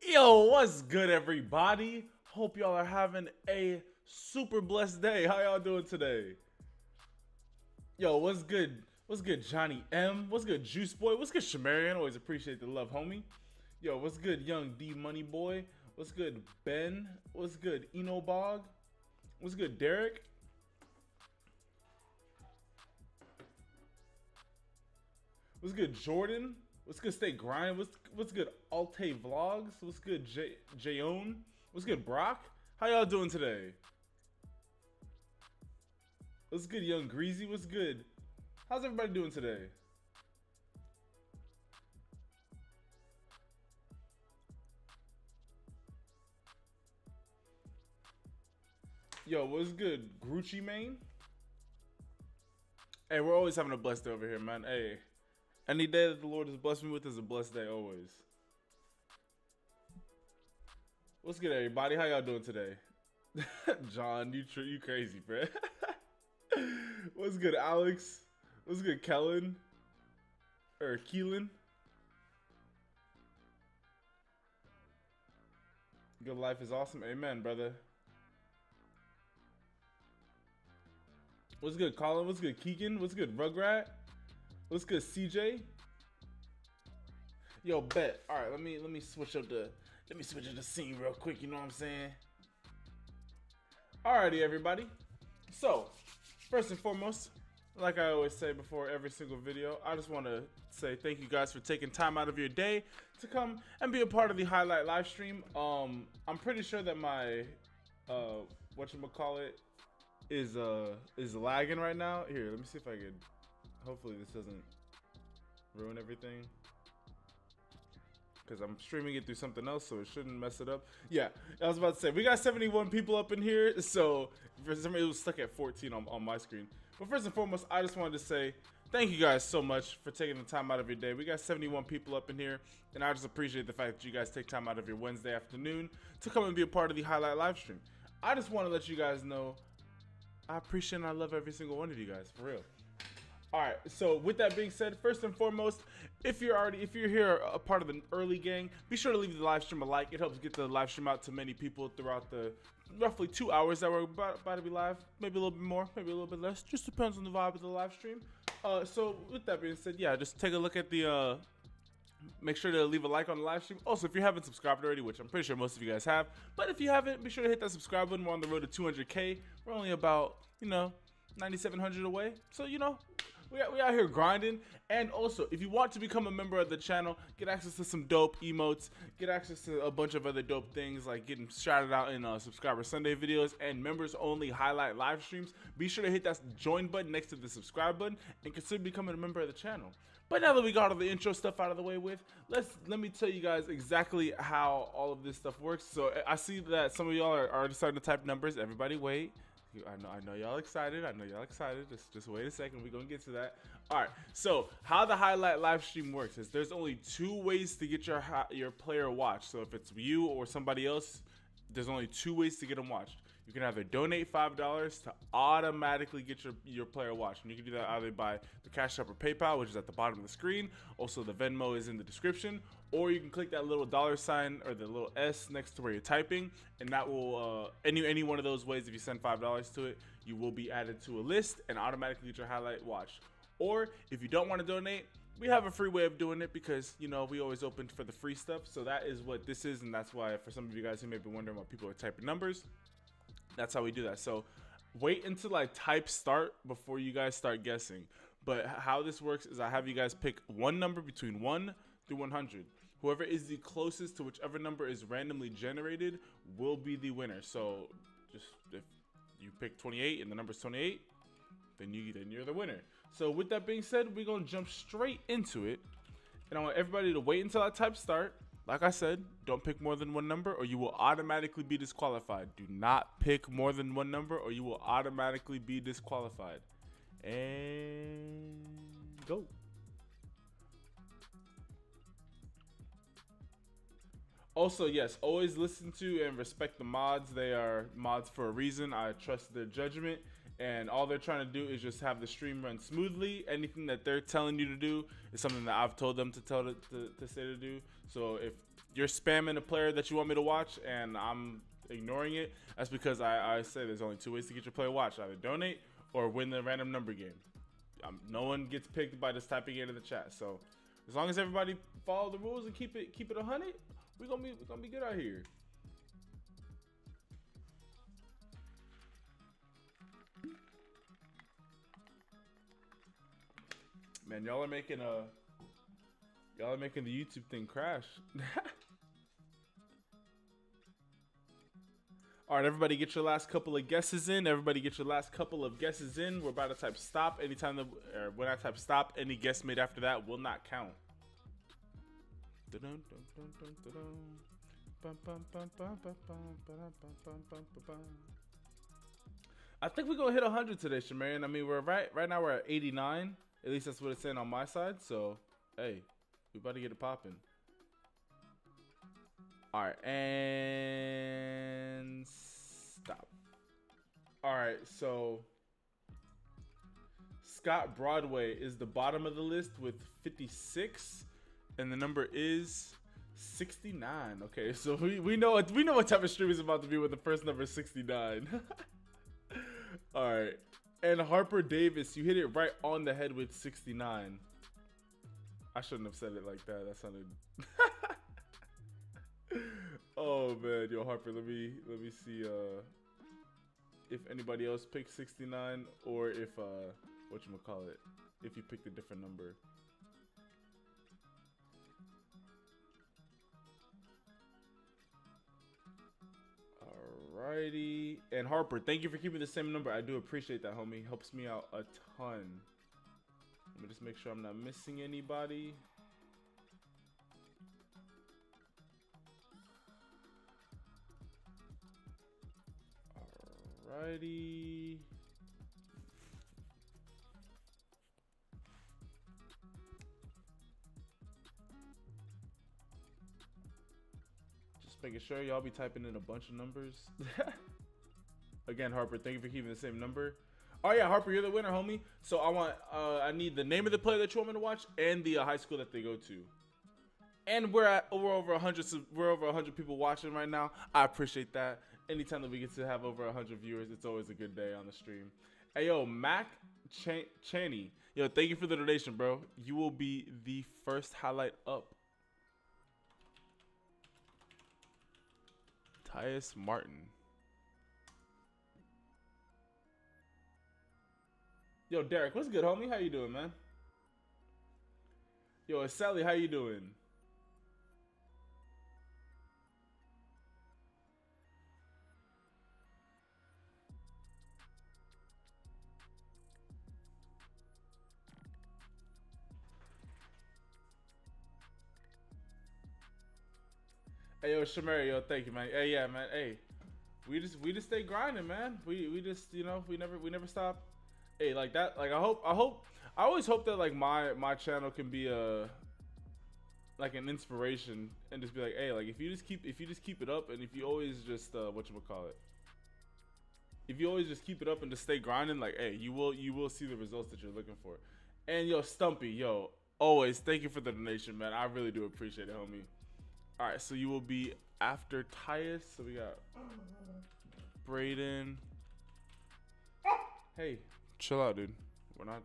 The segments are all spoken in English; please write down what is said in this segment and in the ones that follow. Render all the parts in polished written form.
Yo, what's good, everybody? Hope y'all are having a super blessed day. How y'all doing today? Yo, what's good? What's good, Johnny M? What's good, Juice Boy? What's good, Shamarian? Always appreciate the love, homie. Yo, what's good, Young D Money Boy? What's good, Ben? What's good, Eno Bog? What's good, Derek? What's good, Jordan? What's good, Stay Grind? What's good, Alte Vlogs? What's good, Jayon? What's good, Brock? How y'all doing today? What's good, Young Greasy? What's good? How's everybody doing today? Yo, what's good, Grucci Mane? Hey, we're always having a blessed day over here, man. Hey, any day that the Lord has blessed me with is a blessed day, always. What's good, everybody? How y'all doing today? John, you crazy, bro. What's good, Alex? What's good, Kellen? Or Keelan? Good life is awesome. Amen, brother. What's good, Colin? What's good, Keegan? What's good, Rugrat? What's good, CJ? Yo, bet. All right, let me switch up the scene real quick. You know what I'm saying? Alrighty, everybody. So, first and foremost, like I always say before every single video, I just want to say thank you guys for taking time out of your day to come and be a part of the highlight live stream. I'm pretty sure that my whatchamacallit is lagging right now. Here, let me see if I could. Hopefully this doesn't ruin everything, because I'm streaming it through something else, so it shouldn't mess it up. Yeah, I was about to say, we got 71 people up in here, so for some reason it was stuck at 14 on my screen. But first and foremost, I just wanted to say thank you guys so much for taking the time out of your day. We got 71 people up in here, and I just appreciate the fact that you guys take time out of your Wednesday afternoon to come and be a part of the highlight live stream. I just want to let you guys know I appreciate and I love every single one of you guys, for real. All right, so with that being said, first and foremost, if you're here a part of the early gang, be sure to leave the live stream a like. It helps get the live stream out to many people throughout the roughly 2 hours that we're about to be live. Maybe a little bit more, maybe a little bit less. Just depends on the vibe of the live stream. So with that being said, yeah, just take a look at the. Make sure to leave a like on the live stream. Also, if you haven't subscribed already, which I'm pretty sure most of you guys have, but if you haven't, be sure to hit that subscribe button. We're on the road to 200K. We're only about 9,700 away. So we out here grinding. And also, if you want to become a member of the channel, get access to some dope emotes, get access to a bunch of other dope things like getting shouted out in Subscriber Sunday videos and members only highlight live streams, be sure to hit that join button next to the subscribe button and consider becoming a member of the channel. But now that we got all the intro stuff out of the way with, let me tell you guys exactly how all of this stuff works. So I see that some of y'all are already starting to type numbers. Everybody wait. I know y'all excited. Just wait a second. We're going to get to that. All right. So how the highlight live stream works is there's only 2 ways to get your player watched. So if it's you or somebody else, there's only 2 ways to get them watched. You can either donate $5 to automatically get your player watched. And you can do that either by the CashApp or PayPal, which is at the bottom of the screen. Also, the Venmo is in the description. Or you can click that little $sign or the little S next to where you're typing. And that will, any one of those ways, if you send $5 to it, you will be added to a list and automatically get your highlight watched. Or if you don't want to donate, we have a free way of doing it because, we always open for the free stuff. So that is what this is. And that's why for some of you guys who may be wondering why people are typing numbers, that's how we do that. So wait until I type start before you guys start guessing. But how this works is I have you guys pick one number between 1 through 100. Whoever is the closest to whichever number is randomly generated will be the winner. So just if you pick 28 and the number is 28, then you're the winner. So with that being said, we're going to jump straight into it. And I want everybody to wait until I type start. Like I said, don't pick more than one number or you will automatically be disqualified. Do not pick more than one number or you will automatically be disqualified. And go. Also, yes, always listen to and respect the mods. They are mods for a reason. I trust their judgment. And all they're trying to do is just have the stream run smoothly. Anything that they're telling you to do is something that I've told them to say to do. So if you're spamming a player that you want me to watch and I'm ignoring it, that's because I say there's only 2 ways to get your player watched: either donate or win the random number game. No one gets picked by just typing it in the chat. So as long as everybody follow the rules and keep it 100, we're gonna be good out here. Man, y'all are making the YouTube thing crash. All right, everybody, get your last couple of guesses in. We're about to type stop. When I type stop, any guess made after that will not count. I think we're gonna hit 100 today, Shamarian. I mean, we're right now we're at 89. At least that's what it's saying on my side. So, hey, we about to get it popping. All right, and stop. All right, so Scott Broadway is the bottom of the list with 56, and the number is 69. Okay, so we know what type of stream is about to be with the first number 69. All right, and Harper Davis, you hit it right on the head with 69. I shouldn't have said it like that. That sounded. Oh man, yo Harper, let me see if anybody else picked 69 or if whatchamacallit, if you picked a different number. Alrighty, and Harper, thank you for keeping the same number. I do appreciate that, homie. Helps me out a ton. Let me just make sure I'm not missing anybody. Alrighty. Just making sure y'all be typing in a bunch of numbers. Again, Harper, thank you for keeping the same number. Oh yeah, Harper, you're the winner, homie. So I need the name of the player that you want me to watch and the high school that they go to. And we're over 100 people watching right now. I appreciate that. Anytime that we get to have over 100 viewers, it's always a good day on the stream. Hey, yo, Mac Chaney. Yo, thank you for the donation, bro. You will be the first highlight up. Tyus Martin. Yo, Derek, what's good, homie? How you doing, man? Yo, Sally, how you doing? Hey yo, Shamari, yo, thank you, man. Hey, yeah, man. Hey, we just stay grinding, man. We just, you know, we never stop. Hey, like that. Like I always hope that like my channel can be like an inspiration and just be like, hey, like if you just keep it up, and if you always just whatchamacallit, if you always just keep it up and just stay grinding, like, hey, you will see the results that you're looking for. And yo, Stumpy, yo, always thank you for the donation, man. I really do appreciate it, homie. All right, so you will be after Tyus. So we got Braden. Hey, chill out, dude. We're not.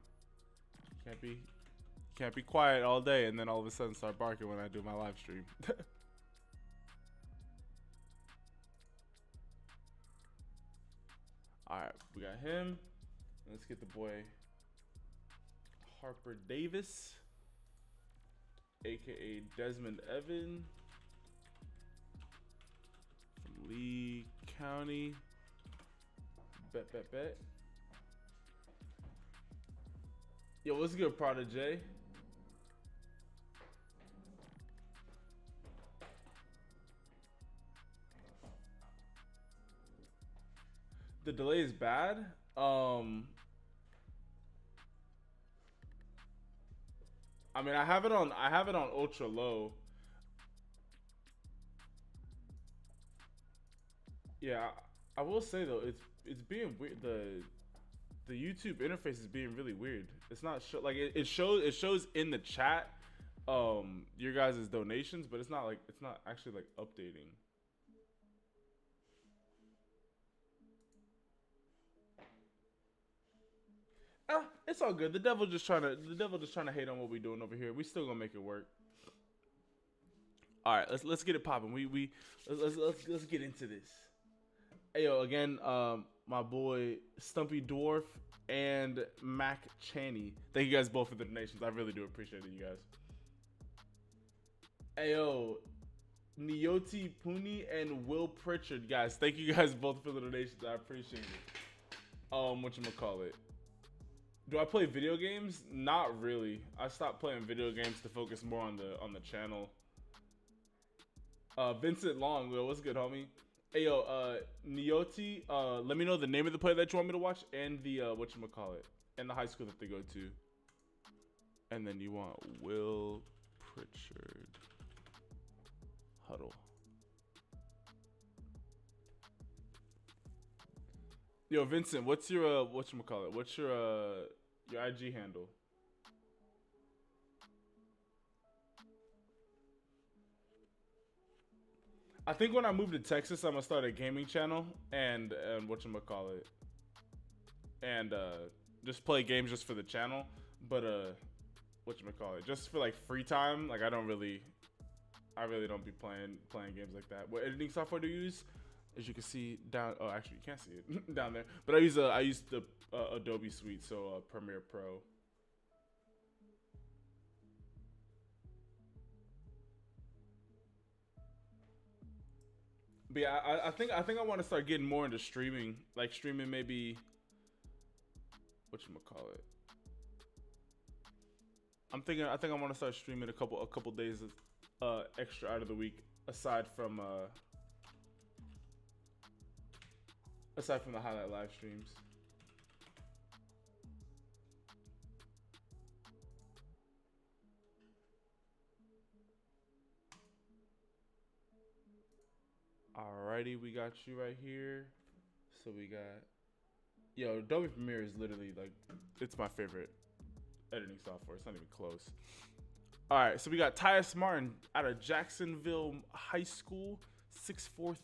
Can't be quiet all day and then all of a sudden start barking when I do my live stream. All right, we got him. Let's get the boy Harper Davis, aka Desmond Evan. Lee County. Bet. Yo, what's good, Prodigy? The delay is bad. I mean, I have it on ultra low. Yeah, I will say though, it's being weird. The YouTube interface is being really weird. It's not like it shows in the chat, your guys' donations, but it's not actually like updating. It's all good. The devil just trying to hate on what we doing over here. We still gonna make it work. All right, let's get it popping. Let's get into this. Hey yo, again, my boy Stumpy Dwarf and Mac Chaney. Thank you guys both for the donations. I really do appreciate it, you guys. Hey yo, Nioti Puni and Will Pritchard, guys. Thank you guys both for the donations. I appreciate it. Whatchamacallit? Do I play video games? Not really. I stopped playing video games to focus more on the channel. Vincent Long, what's good, homie? Hey yo, Nioti, let me know the name of the play that you want me to watch and the whatchamacallit, and the high school that they go to. And then you want Will Pritchard. Huddle. Yo, Vincent, what's your whatchamacallit? What's your IG handle? I think when I move to Texas, I'm gonna start a gaming channel and whatchamacallit, and just play games just for the channel. But whatchamacallit, just for like free time. Like I really don't be playing games like that. What editing software do you use? As you can see down, oh actually you can't see it down there. But I use the Adobe Suite, so Premiere Pro. But yeah, I think I want to start getting more into streaming, like streaming maybe. Whatchamacallit? I think I want to start streaming a couple days extra out of the week, aside from the highlight live streams. Alrighty, we got you right here. So we got, yo, Adobe Premiere is literally like, it's my favorite editing software. It's not even close. All right, so we got Tyus Martin out of Jacksonville High School, 6'4",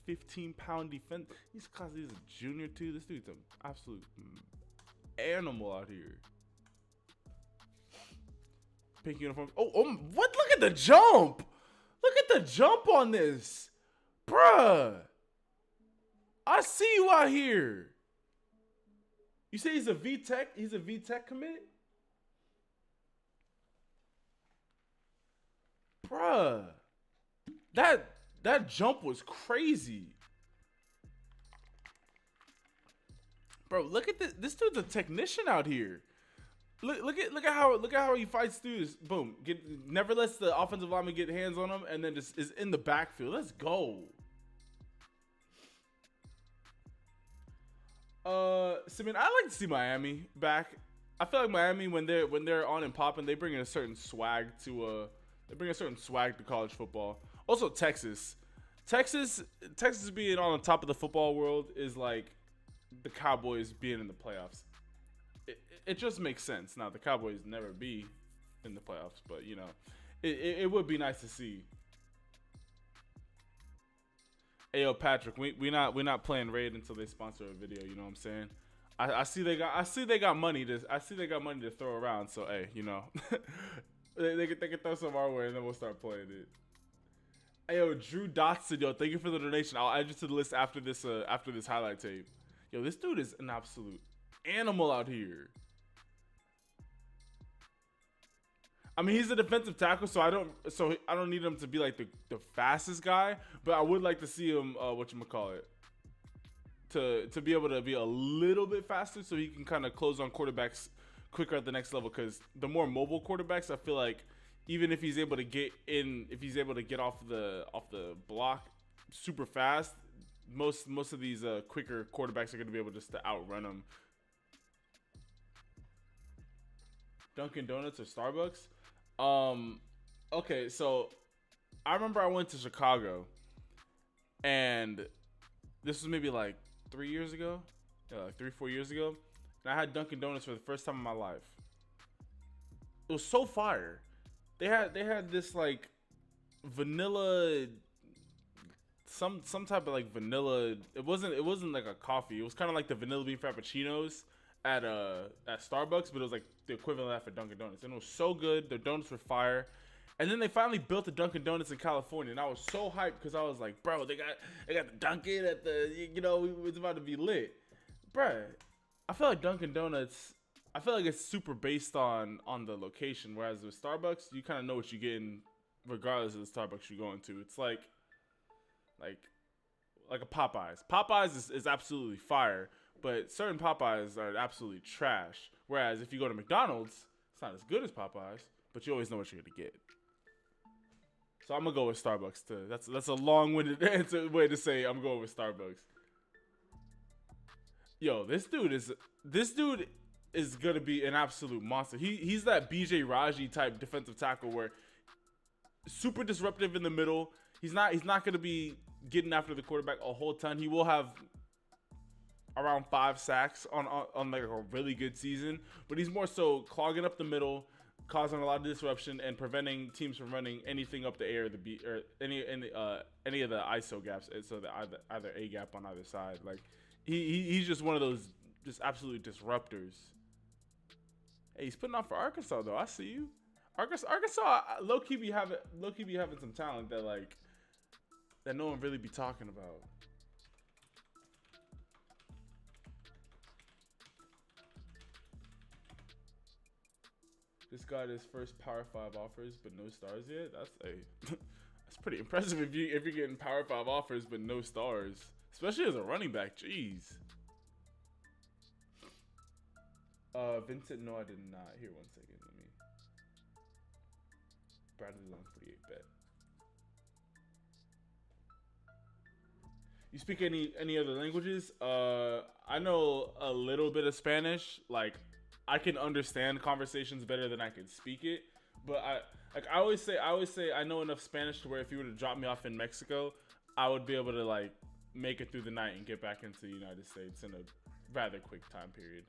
315-pound defense. He's a junior too. This dude's an absolute animal out here. Pink uniform. Oh, what? Look at the jump. Look at the jump on this. Bruh. I see you out here. You say he's a VTech? He's a VTech commit? Bruh. That jump was crazy. Bro, look at this. This dude's a technician out here. Look at how he fights dudes. Boom. Never lets the offensive lineman get hands on him, and then just is in the backfield. Let's go. Simeon, I like to see Miami back. I feel like Miami when they're on and popping, they bring in a certain swag to college football. Also Texas being on the top of the football world is like the Cowboys being in the playoffs. It just makes sense. Now the Cowboys never be in the playoffs, but you know, it would be nice to see. Hey yo, Patrick, we not playing Raid until they sponsor a video. You know what I'm saying? I see they got money to throw around. So hey, you know, they can throw some our way and then we'll start playing it. Hey yo, Drew Dotson, yo, thank you for the donation. I'll add you to the list after this highlight tape. Yo, this dude is an absolute animal out here. I mean, he's a defensive tackle, so I don't need him to be like the fastest guy, but I would like to see him whatchamacallit, to be able to be a little bit faster so he can kind of close on quarterbacks quicker at the next level, because the more mobile quarterbacks, I feel like even if he's able to get off the block super fast, most of these quicker quarterbacks are going to be able just to outrun him. Dunkin' Donuts or Starbucks? Okay, so I remember I went to Chicago, and this was maybe like 3 years ago, like 3-4 years ago, and I had Dunkin' Donuts for the first time in my life. It was so fire. they had this like vanilla, some type of like vanilla. It wasn't like a coffee. It was kind of like the vanilla bean frappuccinos at Starbucks, but it was like the equivalent of that for Dunkin' Donuts, and it was so good. Their donuts were fire. And then they finally built the Dunkin' Donuts in California, and I was so hyped because I was like, bro, they got the Dunkin' at the, it's about to be lit, bro. I feel like Dunkin' Donuts, I feel like it's super based on the location, whereas with Starbucks, you kind of know what you're getting regardless of the Starbucks you're going to. It's like a Popeyes. Popeyes is absolutely fire, but certain Popeyes are absolutely trash. Whereas if you go to McDonald's, it's not as good as Popeyes, but you always know what you're gonna get. So I'm gonna go with Starbucks too. That's a long-winded way to say I'm going with Starbucks. Yo, this dude is gonna be an absolute monster. He's that BJ Raji type defensive tackle where super disruptive in the middle. He's not gonna be getting after the quarterback a whole ton. He will have around 5 sacks on like a really good season, but he's more so clogging up the middle, causing a lot of disruption and preventing teams from running anything up the air, or any of the ISO gaps. So the either A gap on either side. Like he's just one of those just absolute disruptors. Hey, he's putting on for Arkansas though. I see you. Arkansas low key be having some talent that no one really be talking about. Just got his first Power 5 offers, but no stars yet. That's pretty impressive if you're getting Power 5 offers but no stars, especially as a running back. Jeez. Vincent, no, I did not. Here, 1 second. Let me. Bradley's on 48 bet. You speak any other languages? I know a little bit of Spanish. Like, I can understand conversations better than I can speak it. But I always say I know enough Spanish to where if you were to drop me off in Mexico, I would be able to like make it through the night and get back into the United States in a rather quick time period.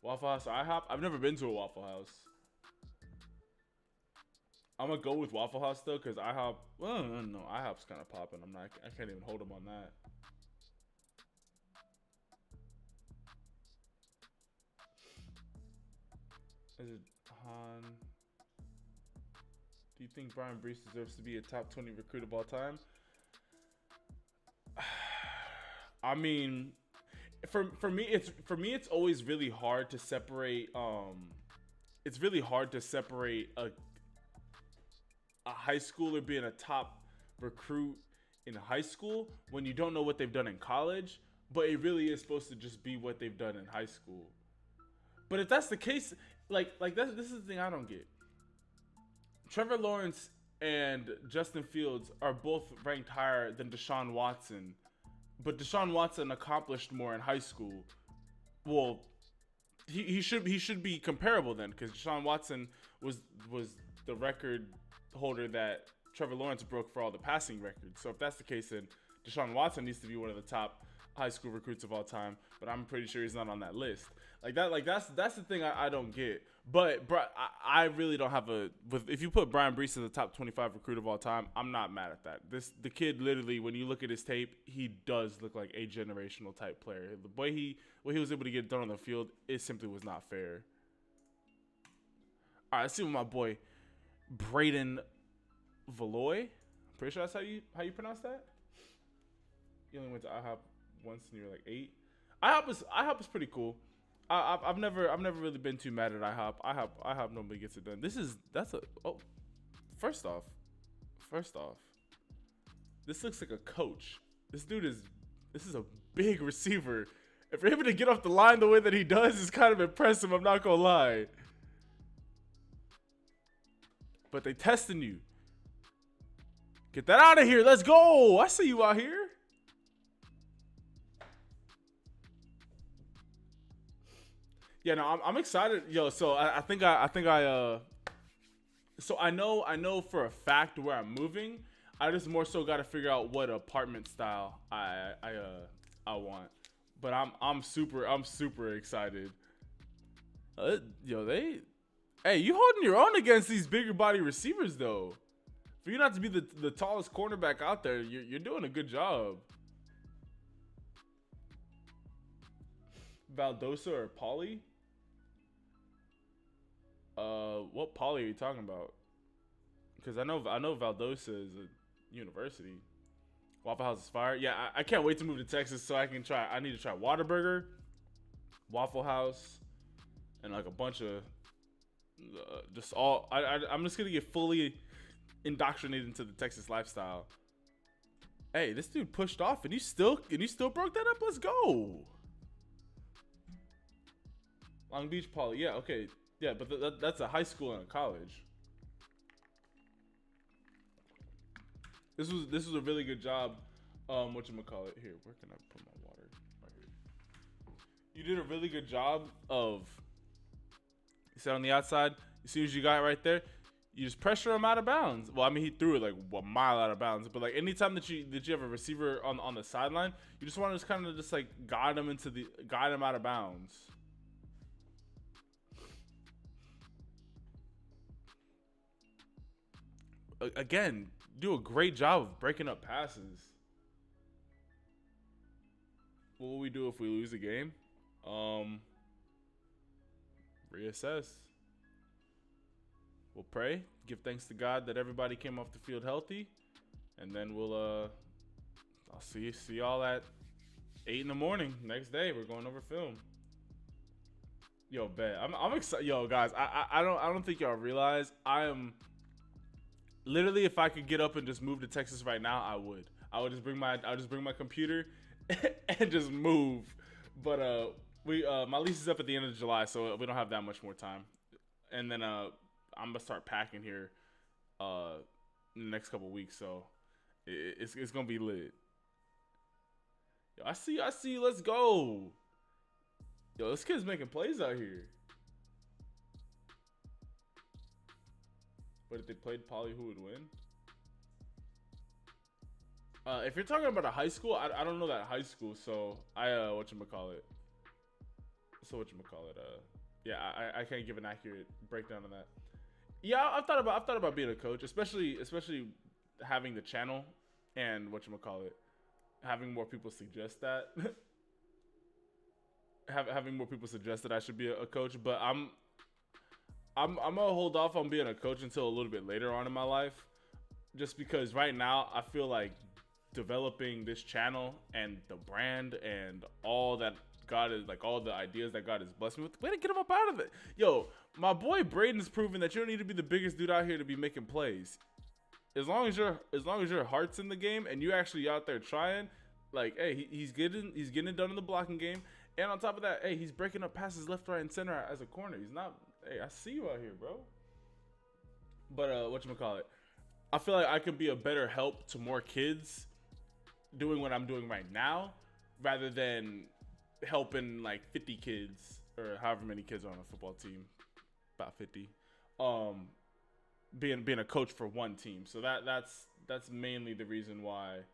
Waffle House or IHOP? I've never been to a Waffle House. I'm gonna go with Waffle House though, cause IHOP. Well, no, IHOP's kind of popping. I can't even hold them on that. Is it Han? Do you think Brian Brees deserves to be a top 20 recruit of all time? I mean, for me, it's always really hard to separate. It's really hard to separate a high schooler being a top recruit in high school when you don't know what they've done in college, but it really is supposed to just be what they've done in high school. But if that's the case, this is the thing I don't get. Trevor Lawrence and Justin Fields are both ranked higher than Deshaun Watson, but Deshaun Watson accomplished more in high school. Well, he should be comparable then, because Deshaun Watson was the record holder that Trevor Lawrence broke for all the passing records. So if that's the case, then Deshaun Watson needs to be one of the top high school recruits of all time, but I'm pretty sure he's not on that list. That's the thing I don't get. But bro, I really don't have if you put Brian Brees as the top 25 recruit of all time, I'm not mad at that. The kid literally, when you look at his tape, he does look like a generational type player. The way what he was able to get done on the field, it simply was not fair. All right, let's see what my boy Braden Valoy. I'm pretty sure that's how you pronounce that. You only went to IHOP once and you were like 8. IHOP is pretty cool. I've never really been too mad at IHOP. IHOP normally gets it done. First off, this looks like a coach. This is a big receiver. If you're able to get off the line the way that he does, it's kind of impressive. I'm not gonna lie. But they testing you. Get that out of here. Let's go. I see you out here. Yeah, no, I'm excited. Yo, so so I know for a fact where I'm moving. I just more so got to figure out what apartment style I want. But I'm super excited. Yo, Hey, you holding your own against these bigger body receivers though. For you not to be the tallest cornerback out there, you're doing a good job. Valdosa or Pauly? What Pauly are you talking about? Because I know Valdosa is a university. Waffle House is fire. Yeah, I can't wait to move to Texas so I can try. I need to try Whataburger, Waffle House, and like a bunch of just all. I'm just gonna get fully indoctrinated into the Texas lifestyle. Hey, this dude pushed off and you still broke that up. Let's go. Long Beach Poly. Yeah, okay. Yeah, but that's a high school and a college. This was a really good job. Whatchamacallit? Here, where can I put my water? Right here. You did a really good job of. You said on the outside. As soon as you got it right there, you just pressure him out of bounds. Well, I mean, he threw it like a mile out of bounds. But like anytime that you have a receiver on the sideline, you just want to just kind of just like guide him out of bounds. Again, do a great job of breaking up passes. What will we do if we lose a game? Reassess. We'll pray, give thanks to God that everybody came off the field healthy, and then we'll I'll see y'all at 8 in the morning next day. We're going over film. Yo, bet. I'm excited. Yo, guys, I don't think y'all realize I am. Literally, if I could get up and just move to Texas right now, I would. I would just bring my computer and just move. But my lease is up at the end of July, so we don't have that much more time. And then I'm gonna start packing here in the next couple weeks, so it's gonna be lit. Yo, I see. Let's go. Yo, this kid's making plays out here. But if they played Poly, who would win? If you're talking about a high school, I don't know that high school, so whatchamacallit. Yeah, I can't give an accurate breakdown on that. Yeah, I've thought about being a coach, especially having the channel and whatchamacallit, having more people suggest that. Having more people suggest that I should be a coach, but I'm gonna hold off on being a coach until a little bit later on in my life, just because right now I feel like developing this channel and the brand and all that God is like, all the ideas that God has blessed me with. Way to get him up out of it. Yo, my boy Braden's proven that you don't need to be the biggest dude out here to be making plays. As long as your heart's in the game and you actually out there trying, like, hey, he's getting it done in the blocking game, and on top of that, hey, he's breaking up passes left, right, and center as a corner. He's not. Hey, I see you out here, bro. But whatchamacallit, I feel like I could be a better help to more kids doing what I'm doing right now, rather than helping like 50 kids or however many kids are on a football team, about 50. Being a coach for one team. So that's mainly the reason why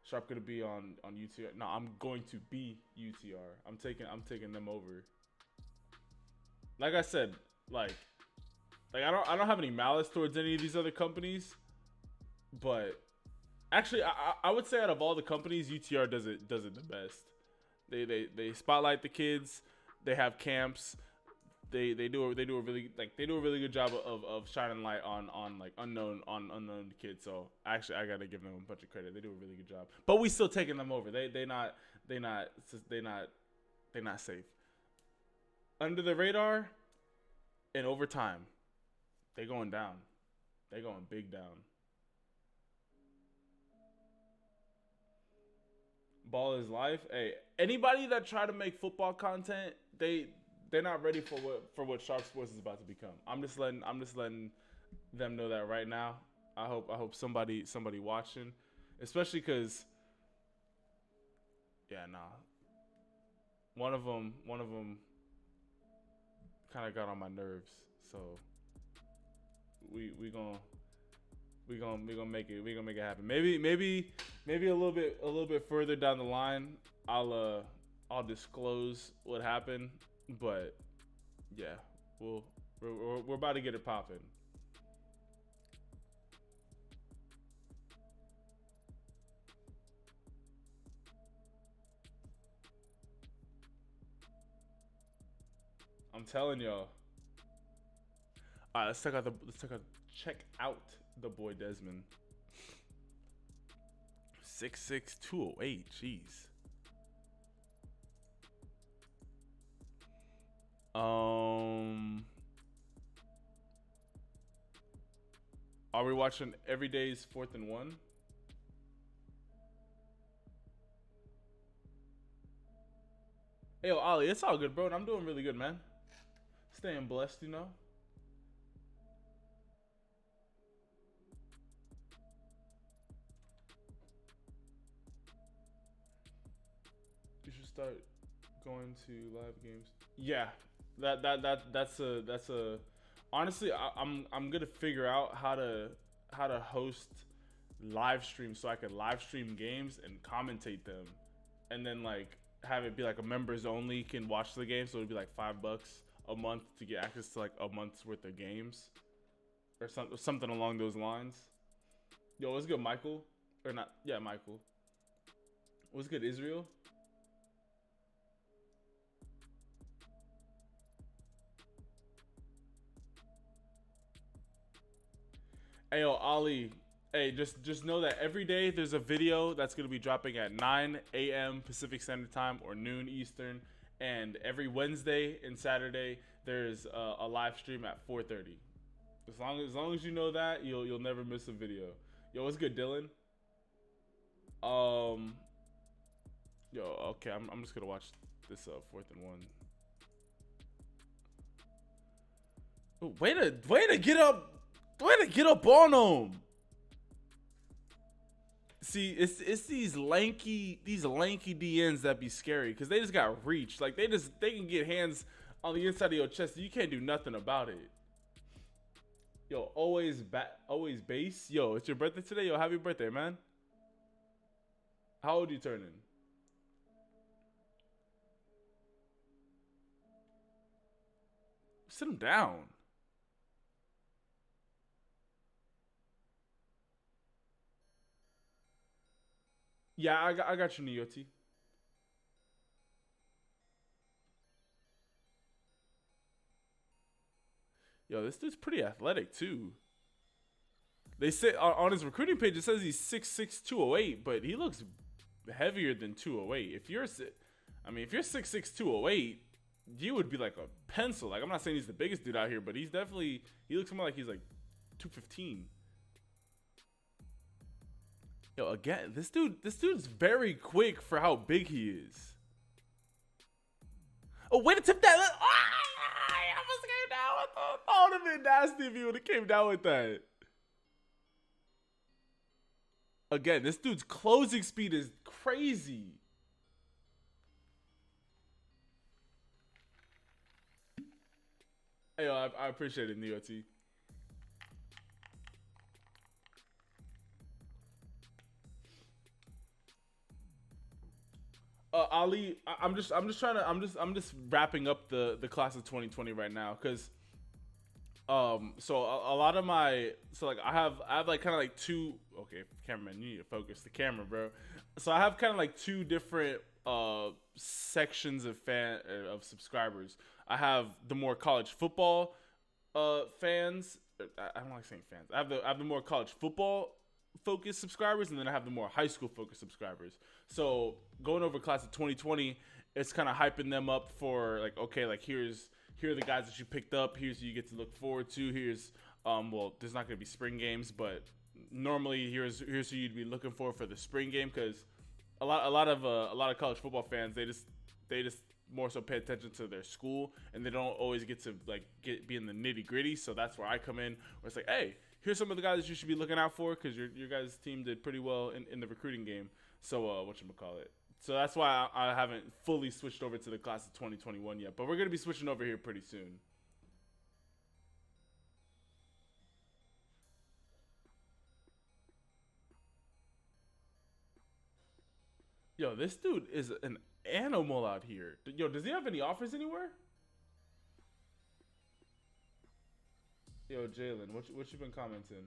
Sharpe gonna be on UTR. No, I'm going to be UTR. I'm taking them over. Like I said, like I don't have any malice towards any of these other companies, but actually I would say out of all the companies, UTR does it the best. They spotlight the kids. They have camps. They do a really good job of shining light on like unknown kids. So actually I gotta give them a bunch of credit. They do a really good job. But we still taking them over. They not safe. Under the radar, and over time, they going down. They going big down. Ball is life. Hey, anybody that try to make football content, they're not ready for what SharpeSports is about to become. I'm just letting them know that right now. I hope somebody watching, especially because, yeah, nah. One of them kind of got on my nerves, so we gonna make it happen. Maybe a little bit further down the line, I'll disclose what happened, but yeah, we'll We're about to get it popping. I'm telling y'all. All right, check out the boy Desmond. 6'6", 208. Jeez. Are we watching every day's 4th and 1? Hey, yo, Ollie, it's all good, bro. And I'm doing really good, man. Staying blessed, you know. You should start going to live games. Yeah, that's a. Honestly, I'm gonna figure out how to host live streams so I can live stream games and commentate them, and then like have it be like a members only can watch the game. So it'd be like $5 a month to get access to like a month's worth of games, or something along those lines. Yo, what's good, Michael? Or not? Yeah, Michael. What's good, Israel? Hey, yo, Ali. Hey, just know that every day there's a video that's gonna be dropping at 9 a.m. Pacific Standard Time or noon Eastern, and every Wednesday and Saturday there's a live stream at 4:30. As long as you know that, you'll never miss a video. Yo, what's good, Dylan? Um, yo, okay, I'm just gonna watch this 4th and 1. Ooh, way to get up. Way to get up on them. See, it's these lanky DNs that be scary because they just got reach. Like they can get hands on the inside of your chest. And you can't do nothing about it. Yo, always base. Yo, it's your birthday today. Yo, happy birthday, man. How old are you turning? Sit him down. Yeah, I got you, Nioti. Yo, this dude's pretty athletic too. They say on his recruiting page it says he's 6'6", 208, but he looks heavier than 208. If you're 6'6", 208, you would be like a pencil. Like I'm not saying he's the biggest dude out here, but he looks more like he's like 215. Yo, again, this dude's very quick for how big he is. Oh, way to tip that! I almost came down with that. Oh, it would have been nasty if he would have came down with that. Again, this dude's closing speed is crazy. Hey, yo, I appreciate it, Neo T. Ali, I'm just wrapping up the class of 2020 right now because so a lot of like I have like kind of like two. Okay, cameraman, you need to focus the camera, bro. So I have kind of like two different sections of subscribers. I have the more college football fans. I don't like saying fans. I have the more college football focused subscribers, and then I have the more high school focused subscribers. So going over class of 2020, it's kind of hyping them up for like, okay, like here are the guys that you picked up. Here's who you get to look forward to. Here's well, there's not gonna be spring games, but normally here's who you'd be looking for the spring game, because a lot of college football fans, they just more so pay attention to their school, and they don't always get to like be in the nitty gritty. So that's where I come in, where it's like, hey, here's some of the guys that you should be looking out for, because your guys' team did pretty well in the recruiting game. So whatchamacallit. So that's why I haven't fully switched over to the class of 2021 yet, but we're gonna be switching over here pretty soon. Yo, this dude is an animal out here. Yo, does he have any offers anywhere? Yo, Jalen, what you been commenting?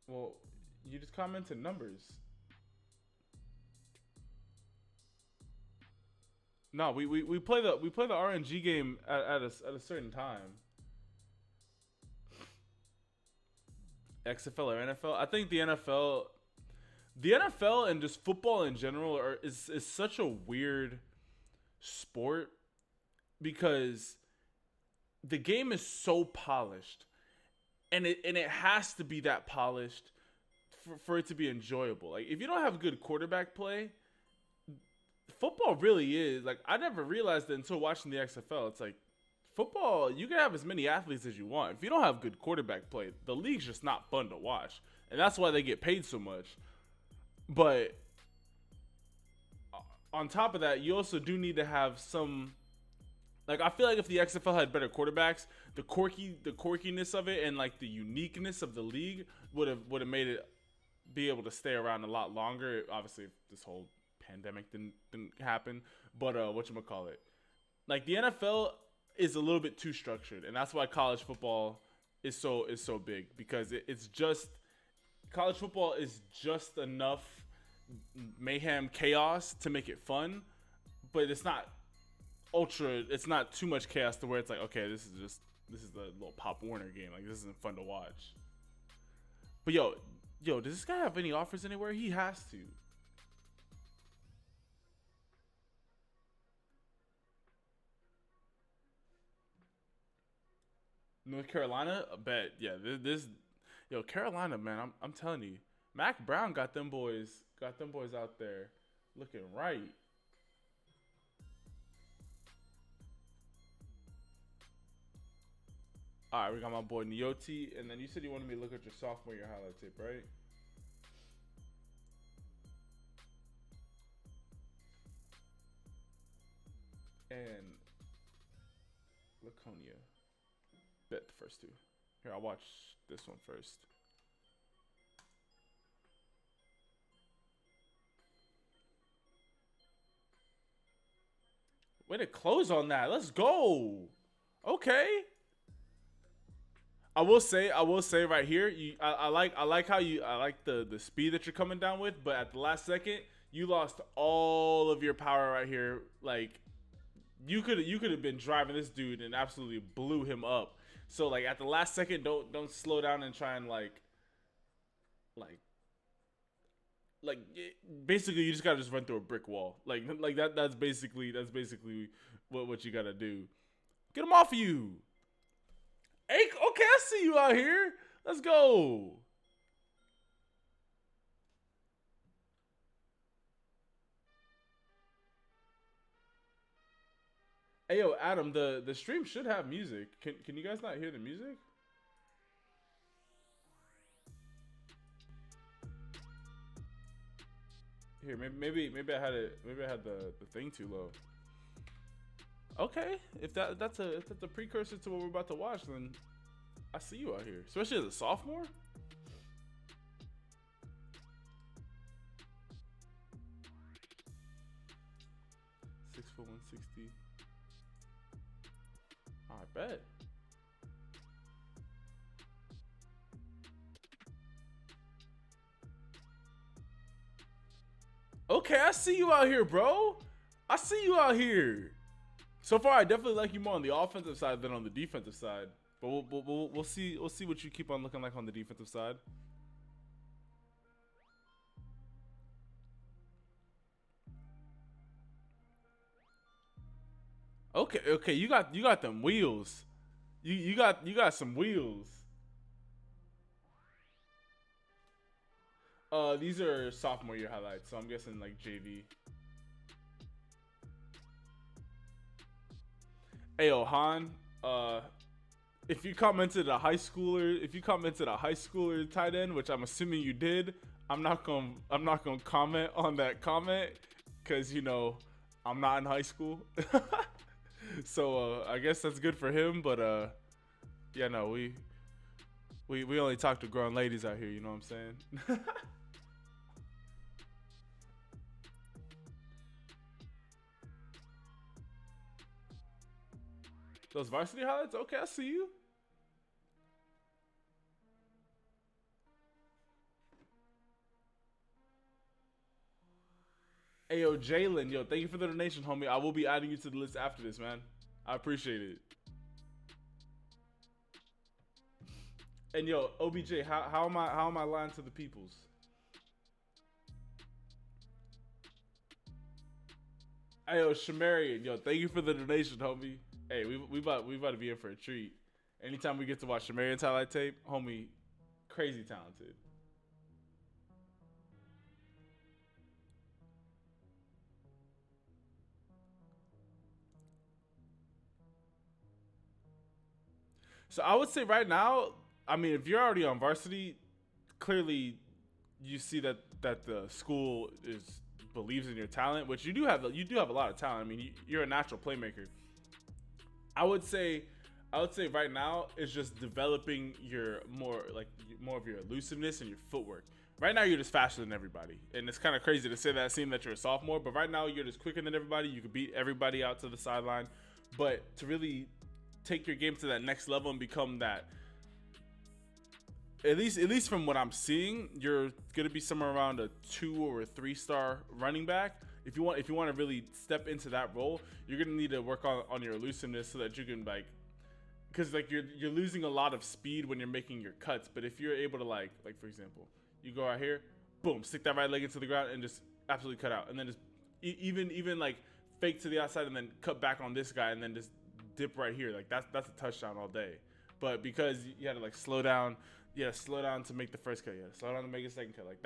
Well, you just commented numbers. No, we play the RNG game at a certain time. XFL or NFL? I think the NFL and just football in general is such a weird sport because the game is so polished and it has to be that polished for it to be enjoyable. Like if you don't have good quarterback play, football really is like I never realized it until watching the XFL. It's like football, you can have as many athletes as you want. If you don't have good quarterback play, the league's just not fun to watch. And that's why they get paid so much. But on top of that, you also do need to have some like I feel like if the XFL had better quarterbacks, the quirkiness of it and like the uniqueness of the league would have made it be able to stay around a lot longer. Obviously, if this whole pandemic didn't happen, but whatchamacallit, like the NFL is a little bit too structured, and that's why college football is so big because it's just college football is just enough mayhem chaos to make it fun, but it's not it's not too much chaos to where it's like, okay, this is the little Pop Warner game, like this isn't fun to watch. But yo, does this guy have any offers anywhere? He has to. North Carolina, I bet. Yeah, yo, Carolina, man, I'm telling you, Mac Brown got them boys out there looking right. All right, we got my boy Nioti, and then you said you wanted me to look at your sophomore year highlight tape, right? And Laconia. Bet the first two. Here, I'll watch this one first. Way to close on that. Let's go. Okay. I will say right here, I like how I like the speed that you're coming down with, but at the last second, you lost all of your power right here. Like you could have been driving this dude and absolutely blew him up. So like at the last second, don't slow down and try and like basically you just gotta just run through a brick wall. Like that's basically what you gotta do. Get him off of you. Hey, okay, I see you out here. Let's go. Hey yo, Adam, the stream should have music. Can you guys not hear the music? Here, maybe I had the thing too low. Okay, if that's a precursor to what we're about to watch, then I see you out here, especially as a sophomore. 6'4", 160. I bet. Okay, I see you out here, bro. I see you out here. So far, I definitely like you more on the offensive side than on the defensive side. But we'll see what you keep on looking like on the defensive side. Okay, you got them wheels. You got some wheels. These are sophomore year highlights, so I'm guessing like JV. Hey, Han, if you commented a high schooler tight end, which I'm assuming you did, I'm not gonna comment on that comment because I'm not in high school. So I guess that's good for him, but yeah, no, we only talk to grown ladies out here, you know what I'm saying? Those varsity highlights? Okay, I see you. Hey, yo, Jalen, yo, thank you for the donation, homie. I will be adding you to the list after this, man. I appreciate it. And yo, OBJ, how am I lying to the peoples? Hey, yo, Shamarian, yo, thank you for the donation, homie. Hey, we about to be in for a treat. Anytime we get to watch Shamarian's highlight tape, homie, crazy talented. So I would say right now, I mean, if you're already on varsity, clearly you see that the school is believes in your talent, which you do have a lot of talent. I mean, you're a natural playmaker. I would say right now it's just developing your more of your elusiveness and your footwork. Right now you're just faster than everybody, and it's kind of crazy to say that, seeing that you're a sophomore. But right now you're just quicker than everybody. You can beat everybody out to the sideline. But to really take your game to that next level and become that, at least from what I'm seeing, you're gonna be somewhere around a 2 or a 3-star running back. If you want to really step into that role, you're gonna need to work on your elusiveness so that you can because you're losing a lot of speed when you're making your cuts. But if you're able to like for example, you go out here, boom, stick that right leg into the ground and just absolutely cut out, and then just even like fake to the outside and then cut back on this guy and then just dip right here, like that's a touchdown all day. But because you had to slow down to make the first cut, slow down to make a second cut, like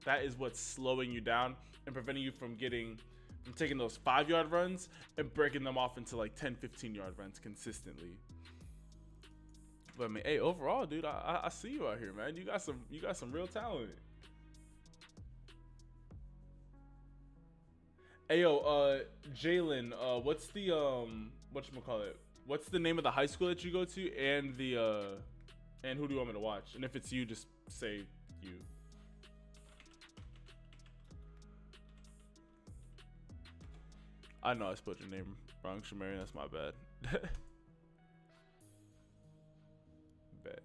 that is what's slowing you down and preventing you from taking those 5-yard runs and breaking them off into 10-15-yard runs consistently. But I mean, hey, overall, dude, I see you out here, man. You got some real talent. Hey, yo, Jalen, what's the whatchamacallit? What's the name of the high school that you go to, and who do you want me to watch? And if it's you, just say you. I know I spelled your name wrong, Shamarian. That's my bad. Bet.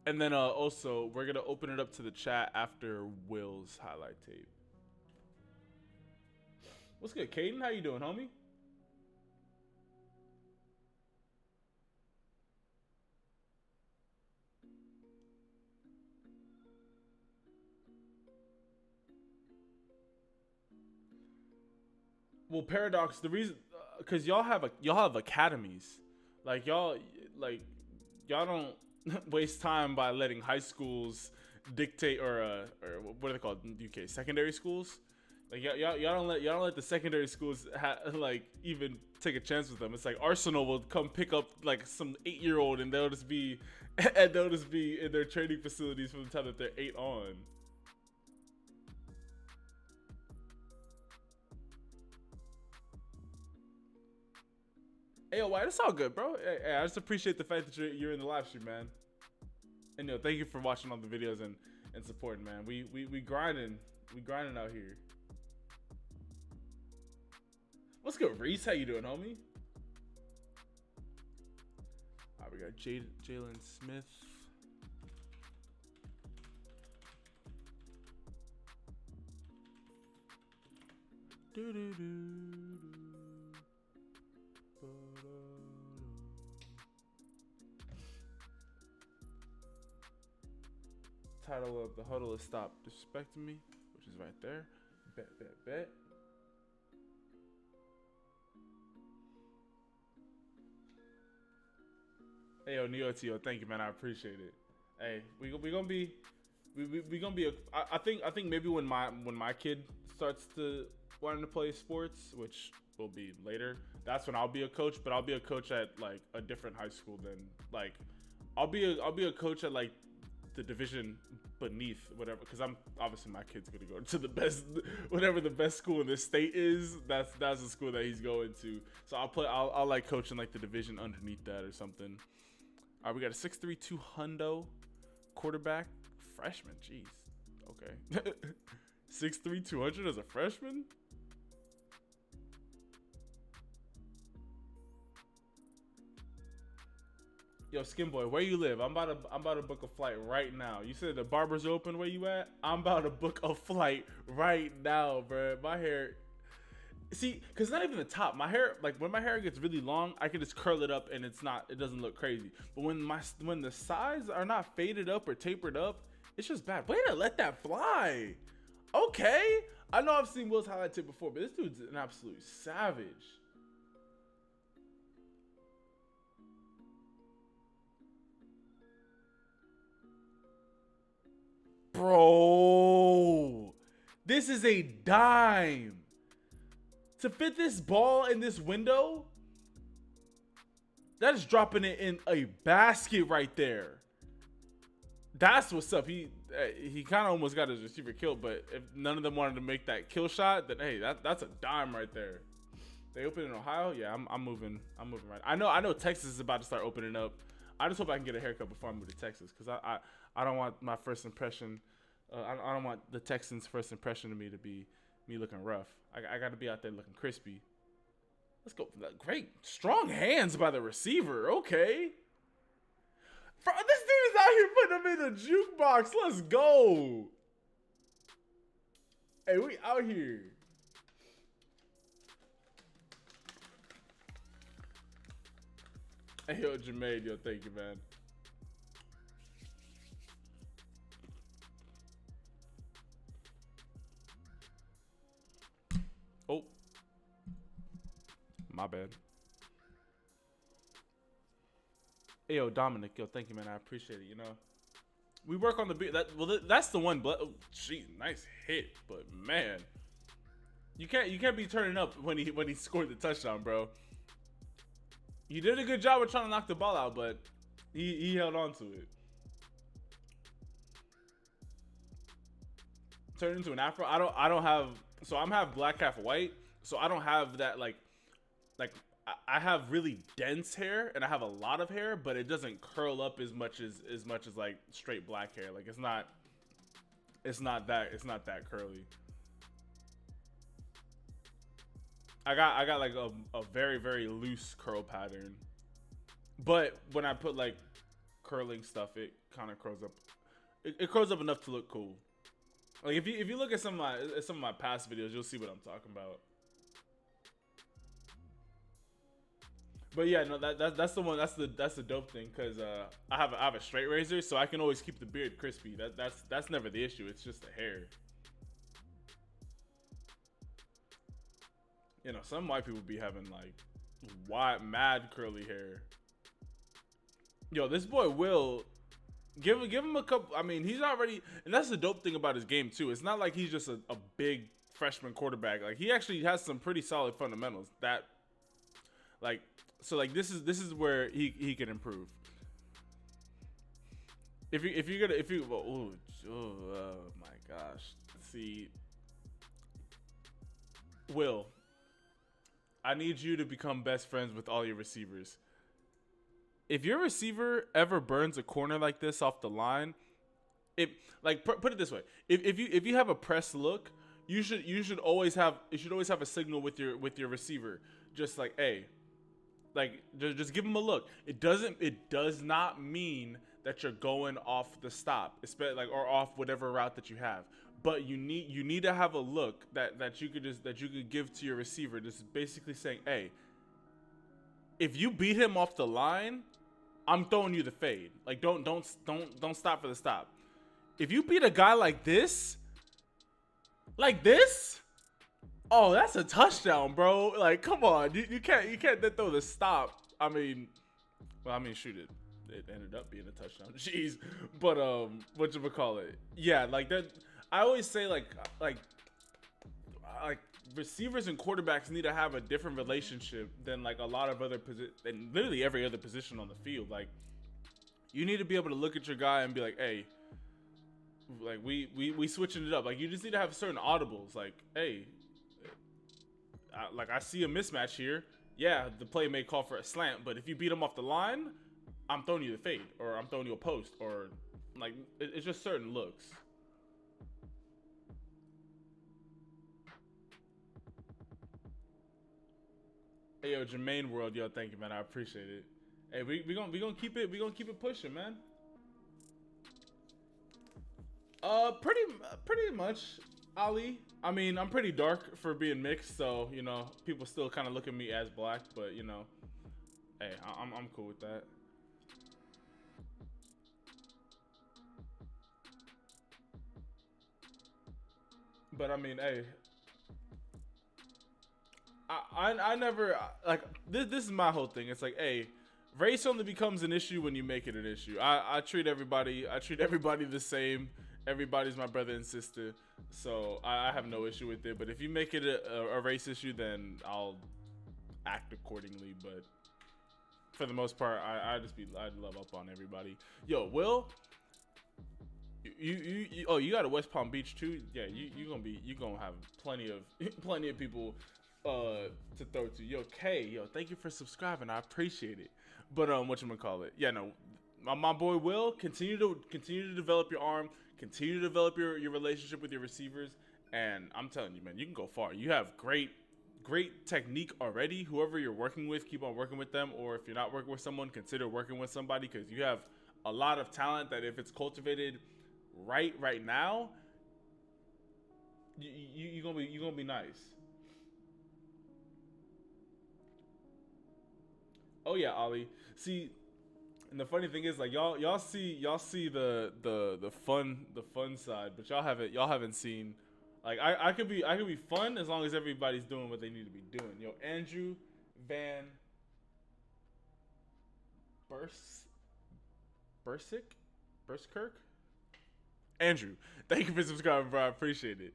And then also, we're going to open it up to the chat after Will's highlight tape. What's good, Caden? How you doing, homie? Well, Paradox, the reason, because y'all have academies, y'all don't waste time by letting high schools dictate, or what are they called in the UK? Secondary schools. Y'all don't let the secondary schools even take a chance with them. It's like Arsenal will come pick up some 8-year-old and they'll just be in their training facilities from the time that they're 8 on. Hey, yo, why? That's all good, bro. Hey, I just appreciate the fact that you're in the live stream, man. And yo, thank you for watching all the videos and supporting, man. We grinding out here. What's good, Reese? How you doing, homie? All right, we got Jalen Smith. Title of the huddle is "Stop Disrespecting Me," which is right there. Bet. Hey, yo, Neo, thank you, man. I appreciate it. Hey, we gonna be I think maybe when my kid starts to wanting to play sports, which will be later, that's when I'll be a coach. But I'll be a coach at a different high school than I'll be a coach at the division beneath, whatever, because I'm obviously, my kid's gonna go to the best, whatever the best school in the state is. That's the school that he's going to. So I'll coach in the division underneath that or something. All right, we got a 6'3" 200 quarterback freshman. Jeez, Okay. 6'3", 200 as a freshman? Yo, Skinboy, where you live? I'm about to book a flight right now. You said the barber's open. Where you at? I'm about to book a flight right now, bro. My hair. See, cause not even the top. My hair, like when my hair gets really long, I can just curl it up and it doesn't look crazy. But when the sides are not faded up or tapered up, it's just bad. Way to let that fly. Okay. I know I've seen Will's highlight tip before, but this dude's an absolute savage. Bro, this is a dime. To fit this ball in this window, that is dropping it in a basket right there. That's what's up. He kind of almost got his receiver killed, but if none of them wanted to make that kill shot, then hey, that's a dime right there. They open in Ohio? Yeah, I'm moving right. I know Texas is about to start opening up. I just hope I can get a haircut before I move to Texas, because I don't want my first impression. I don't want the Texans' first impression of me to be me looking rough. I got to be out there looking crispy. Let's go. Great. Strong hands by the receiver. Okay. This dude is out here putting him in a jukebox. Let's go. Hey, we out here. Hey, yo, Jermaine. Yo, thank you, man. Oh, my bad. Hey, yo, Dominic, yo, thank you, man. I appreciate it. You know, we work on the beat. That's the one. But gee, nice hit. But man, you can't be turning up when he scored the touchdown, bro. You did a good job of trying to knock the ball out, but he held on to it. Turned into an afro. I don't have. So I'm half black, half white. So I don't have that like I have really dense hair and I have a lot of hair, but it doesn't curl up as much as like straight black hair. Like it's not that curly. I got like a very, very loose curl pattern. But when I put like curling stuff, it kind of curls up. It curls up enough to look cool. Like if you look at some of my past videos, you'll see what I'm talking about. But yeah, no, that's the one. That's the dope thing, because I have a straight razor, so I can always keep the beard crispy. That's never the issue. It's just the hair. You know, some white people be having like mad curly hair. Yo, this boy Will. Give him a couple. I mean, he's already, and that's the dope thing about his game too. It's not like he's just a big freshman quarterback. Like he actually has some pretty solid fundamentals. That, like, so like this is where he can improve. If you oh my gosh, see, Will, I need you to become best friends with all your receivers. If your receiver ever burns a corner like this off the line, put it this way: if you have a press look, you should always have a signal with your receiver, just like, hey, like just give him a look. It does not mean that you're going off the stop, especially or off whatever route that you have. But you need to have a look that you could give to your receiver, just basically saying, hey, if you beat him off the line, I'm throwing you the fade. Like don't stop for the stop. If you beat a guy like this, oh, that's a touchdown, bro. Like, come on, you can't then throw the stop. I mean, shoot it. It ended up being a touchdown. Jeez, but whatchamacallit? Yeah, like that. I always say like receivers and quarterbacks need to have a different relationship than like a lot of other and literally every other position on the field. Like, you need to be able to look at your guy and be like, hey, like we switching it up. Like, you just need to have certain audibles. Like, hey, I see a mismatch here. Yeah, the play may call for a slant, but if you beat him off the line, I'm throwing you the fade, or I'm throwing you a post, or like it's just certain looks. Hey yo, Jermaine World, yo, thank you, man. I appreciate it. Hey, we gonna keep it pushing, man. Pretty much, Ali. I mean, I'm pretty dark for being mixed, so you know, people still kind of look at me as black, but you know, hey, I'm cool with that. But I mean, hey, I never like this is my whole thing. It's like, hey, race only becomes an issue when you make it an issue. I treat everybody the same. Everybody's my brother and sister, so I have no issue with it. But if you make it a race issue, then I'll act accordingly. But for the most part, I'd love up on everybody. Yo, Will, oh, you got a West Palm Beach too? Yeah, you gonna have plenty of people to throw to. Yo, K, yo, thank you for subscribing. I appreciate it. But whatchamacallit? Yeah, no, my boy Will, continue to develop your arm, continue to develop your relationship with your receivers, and I'm telling you, man, you can go far. You have great technique already. Whoever you're working with, keep on working with them, or if you're not working with someone, consider working with somebody, because you have a lot of talent that if it's cultivated right now, you gonna be nice. Oh yeah, Ollie. See, and the funny thing is, like, y'all see the fun side, but y'all haven't seen, like, I could be fun as long as everybody's doing what they need to be doing. Yo, Andrew Van Burs Bursick Burskirk. Andrew, thank you for subscribing, bro. I appreciate it.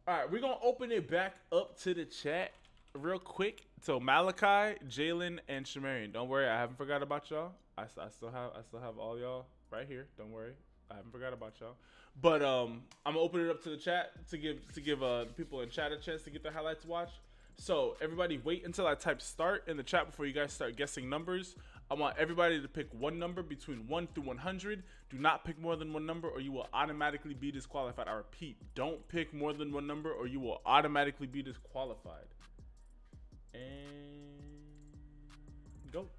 All right, we're gonna open it back up to the chat real quick. So Malachi, Jalen, and Shamarian. Don't worry, I haven't forgot about y'all. I still have all y'all right here. Don't worry, I haven't forgot about y'all. But I'm gonna open it up to the chat to give people in chat a chance to get their highlights watched. So everybody, wait until I type start in the chat before you guys start guessing numbers. I want everybody to pick one number between 1 through 100. Do not pick more than one number or you will automatically be disqualified. I repeat, don't pick more than one number or you will automatically be disqualified. And go.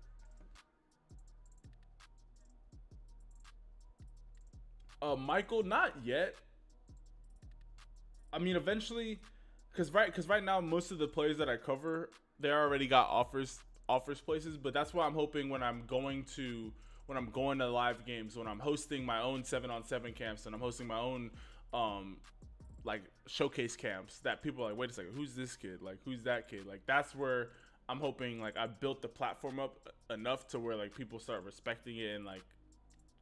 Michael, not yet. I mean, eventually, because right now most of the players that I cover, they already got offers places. But that's why I'm hoping when I'm going to live games, when I'm hosting my own 7-on-7 camps, and I'm hosting my own like showcase camps, that people are like, wait a second, who's this kid? Like, who's that kid? Like, that's where I'm hoping, like, I built the platform up enough to where, like, people start respecting it and, like,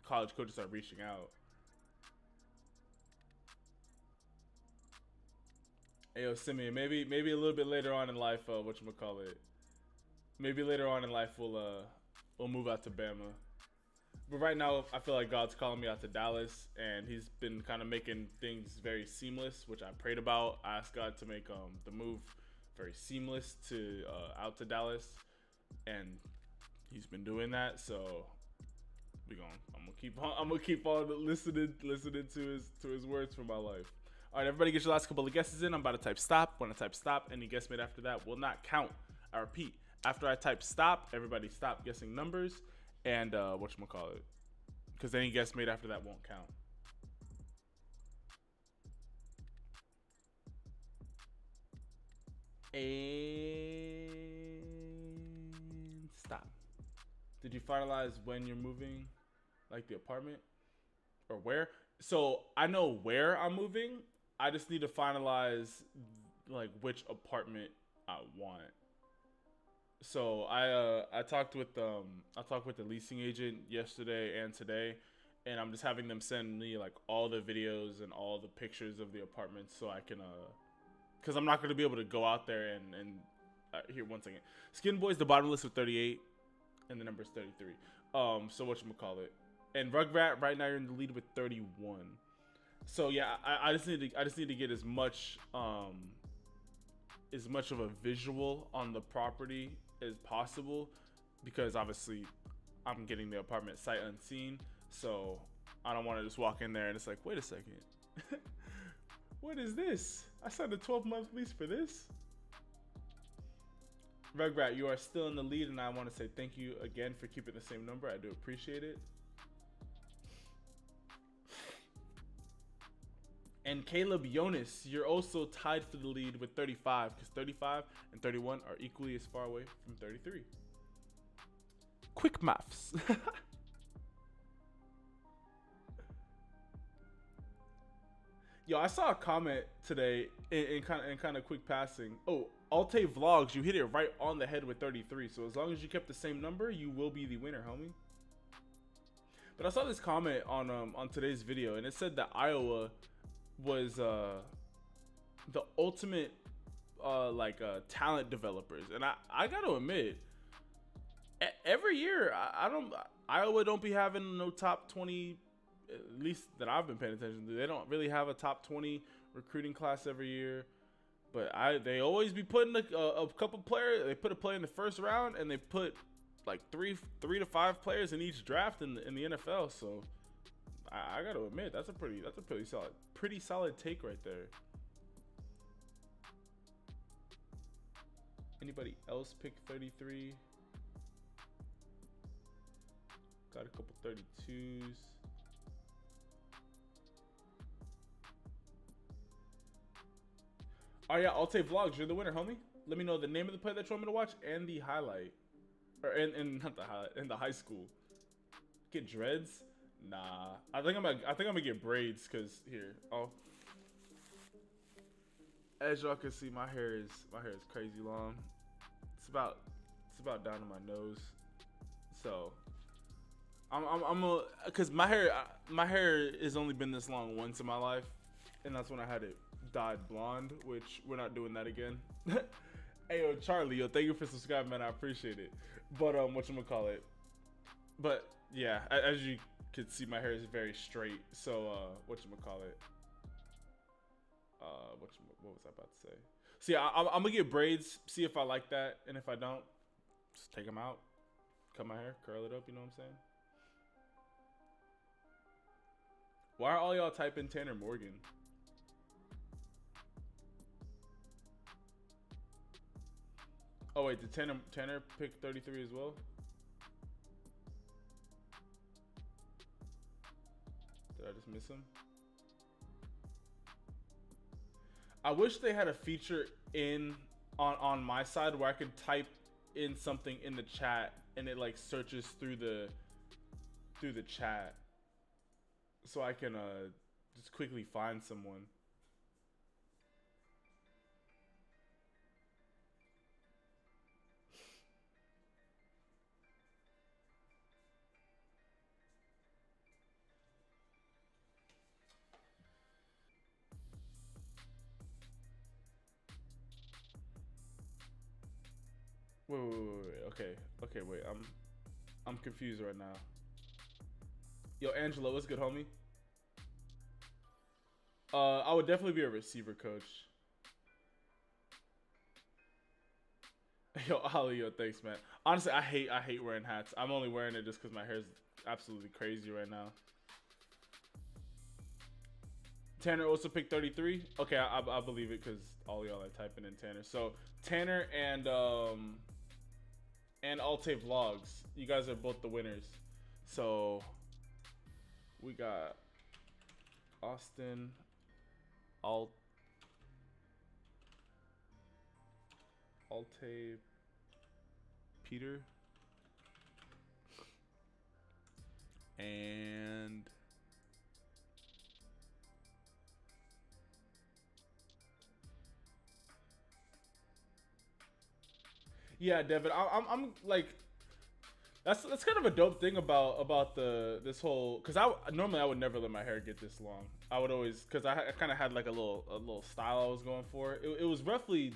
college coaches start reaching out. Hey, yo, Simeon, maybe a little bit later on in life, whatchamacallit, maybe later on in life we'll move out to Bama. But right now, I feel like God's calling me out to Dallas, and He's been kind of making things very seamless, which I prayed about. I asked God to make the move very seamless to out to Dallas, and He's been doing that. So I'm gonna keep on listening to His words for my life. All right, everybody, get your last couple of guesses in. I'm about to type stop. When I type stop, any guess made after that will not count. I repeat, after I type stop, everybody stop guessing numbers. And whatchamacallit, because any guess made after that won't count. And stop. Did you finalize when you're moving, like the apartment, or where? So I know where I'm moving. I just need to finalize like which apartment I want. So I talked with the leasing agent yesterday and today, and I'm just having them send me like all the videos and all the pictures of the apartments so I can because I'm not going to be able to go out there and here, one second. Skin Boy's the bottom list with 38 and the number is 33. So whatchamacallit, and Rugrat right now you're in the lead with 31. So yeah, I just need to get as much of a visual on the property as possible, because obviously I'm getting the apartment sight unseen, so I don't want to just walk in there and it's like, wait a second, what is this? I signed a 12-month lease for this. Rugrat, you are still in the lead, and I want to say thank you again for keeping the same number. I do appreciate it. And Caleb Jonas, you're also tied for the lead with 35, because 35 and 31 are equally as far away from 33. Quick maths. Yo, I saw a comment today in kind of quick passing. Oh, Alte Vlogs, you hit it right on the head with 33. So as long as you kept the same number, you will be the winner, homie. But I saw this comment on today's video, and it said that Iowa was the ultimate talent developers, and I gotta admit, every year Iowa don't be having no top 20, at least that I've been paying attention to. They don't really have a top 20 recruiting class every year, but they always be putting a couple players. They put a player in the first round, and they put like three to five players in each draft in the NFL. So I gotta admit, that's a pretty solid take right there. Anybody else pick 33? Got a couple 32s. Oh yeah, Alte Vlogs, you're the winner, homie. Let me know the name of the play that you want me to watch and the highlight, or and not the highlight, in the high school. Get dreads? Nah, I think I'm gonna get braids, cause here, as y'all can see, my hair is crazy long. It's about down to my nose. So cause my hair has only been this long once in my life, and that's when I had it dyed blonde, which we're not doing that again. Hey yo, Charlie, yo, thank you for subscribing, man. I appreciate it. But whatchamacallit? But yeah, as you can see, my hair is very straight. So whatchamacallit? What was I about to say? So yeah, I'm gonna get braids, see if I like that, and if I don't, just take them out, cut my hair, curl it up. You know what I'm saying? Why are all y'all typing Tanner Morgan? Oh wait, did Tanner pick 33 as well? Did I just miss him? I wish they had a feature on my side where I could type in something in the chat and it like searches through the chat, so I can just quickly find someone. Wait. Okay, wait. I'm confused right now. Yo, Angelo, what's good, homie? I would definitely be a receiver coach. Yo, Ali, yo, thanks, man. Honestly, I hate wearing hats. I'm only wearing it just because my hair's absolutely crazy right now. Tanner also picked 33. Okay, I believe it because all y'all are typing in Tanner. So Tanner and Alte Vlogs, you guys are both the winners. So we got Austin, Alte, Peter, and yeah, Devin. I'm like, that's kind of a dope thing about this whole, because normally I would never let my hair get this long. I would always, because I kind of had like a little style I was going for. It was roughly,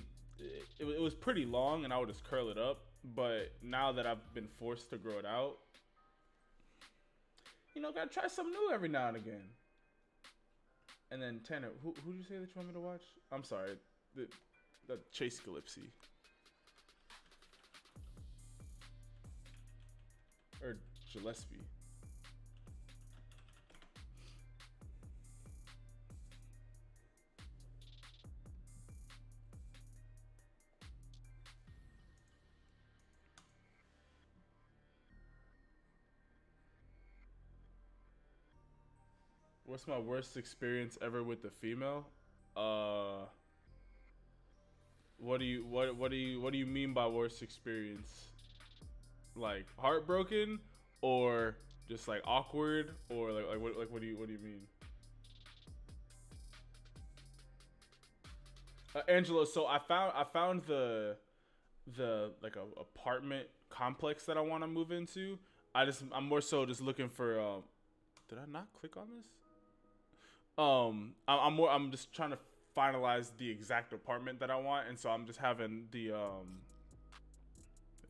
it was pretty long, and I would just curl it up. But now that I've been forced to grow it out, you know, gotta try something new every now and again. And then Tanner, who did you say that you want me to watch? I'm sorry, the Chase Gillespie. Or Gillespie. What's my worst experience ever with the female? Uh, what do you mean by worst experience? Like heartbroken, or just like awkward, or what do you mean? Angelo, so I found the like a apartment complex that I want to move into. I'm more so just looking for. Did I not click on this? I'm just trying to finalize the exact apartment that I want, and so I'm just having the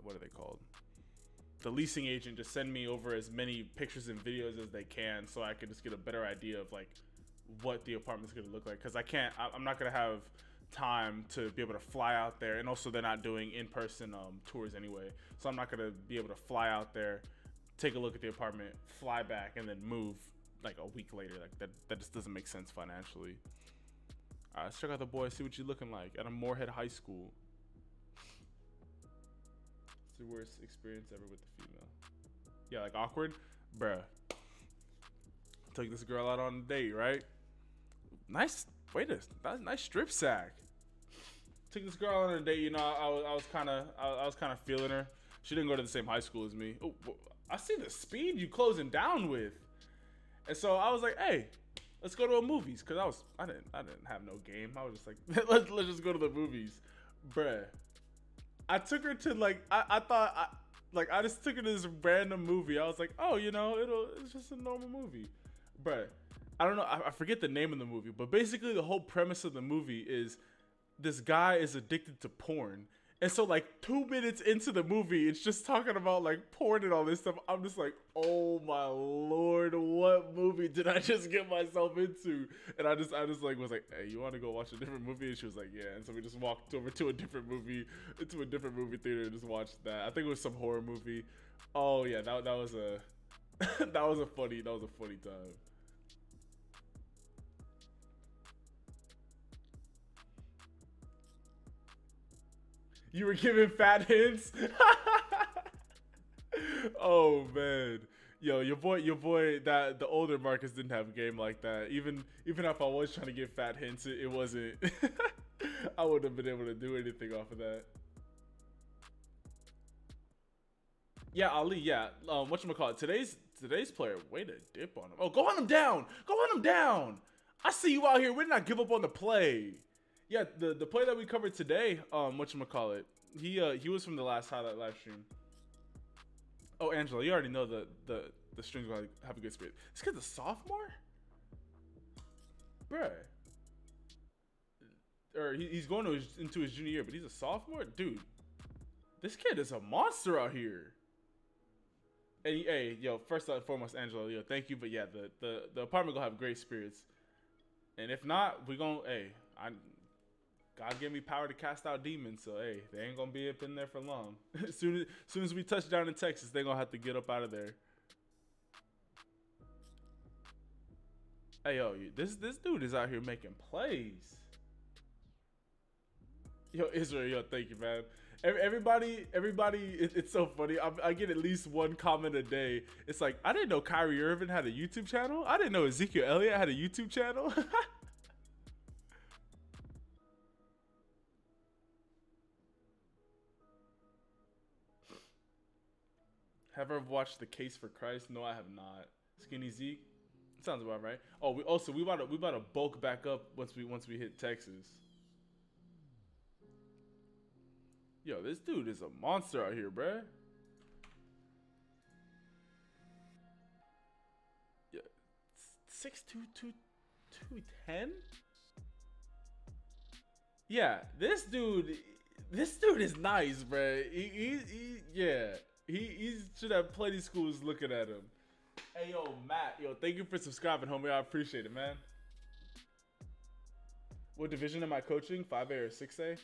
what are they called? The leasing agent just send me over as many pictures and videos as they can, so I can just get a better idea of like what the apartment's gonna look like. Because I'm not gonna have time to be able to fly out there, and also they're not doing in-person tours anyway, so I'm not gonna be able to fly out there, take a look at the apartment, fly back, and then move like a week later. Like that just doesn't make sense financially. All right, let's check out the boy, see what you're looking like at a Moorhead High School. It's the worst experience ever with the female. Yeah, like awkward, bruh. Took this girl out on a date, right? Nice. Nice strip sack. Took this girl on a date. You know, I was kind of feeling her. She didn't go to the same high school as me. Oh, I see the speed you closing down with. And so I was like, hey, let's go to a movies. Cause I didn't have no game. I was just like, let's just go to the movies, bruh. I took her to like, I just took her to this random movie. I was like, oh, you know, it's just a normal movie, bruh. I don't know. I forget the name of the movie, but basically the whole premise of the movie is this guy is addicted to porn. And so like 2 minutes into the movie, it's just talking about like porn and all this stuff. I'm just like, oh my Lord, what movie did I just get myself into? And I just like was like, hey, you want to go watch a different movie? And she was like, yeah. And so we just walked over to a different movie theater and just watched that. I think it was some horror movie. Oh yeah, that was a that was a funny time. You were giving fat hints? Oh man. Yo, your boy that the older Marcus didn't have a game like that. Even if I was trying to give fat hints, it wasn't I wouldn't have been able to do anything off of that. Yeah, Ali, yeah. Whatchamacallit, today's player, way to dip on him. Oh, go hunt him down! Go hunt him down! I see you out here. We did not give up on the play. Yeah, the play that we covered today, whatchamacallit, he was from the last highlight live stream. Oh, Angela, you already know the strings will have a good spirit. This kid's a sophomore? Bruh. Or he's going into his junior year, but he's a sophomore? Dude, this kid is a monster out here. Hey, yo, first and foremost, Angela, yo, thank you. But yeah, the apartment gonna have great spirits. And if not, we gonna, God gave me power to cast out demons, so hey, they ain't gonna be up in there for long. as soon as we touch down in Texas, they gonna have to get up out of there. Hey yo, this dude is out here making plays. Yo, Israel, yo, thank you, man. Everybody, it's so funny. I get at least one comment a day. It's like, I didn't know Kyrie Irving had a YouTube channel. I didn't know Ezekiel Elliott had a YouTube channel. Have I ever watched The Case for Christ? No, I have not. Skinny Zeke? Sounds about right. Oh, we about to bulk back up once we hit Texas. Yo, this dude is a monster out here, bruh. Yeah, 6'2", 210. Yeah, this dude is nice, bruh. He should have plenty schools looking at him. Hey, yo, Matt. Yo, thank you for subscribing, homie. I appreciate it, man. What division am I coaching? 5A or 6A?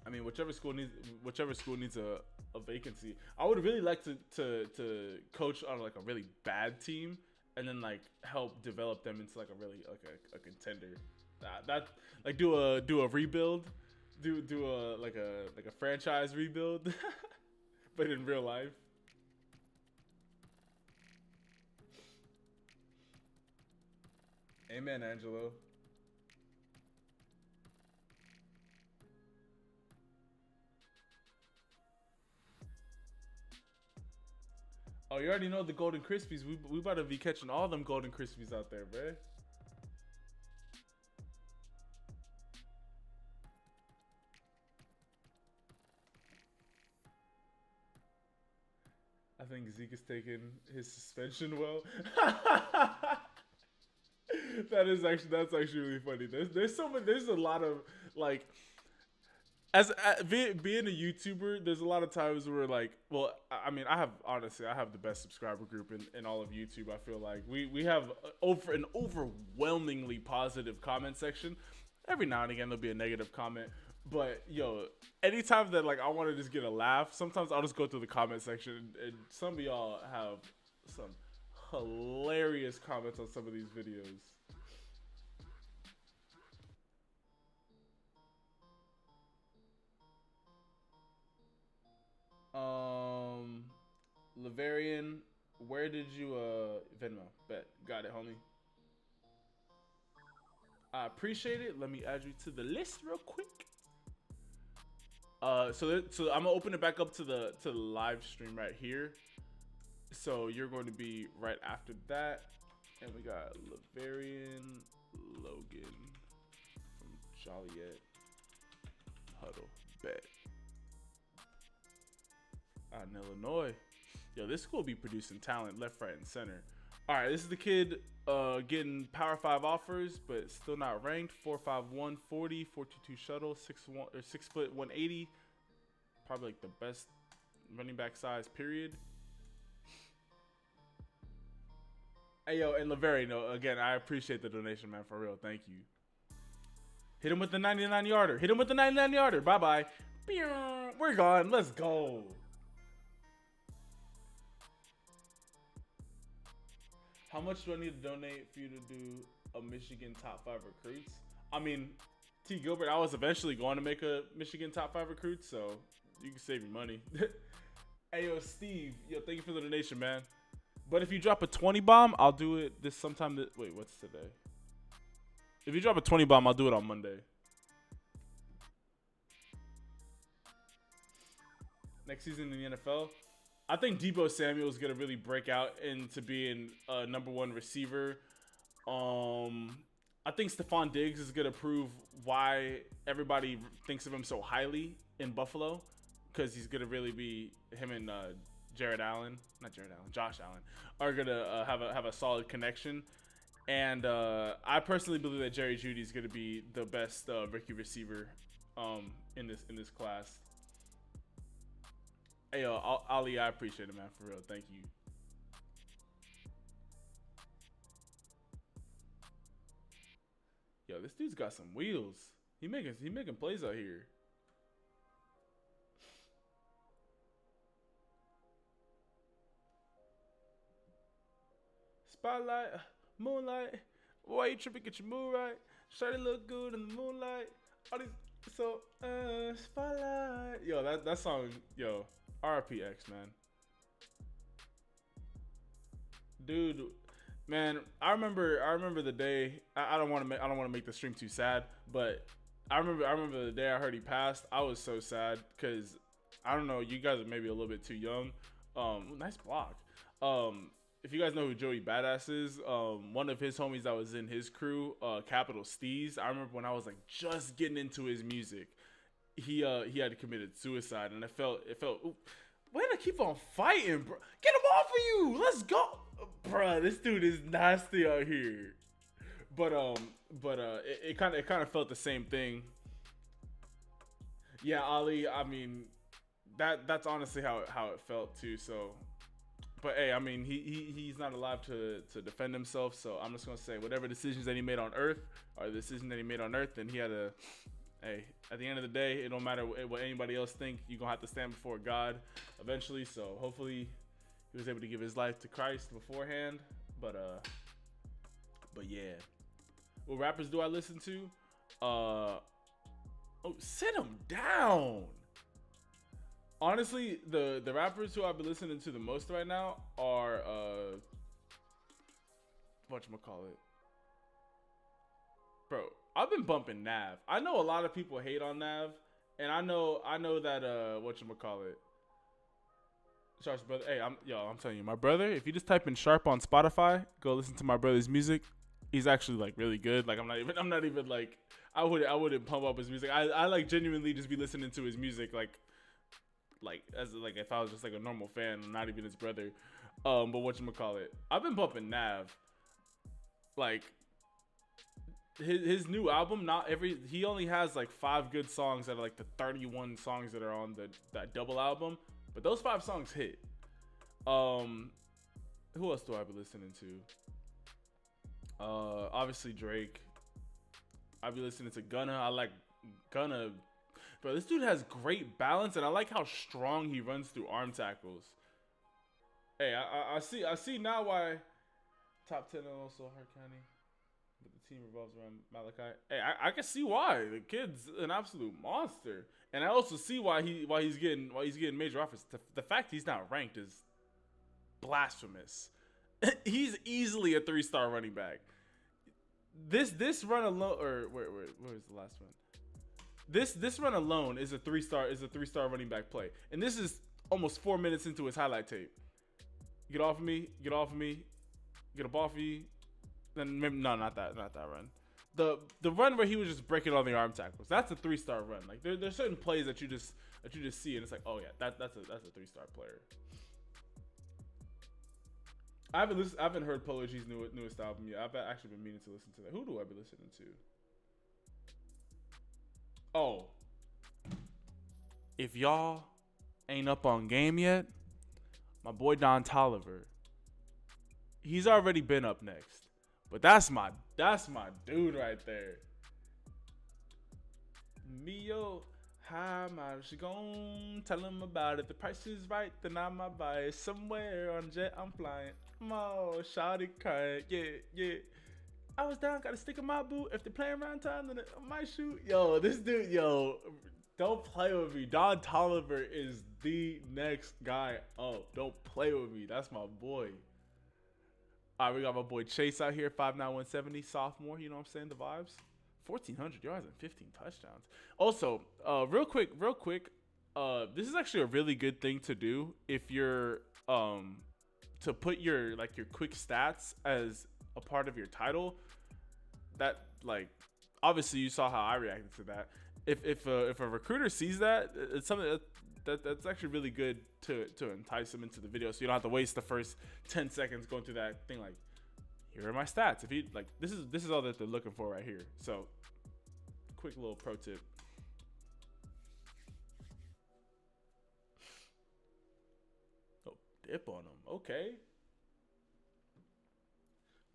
I mean, whichever school needs a vacancy. I would really like to coach on like a really bad team and then like help develop them into like a really like a contender. That like do a rebuild. Do a like a franchise rebuild, but in real life. Amen, Angelo. Oh, you already know the Golden Krispies. We about to be catching all them Golden Krispies out there, bro. I think Zeke is taking his suspension well. That's actually really funny. There's a lot of like being a YouTuber, there's a lot of times where like, well, I mean, I have the best subscriber group in all of YouTube. I feel like we have over an overwhelmingly positive comment section. Every now and again there'll be a negative comment, but yo, anytime that like I want to just get a laugh, sometimes I'll just go through the comment section, and some of y'all have some hilarious comments on some of these videos. Lavarian, where did you Venmo? Bet. Got it, homie. I appreciate it. Let me add you to the list real quick. So I'm gonna open it back up to the live stream right here. So you're going to be right after that, and we got Lavarian Logan from Joliet Huddle. Bet. Out in Illinois. Yo, this school be producing talent left, right, and center. All right, this is the kid getting Power 5 offers, but still not ranked. 4'5", 40, 422 shuttle, 6 foot 180. Probably like the best running back size, period. Hey, yo, and Laveri, no, again, I appreciate the donation, man, for real. Thank you. Hit him with the 99-yarder. Hit him with the 99-yarder. Bye-bye. We're gone. Let's go. How much do I need to donate for you to do a Michigan top 5 recruits? I mean, T. Gilbert, I was eventually going to make a Michigan top 5 recruit, so you can save your money. Hey, yo, Steve. Yo, thank you for the donation, man. But if you drop a 20 bomb, I'll do it this sometime. Wait, what's today? If you drop a 20 bomb, I'll do it on Monday. Next season in the NFL, I think Deebo Samuel is gonna really break out into being a #1 receiver. I think Stephon Diggs is gonna prove why everybody thinks of him so highly in Buffalo, because he's gonna really be him and Josh Allen are gonna have a solid connection. And I personally believe that Jerry Jeudy is gonna be the best rookie receiver in this class. Hey, yo, Ali, I appreciate it, man, for real. Thank you. Yo, this dude's got some wheels. He making plays out here. Spotlight, moonlight. Why you tripping? Get your mood right. Shawty look good in the moonlight. All these, so spotlight. Yo, that song, yo, RPX, man. Dude, man, I remember the day. I don't want to make the stream too sad, but I remember the day I heard he passed. I was so sad because I don't know. You guys are maybe a little bit too young. Nice block. If you guys know who Joey Badass is, one of his homies that was in his crew, Capital Steez. I remember when I was like just getting into his music, he had committed suicide, and it felt. Way to keep on fighting, bro. Get him off of you. Let's go, bro. This dude is nasty out here. But it kind of felt the same thing. Yeah, Ali. I mean, that's honestly how it felt too. So, but hey, I mean, he's not alive to defend himself. So I'm just gonna say whatever decisions that he made on Earth are the decisions that he made on Earth, then he had a. Hey, at the end of the day, it don't matter what anybody else think. You're going to have to stand before God eventually. So hopefully he was able to give his life to Christ beforehand. But yeah. What rappers do I listen to? Oh, sit him down. Honestly, the rappers who I've been listening to the most right now are whatchamacallit. Bro, I've been bumping Nav. I know a lot of people hate on Nav, and I know that whatchamacallit, Sharpe's brother. Hey, I'm telling you, my brother, if you just type in Sharpe on Spotify, go listen to my brother's music. He's actually like really good. Like I'm not even like I wouldn't pump up his music. I like genuinely just be listening to his music like as like if I was just like a normal fan, not even his brother. But whatchamacallit, I've been bumping Nav. Like his new album, he only has like 5 good songs out of like the 31 songs that are on that double album. But those 5 songs hit. Who else do I be listening to? Obviously Drake. I be listening to Gunna. I like Gunna. Bro, this dude has great balance, and I like how strong he runs through arm tackles. Hey, I see now why top 10 and also Hart County, but the team revolves around Malachi. Hey, I can see why the kid's an absolute monster, and I also see why he's getting major offers. The fact he's not ranked is blasphemous. He's easily a 3-star running back. This run alone, or where was the last one? This run alone is a 3-star running back play, and this is almost 4 minutes into his highlight tape. Get off of me, get off of me, get up off of me. Then maybe, no, not that run. The run where he was just breaking all the arm tackles. That's a 3-star run. Like there's certain plays that you just see, and it's like, oh yeah, that's a 3-star player. I haven't heard Polo G's newest album yet. I've actually been meaning to listen to that. Who do I be listening to? Oh, if y'all ain't up on game yet, my boy Don Toliver. He's already been up next, but that's my dude right there. Mio, how much you gon' tell him about it? The price is right, then I might buy it. Somewhere on jet, I'm flying. Oh, shawty crying, yeah. I was down, got a stick in my boot. If they're playing around town, then I might shoot. Yo, this dude, don't play with me. Don Toliver is the next guy up. Don't play with me. That's my boy. All right, we got my boy Chase out here, 5'9", 170, sophomore. You know what I'm saying? The vibes. 1,400 yards and 15 touchdowns. Also, real quick, this is actually a really good thing to do if you're to put your quick stats as a part of your title. That obviously you saw how I reacted to that. If a recruiter sees that, it's something that's actually really good to entice them into the video, so you don't have to waste the first 10 seconds going through that thing. Like, here are my stats. If you this is all that they're looking for right here. So, quick little pro tip. Oh, dip on them. Okay.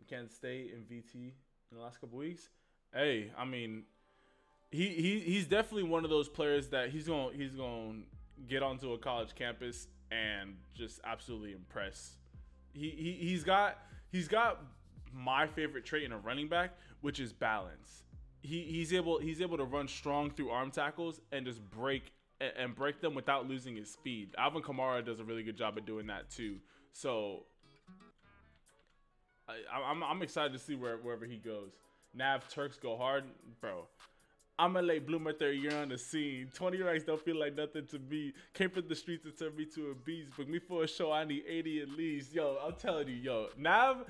Kansas State and VT in the last couple weeks. Hey, I mean, he's definitely one of those players that he's going to get onto a college campus and just absolutely impress. He's got my favorite trait in a running back, which is balance. He's able to run strong through arm tackles and just break them without losing his speed. Alvin Kamara does a really good job at doing that too. So I'm excited to see wherever he goes. Nav Turks go hard, bro. I'm a late bloomer, 30 year on the scene. 20 ranks don't feel like nothing to me. Came from the streets and turned me to a beast. Book me for a show, I need 80 at least. Yo, I'm telling you, Nav,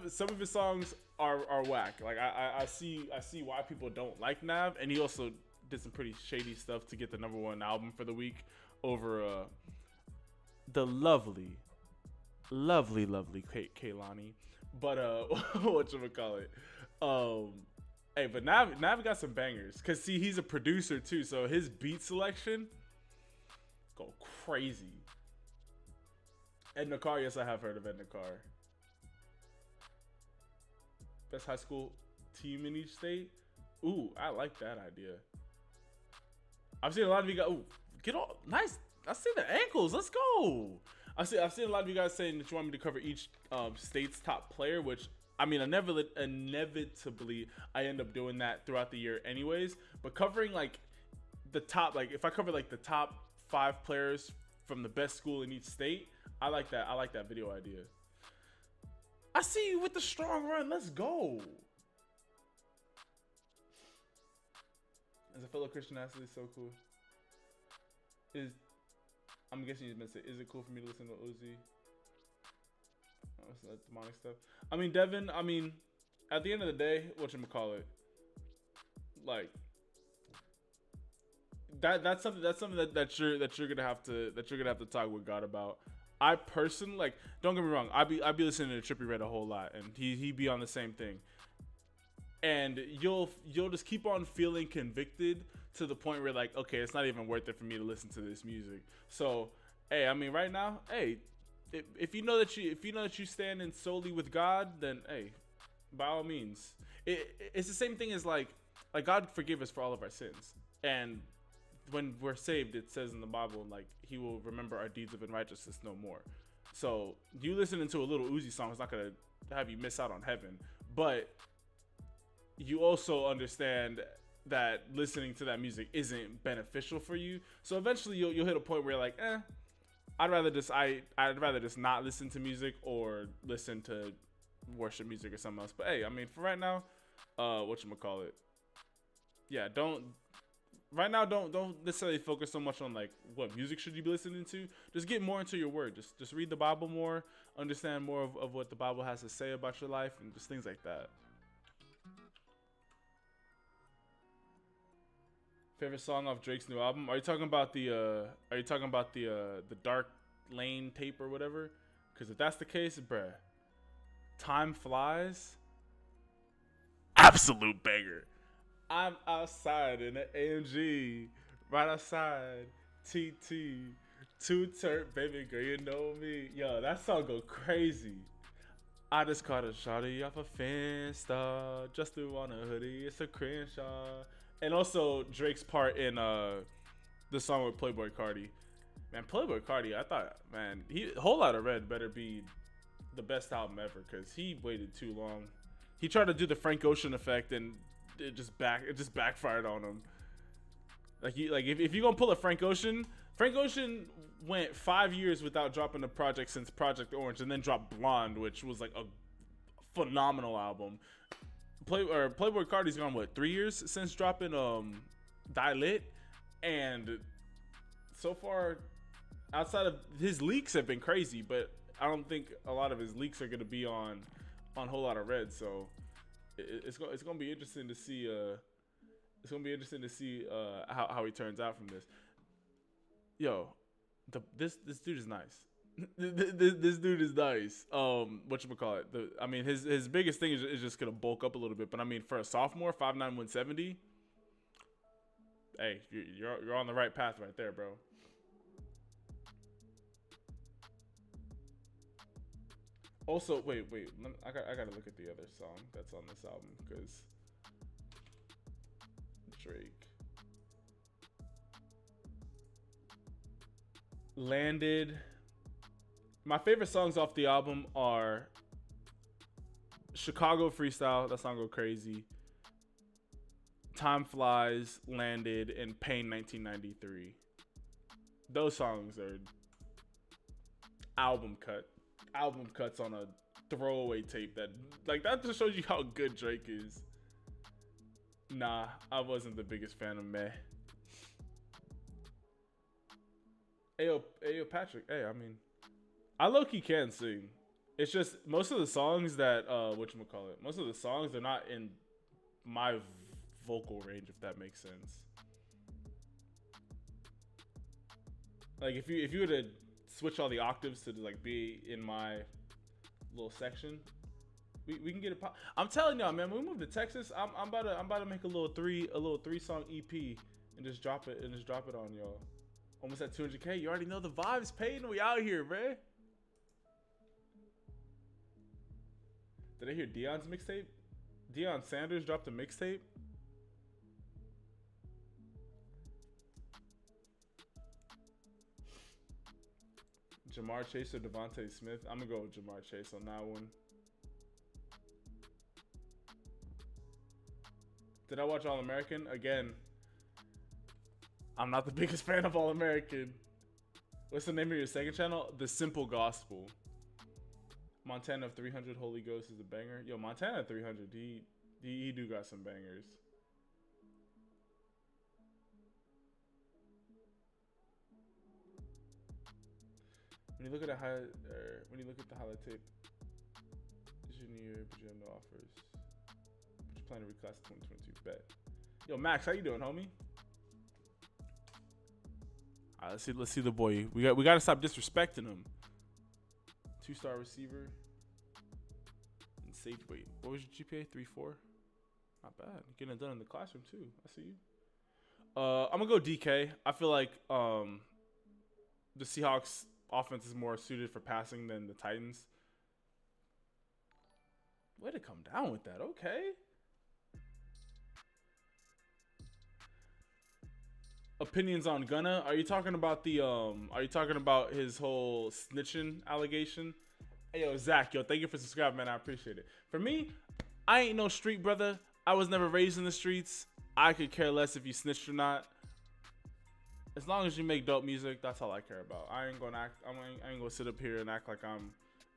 some of his songs are whack. Like I see why people don't like Nav, and he also did some pretty shady stuff to get the #1 album for the week over the lovely Kaylani. But whatchamacallit? Hey, but Nav got some bangers. Cause see, he's a producer too, so his beat selection go crazy. Edna Carr, yes, I have heard of Edna Carr. Best high school team in each state. Ooh, I like that idea. I've seen a lot of you guys. Ooh, get all nice. I see the ankles. Let's go. I've seen a lot of you guys saying that you want me to cover each state's top player, which I mean, inevitably I end up doing that throughout the year anyways. But covering like the top, like if I cover like the top 5 players from the best school in each state, I like that. I like that video idea. I see you with the strong run. Let's go. As a fellow Christian athlete, it's so cool. Is I'm guessing you're gonna say, is it cool for me to listen to Uzi? What's that demonic stuff? I mean, Devin. I mean, at the end of the day, whatchamacallit, like that's something that you're gonna have to talk with God about. I personally, like, don't get me wrong, I be listening to Trippie Redd a whole lot, and he be on the same thing, and you'll just keep on feeling convicted to the point where, like, okay, it's not even worth it for me to listen to this music. So, hey, I mean, right now, hey, if you know that you stand in solely with God, then hey, by all means, it's the same thing as like God forgive us for all of our sins, and when we're saved, it says in the Bible, like, He will remember our deeds of unrighteousness no more. So you listening to a little Uzi song is not gonna have you miss out on heaven, but you also understand that listening to that music isn't beneficial for you. So eventually you'll hit a point where you're like, I'd rather just not listen to music or listen to worship music or something else. But hey, I mean, for right now, whatchamacallit, yeah, don't necessarily focus so much on like what music should you be listening to. Just get more into your word. Just read the Bible more, understand more of what the Bible has to say about your life, and just things like that. Favorite song off Drake's new album? Are you talking about the Dark Lane tape or whatever? Because if that's the case, bruh, Time Flies, absolute banger. I'm outside in the AMG, right outside, TT, two turn, baby girl, you know me. Yo, that song go crazy. I just caught a shawty off a Finsta, just threw on a hoodie, it's a Crenshaw. And also Drake's part in the song with Playboy Cardi. Man, Playboy Cardi, I thought, man, Whole Lotta Red better be the best album ever, because he waited too long. He tried to do the Frank Ocean effect, and it just backfired on him. Like if you're gonna pull a Frank Ocean went 5 years without dropping a project since Project Orange, and then dropped Blonde, which was like a phenomenal album. Playboy Cardi's gone, what, 3 years since dropping Die Lit, and so far, outside of his leaks have been crazy, but I don't think a lot of his leaks are gonna be on Whole Lotta Red. So it's gonna be interesting to see how he turns out from this. Yo, this dude is nice. This dude is nice. Whatchamacallit? I mean, his biggest thing is just gonna bulk up a little bit. But I mean, for a sophomore, 5'9", 170, hey, you're on the right path right there, bro. Also, wait, I gotta look at the other song that's on this album, because Drake. Landed. My favorite songs off the album are Chicago Freestyle, that song go crazy, Time Flies, Landed, and Pain 1993. Those songs are album cuts on a throwaway tape that just shows you how good Drake is. Nah, I wasn't the biggest fan of Meh. Ayo, Patrick. Hey, I mean, I low-key can sing. It's just most of the songs that most of the songs are not in my vocal range, if that makes sense. Like if you were to switch all the octaves to like be in my little section, we can get it. I'm telling y'all, man, when we move to Texas, I'm about to make a little three song EP and just drop it on y'all. Almost at 200K. You already know the vibes, Peyton. We out here, man. Did I hear Deion's mixtape? Deion Sanders dropped a mixtape. Jamar Chase or Devontae Smith? I'm gonna go with Jamar Chase on that one. Did I watch All American? Again, I'm not the biggest fan of All American. What's the name of your second channel? The Simple Gospel. Montana of 300 Holy Ghost is a banger. Yo, Montana 300, he do got some bangers. When you look at when you look at the highlight tape, junior, but you have no offers. But you're planning to reclass 2022. Bet. Yo, Max, how you doing, homie? All right, let's see the boy. We got to stop disrespecting him. 2-star receiver. And safe. Wait, what was your GPA? 3.4. Not bad. Getting it done in the classroom too. I see you. I'm gonna go DK. I feel like the Seahawks offense is more suited for passing than the Titans. Way to come down with that. Okay. Opinions on Gunna? Are you talking about the Are you talking about his whole snitching allegation? Hey yo, Zach, yo, thank you for subscribing, man. I appreciate it. For me, I ain't no street brother. I was never raised in the streets. I could care less if you snitched or not. As long as you make dope music, that's all I care about. I ain't gonna sit up here and act like I'm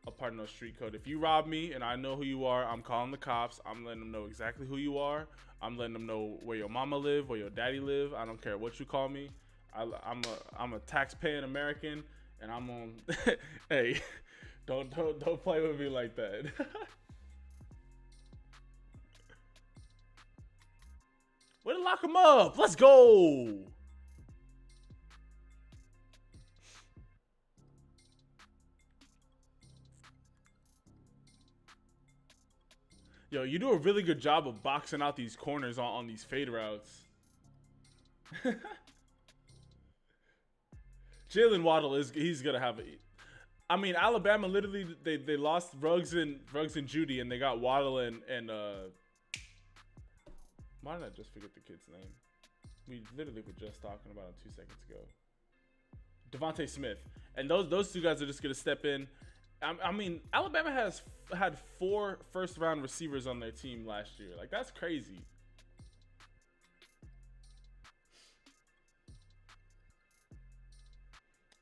a part of no street code. If you rob me and I know who you are, I'm calling the cops. I'm letting them know exactly who you are. I'm letting them know where your mama live, where your daddy live. I don't care what you call me. I'm a tax-paying American, and I'm on. Hey, don't play with me like that. Way to lock him up. Let's go. Yo, you do a really good job of boxing out these corners on these fade routes. Jalen Waddle he's gonna have it. I mean, Alabama literally they lost Ruggs and Judy, and they got Waddle and why did I just forget the kid's name? We literally were just talking about him 2 seconds ago. Devontae Smith, and those two guys are just gonna step in. I mean, Alabama had 4 first-round receivers on their team last year. Like, that's crazy.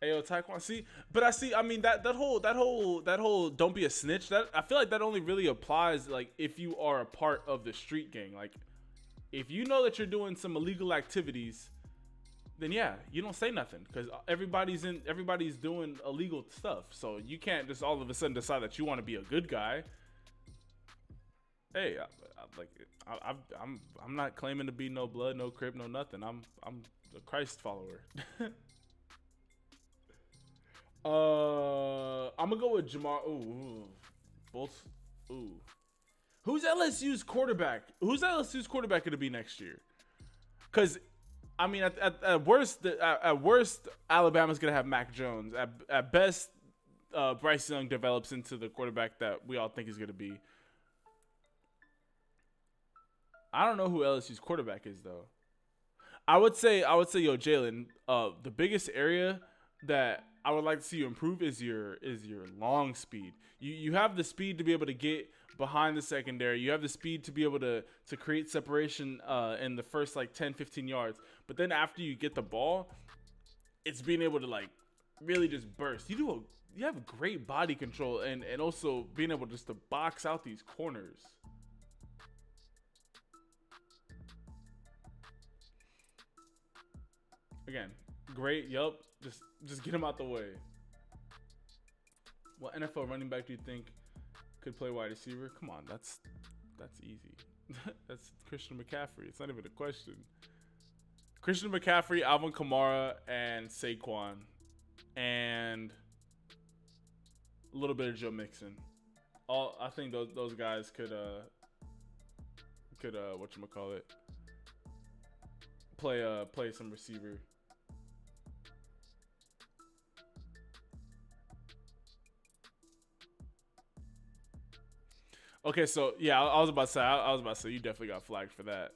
Ayo, Taekwon. See, but I mean that whole don't be a snitch. That I feel like that only really applies like if you are a part of the street gang. Like, if you know that you're doing some illegal activities, then yeah, you don't say nothing because everybody's doing illegal stuff. So you can't just all of a sudden decide that you want to be a good guy. Hey, I'm not claiming to be no blood, no crib, no nothing. I'm a Christ follower. I'm gonna go with Jamar. Ooh, both. Ooh, who's LSU's quarterback? Who's LSU's quarterback gonna be next year? Because I mean, at worst, Alabama's gonna have Mac Jones. At best, Bryce Young develops into the quarterback that we all think he's gonna be. I don't know who LSU's quarterback is though. I would say, yo, Jalen, the biggest area that I would like to see you improve is your long speed. You have the speed to be able to get behind the secondary. You have the speed to be able to create separation in the first like 10-15 yards. But then after you get the ball, it's being able to like really just burst. You have great body control and also being able just to box out these corners. Again, great. Yup. Just get him out the way. What NFL running back do you think could play wide receiver? Come on, that's easy. That's Christian McCaffrey. It's not even a question. Christian McCaffrey, Alvin Kamara, and Saquon, and a little bit of Joe Mixon. I think those guys could whatchamacallit, play some receiver. Okay, so yeah, I was about to say you definitely got flagged for that.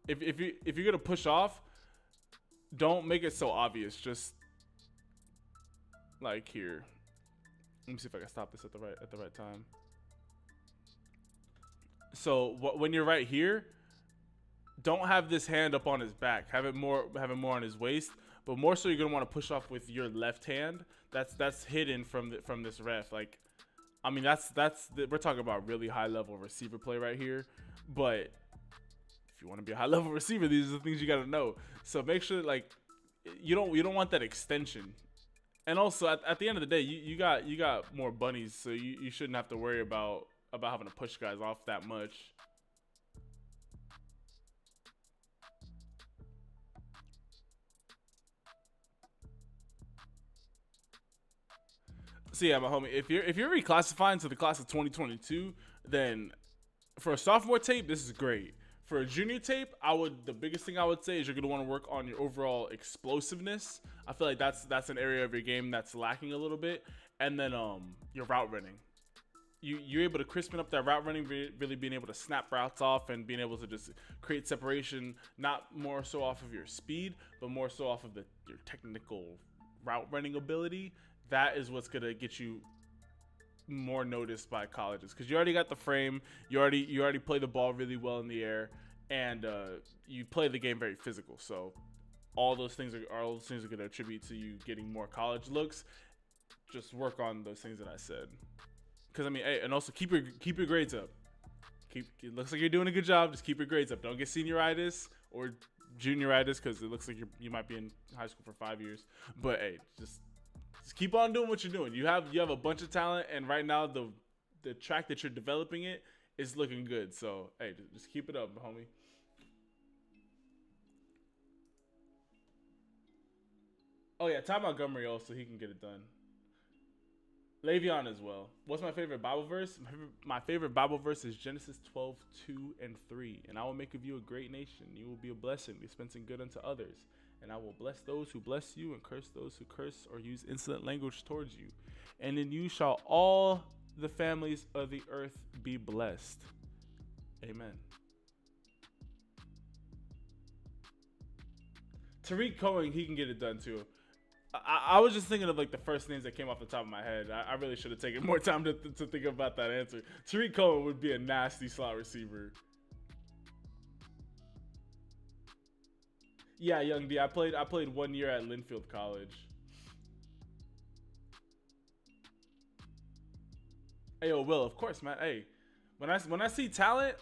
If you're gonna push off, don't make it so obvious. Just like here. Let me see if I can stop this at the right time. So when you're right here, don't have this hand up on his back. Have it more on his waist. But more so, you're gonna want to push off with your left hand. That's hidden from this ref. Like, I mean, we're talking about really high level receiver play right here. But if you want to be a high level receiver, these are the things you got to know. So make sure like you don't want that extension. And also at the end of the day, you got more bunnies, so you shouldn't have to worry about having to push guys off that much. So yeah, my homie, if you're reclassifying to the class of 2022, then for a sophomore tape, this is great. For a junior tape, the biggest thing I would say is you're gonna want to work on your overall explosiveness. I feel like that's an area of your game that's lacking a little bit, and then your route running. You're able to crispen up that route running, really being able to snap routes off and being able to just create separation, not more so off of your speed, but more so off of your technical route running ability. That is what's gonna get you more noticed by colleges because you already got the frame, you already play the ball really well in the air, and you play the game very physical. So all those things are going to attribute to you getting more college looks. Just work on those things that I said. Because I mean, hey, and also keep your grades up. It looks like you're doing a good job. Just keep your grades up. Don't get senioritis or junioritis because it looks like you might be in high school for 5 years. But hey, just keep on doing what you're doing. You have a bunch of talent, and right now the track that you're developing it is looking good. So hey, just keep it up, homie. Oh yeah, Ty Montgomery also, he can get it done. Le'Veon as well. What's my favorite Bible verse? My favorite Bible verse is Genesis 12:2 and 3. And I will make of you a great nation. You will be a blessing, dispensing good unto others. And I will bless those who bless you and curse those who curse or use insolent language towards you. And in you shall all the families of the earth be blessed. Amen. Tariq Cohen, he can get it done too. I was just thinking of like the first names that came off the top of my head. I really should have taken more time to think about that answer. Tariq Cohen would be a nasty slot receiver. Yeah, Young D. I played 1 year at Linfield College. Hey, yo, Will, of course, man. Hey, when I see talent,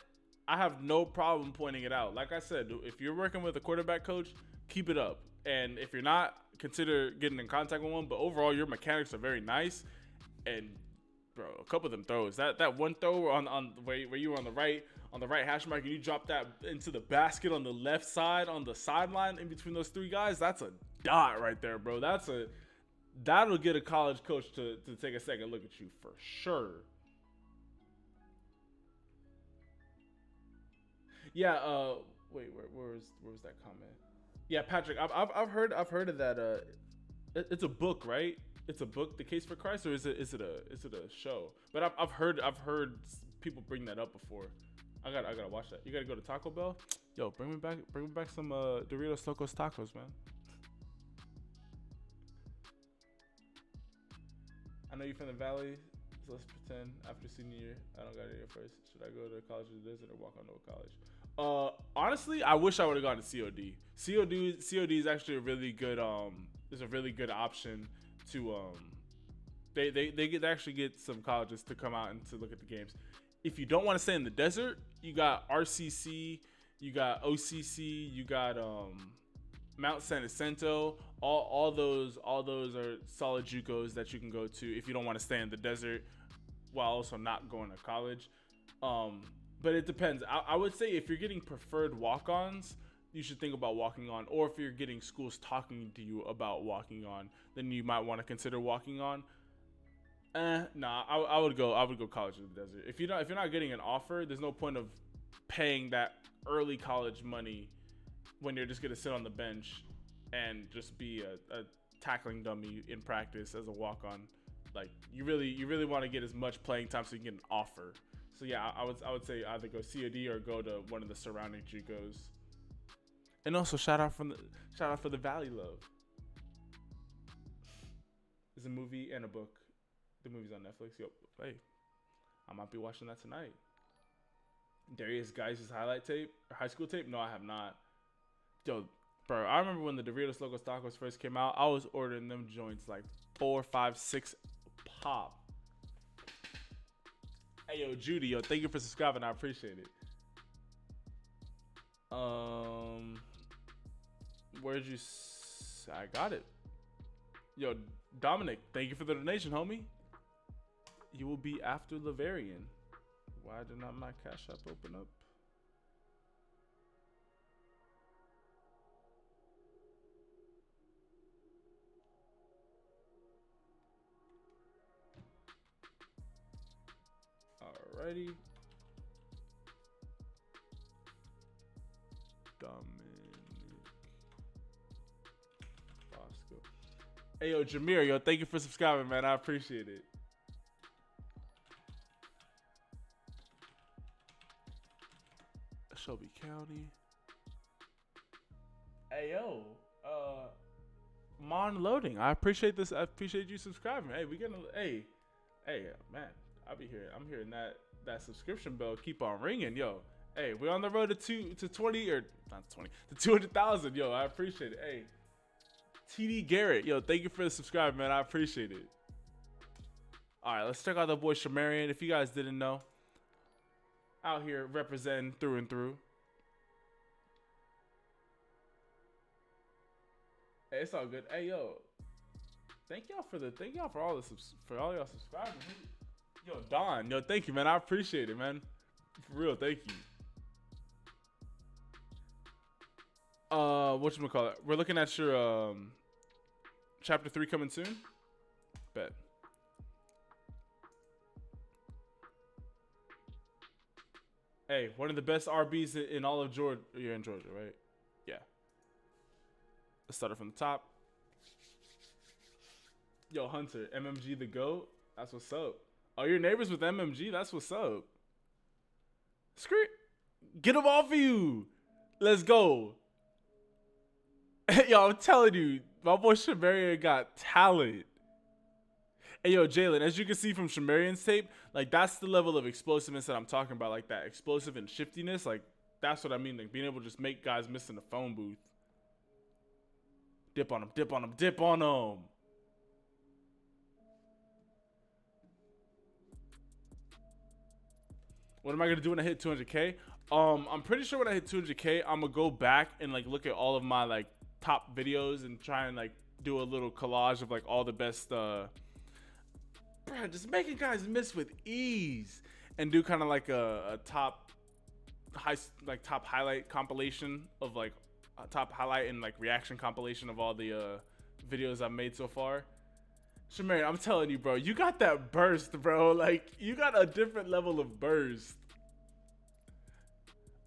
I have no problem pointing it out. Like I said, if you're working with a quarterback coach, keep it up. And if you're not, consider getting in contact with one. But overall, your mechanics are very nice. And bro, a couple of them throws. That one throw on where you were on the right hash mark and you drop that into the basket on the left side on the sideline in between those three guys. That's a dot right there, bro. That'll get a college coach to take a second look at you for sure. Yeah. Wait. Where was that comment? Yeah, Patrick. I've heard of that. It's a book, right? It's a book, The Case for Christ, or is it a show? But I've heard people bring that up before. I gotta watch that. You gotta go to Taco Bell. Yo, bring me back some Doritos Locos Tacos, man. I know you're from the valley, so let's pretend after senior year I don't got it here first. Should I go to college in the desert or walk on to a college? Honestly, I wish I would have gone to COD. COD is actually a really good is a really good option to they actually get some colleges to come out and to look at the games. If you don't want to stay in the desert, you got RCC, you got OCC, you got Mount San Jacinto. All those are solid JUCOs that you can go to if you don't want to stay in the desert while also not going to college. But it depends. I would say if you're getting preferred walk-ons, you should think about walking on. Or if you're getting schools talking to you about walking on, then you might want to consider walking on. Nah, I would go college in the desert. If you're not getting an offer, there's no point of paying that early college money when you're just gonna sit on the bench and just be a tackling dummy in practice as a walk-on. Like you really want to get as much playing time so you can get an offer. So yeah, I would say either go COD or go to one of the surrounding JUCOs. And also shout out for the Valley Love. There's a movie and a book. The movie's on Netflix. Yo, hey, I might be watching that tonight. Darius Geis' highlight tape or high school tape? No, I have not. Yo, bro, I remember when the Doritos Locos Tacos first came out. I was ordering them joints like 4, 5, 6 pop. Hey, yo, Judy, yo, thank you for subscribing. I appreciate it. Where'd you? I got it. Yo, Dominic, thank you for the donation, homie. You will be after Lavarian. Why did not my Cash App open up? Alrighty. Dominic Bosco. Hey, yo, Jameer, yo, thank you for subscribing, man. I appreciate it. Shelby County. Hey, yo, Mon Loading. I appreciate this. I appreciate you subscribing. Hey, we getting. Hey, man. I'm hearing that subscription bell keep on ringing, yo. Hey, we're on the road to 20 or not 20 to 200,000, yo. I appreciate it. Hey, TD Garrett, yo, thank you for the subscribe, man. I appreciate it. All right, let's check out the boy Shamarian. If you guys didn't know, out here representing through and through. Hey, it's all good. Hey, yo, thank y'all for all y'all subscribers. Yo, Don, yo, thank you, man. I appreciate it, man. For real, thank you. Whatchamacallit? We're looking at your chapter 3 coming soon. Bet. Hey, one of the best RBs in all of Georgia. You're in Georgia, right? Yeah. Let's start it from the top. Yo, Hunter, MMG the GOAT. That's what's up. Oh, your neighbors with MMG? That's what's up. Screw. Get him off of you. Let's go. Yo, I'm telling you, my boy Shamarian got talent. Hey, yo, Jalen, as you can see from Shamarian's tape, like, that's the level of explosiveness that I'm talking about. Like, that explosive and shiftiness. Like, that's what I mean. Like, being able to just make guys miss in the phone booth. Dip on him, dip on him, dip on him. What am I going to do when I hit 200K? I'm pretty sure when I hit 200K, I'm going to go back and, like, look at all of my, like, top videos and try and, like, do a little collage of, like, all the best, just making guys miss with ease, and do kind of like a top highlight compilation of, like, a top highlight and, like, reaction compilation of all the videos I've made so far. Shamarian, I'm telling you, bro, you got that burst, bro. Like, you got a different level of burst.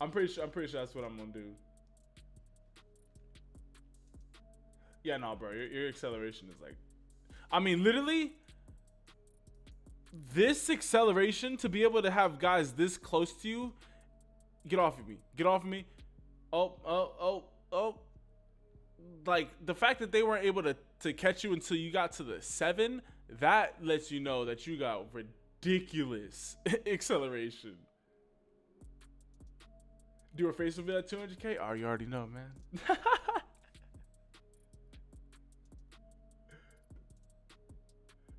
I'm pretty sure that's what I'm gonna do. Yeah, no, bro, your acceleration is like, I mean, literally, this acceleration to be able to have guys this close to you. Get off of me. Get off of me. Oh. Like, the fact that they weren't able to catch you until you got to the 7, that lets you know that you got ridiculous acceleration. Do a face reveal at 200K? Oh, you already know, man.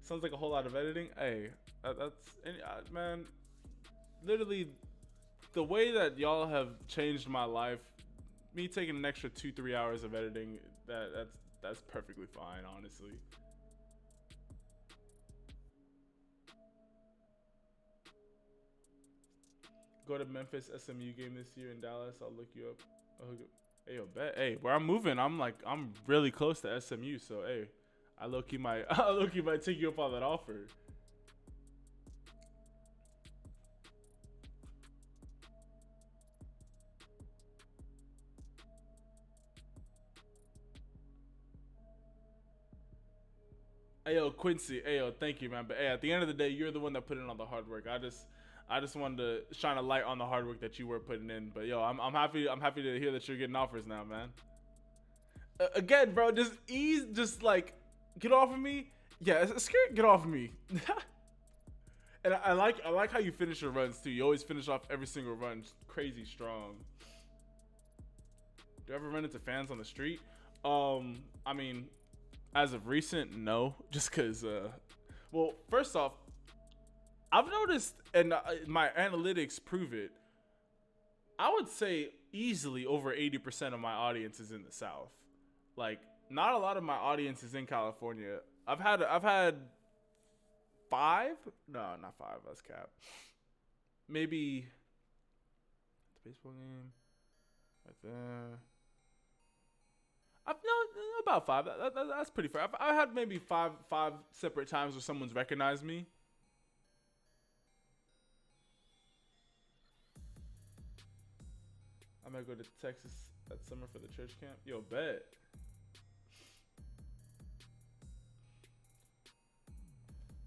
Sounds like a whole lot of editing. Hey, man, literally, the way that y'all have changed my life, me taking an extra 2-3 hours of editing, that's perfectly fine, honestly. Go to Memphis SMU game this year in Dallas. I'll look you up. Hey, yo, bet. Hey, where I'm moving, I'm really close to SMU. So, hey, I low-key might take you up on that offer. Hey, yo, Quincy. Hey, yo, thank you, man. But hey, at the end of the day, you're the one that put in all the hard work. I just wanted to shine a light on the hard work that you were putting in. But yo, I'm happy to hear that you're getting offers now, man. Again, bro, just like, get off of me. Yeah, get off of me. And I like how you finish your runs too. You always finish off every single run crazy strong. Do you ever run into fans on the street? I mean, as of recent, no. Just because, well, first off, I've noticed, and my analytics prove it, I would say easily over 80% of my audience is in the South. Like, not a lot of my audience is in California. I've had five. No, not five. That's cap. Maybe the baseball game right there. I've no about five. That's pretty fair. I've had maybe five separate times where someone's recognized me. I might go to Texas that summer for the church camp. Yo, bet.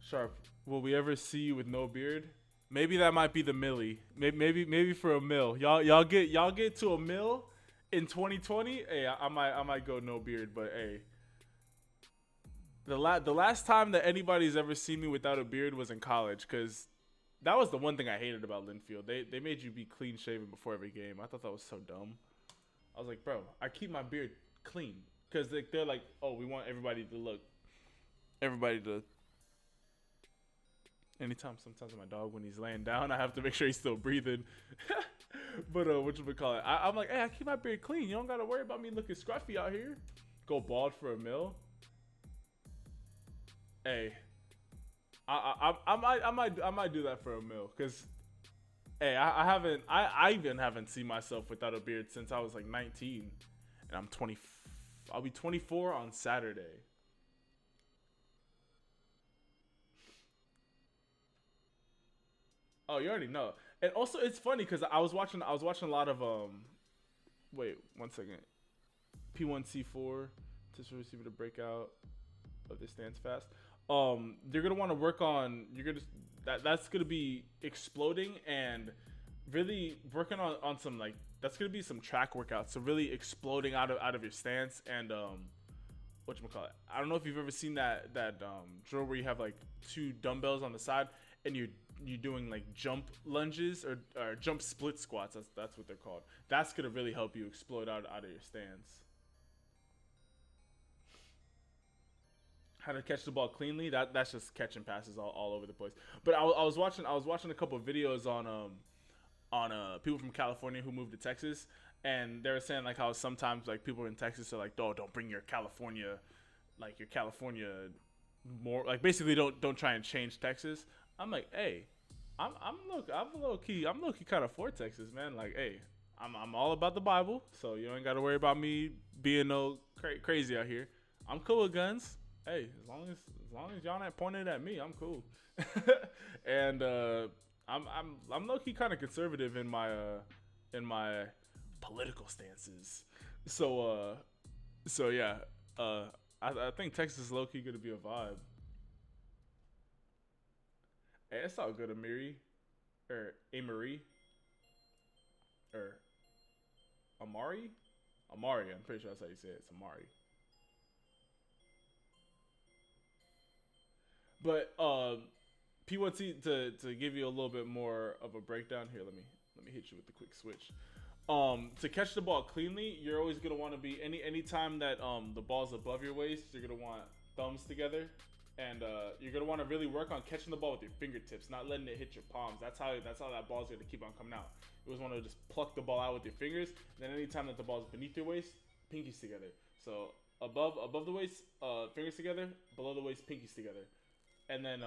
Sharpe, will we ever see you with no beard? Maybe that might be the millie. Maybe for a mill. Y'all get to a mill in 2020. Hey, I might go no beard, but hey, the last time that anybody's ever seen me without a beard was in college, cause that was the one thing I hated about Linfield. They made you be clean shaven before every game. I thought that was so dumb. I was like, bro, I keep my beard clean, cause they're like, oh, we want everybody to. Anytime, sometimes my dog, when he's laying down, I have to make sure he's still breathing. But whatchamacallit? I'm like, hey, I keep my beard clean. You don't gotta worry about me looking scruffy out here. Go bald for a mill. Hey, I might do that for a mill, cause hey, I even haven't seen myself without a beard since I was like 19, and I'm 20. I'll be 24 on Saturday. Oh, you already know. And also, it's funny because I was watching a lot of Wait, 1 second. P1C4 to receiver to break out of the stance fast. You're gonna want to work on. That's gonna be exploding and really working on some like that's gonna be some track workouts. So really exploding out of your stance and whatchamacallit. I don't know if you've ever seen that drill where you have like two dumbbells on the side and you're doing like jump lunges or jump split squats. That's what they're called. That's gonna really help you explode out of your stance. How to catch the ball cleanly? That's just catching passes all over the place. But I was watching a couple of videos on people from California who moved to Texas, and they were saying like how sometimes like people in Texas are like, oh, don't bring your California more like basically don't try and change Texas. I'm like, hey, I'm low key kind of for Texas, man. Like, hey, I'm all about the Bible, so you ain't got to worry about me being no crazy out here. I'm cool with guns. Hey, as long as y'all not pointing at me, I'm cool. And I'm low key kind of conservative in my political stances. So yeah, I think Texas is low key gonna be a vibe. Hey, it's all good, Amiri. Or Amari. Or Amari? Amari, I'm pretty sure that's how you say it. It's Amari. But P1T to give you a little bit more of a breakdown here, let me hit you with the quick switch. To catch the ball cleanly, you're always gonna want to be anytime that the ball's above your waist, you're gonna want thumbs together. And you're gonna want to really work on catching the ball with your fingertips, not letting it hit your palms. That's how that ball's gonna keep on coming out. You always want to just pluck the ball out with your fingers. And then anytime that the ball's beneath your waist, pinkies together. So above the waist, fingers together. Below the waist, pinkies together. And then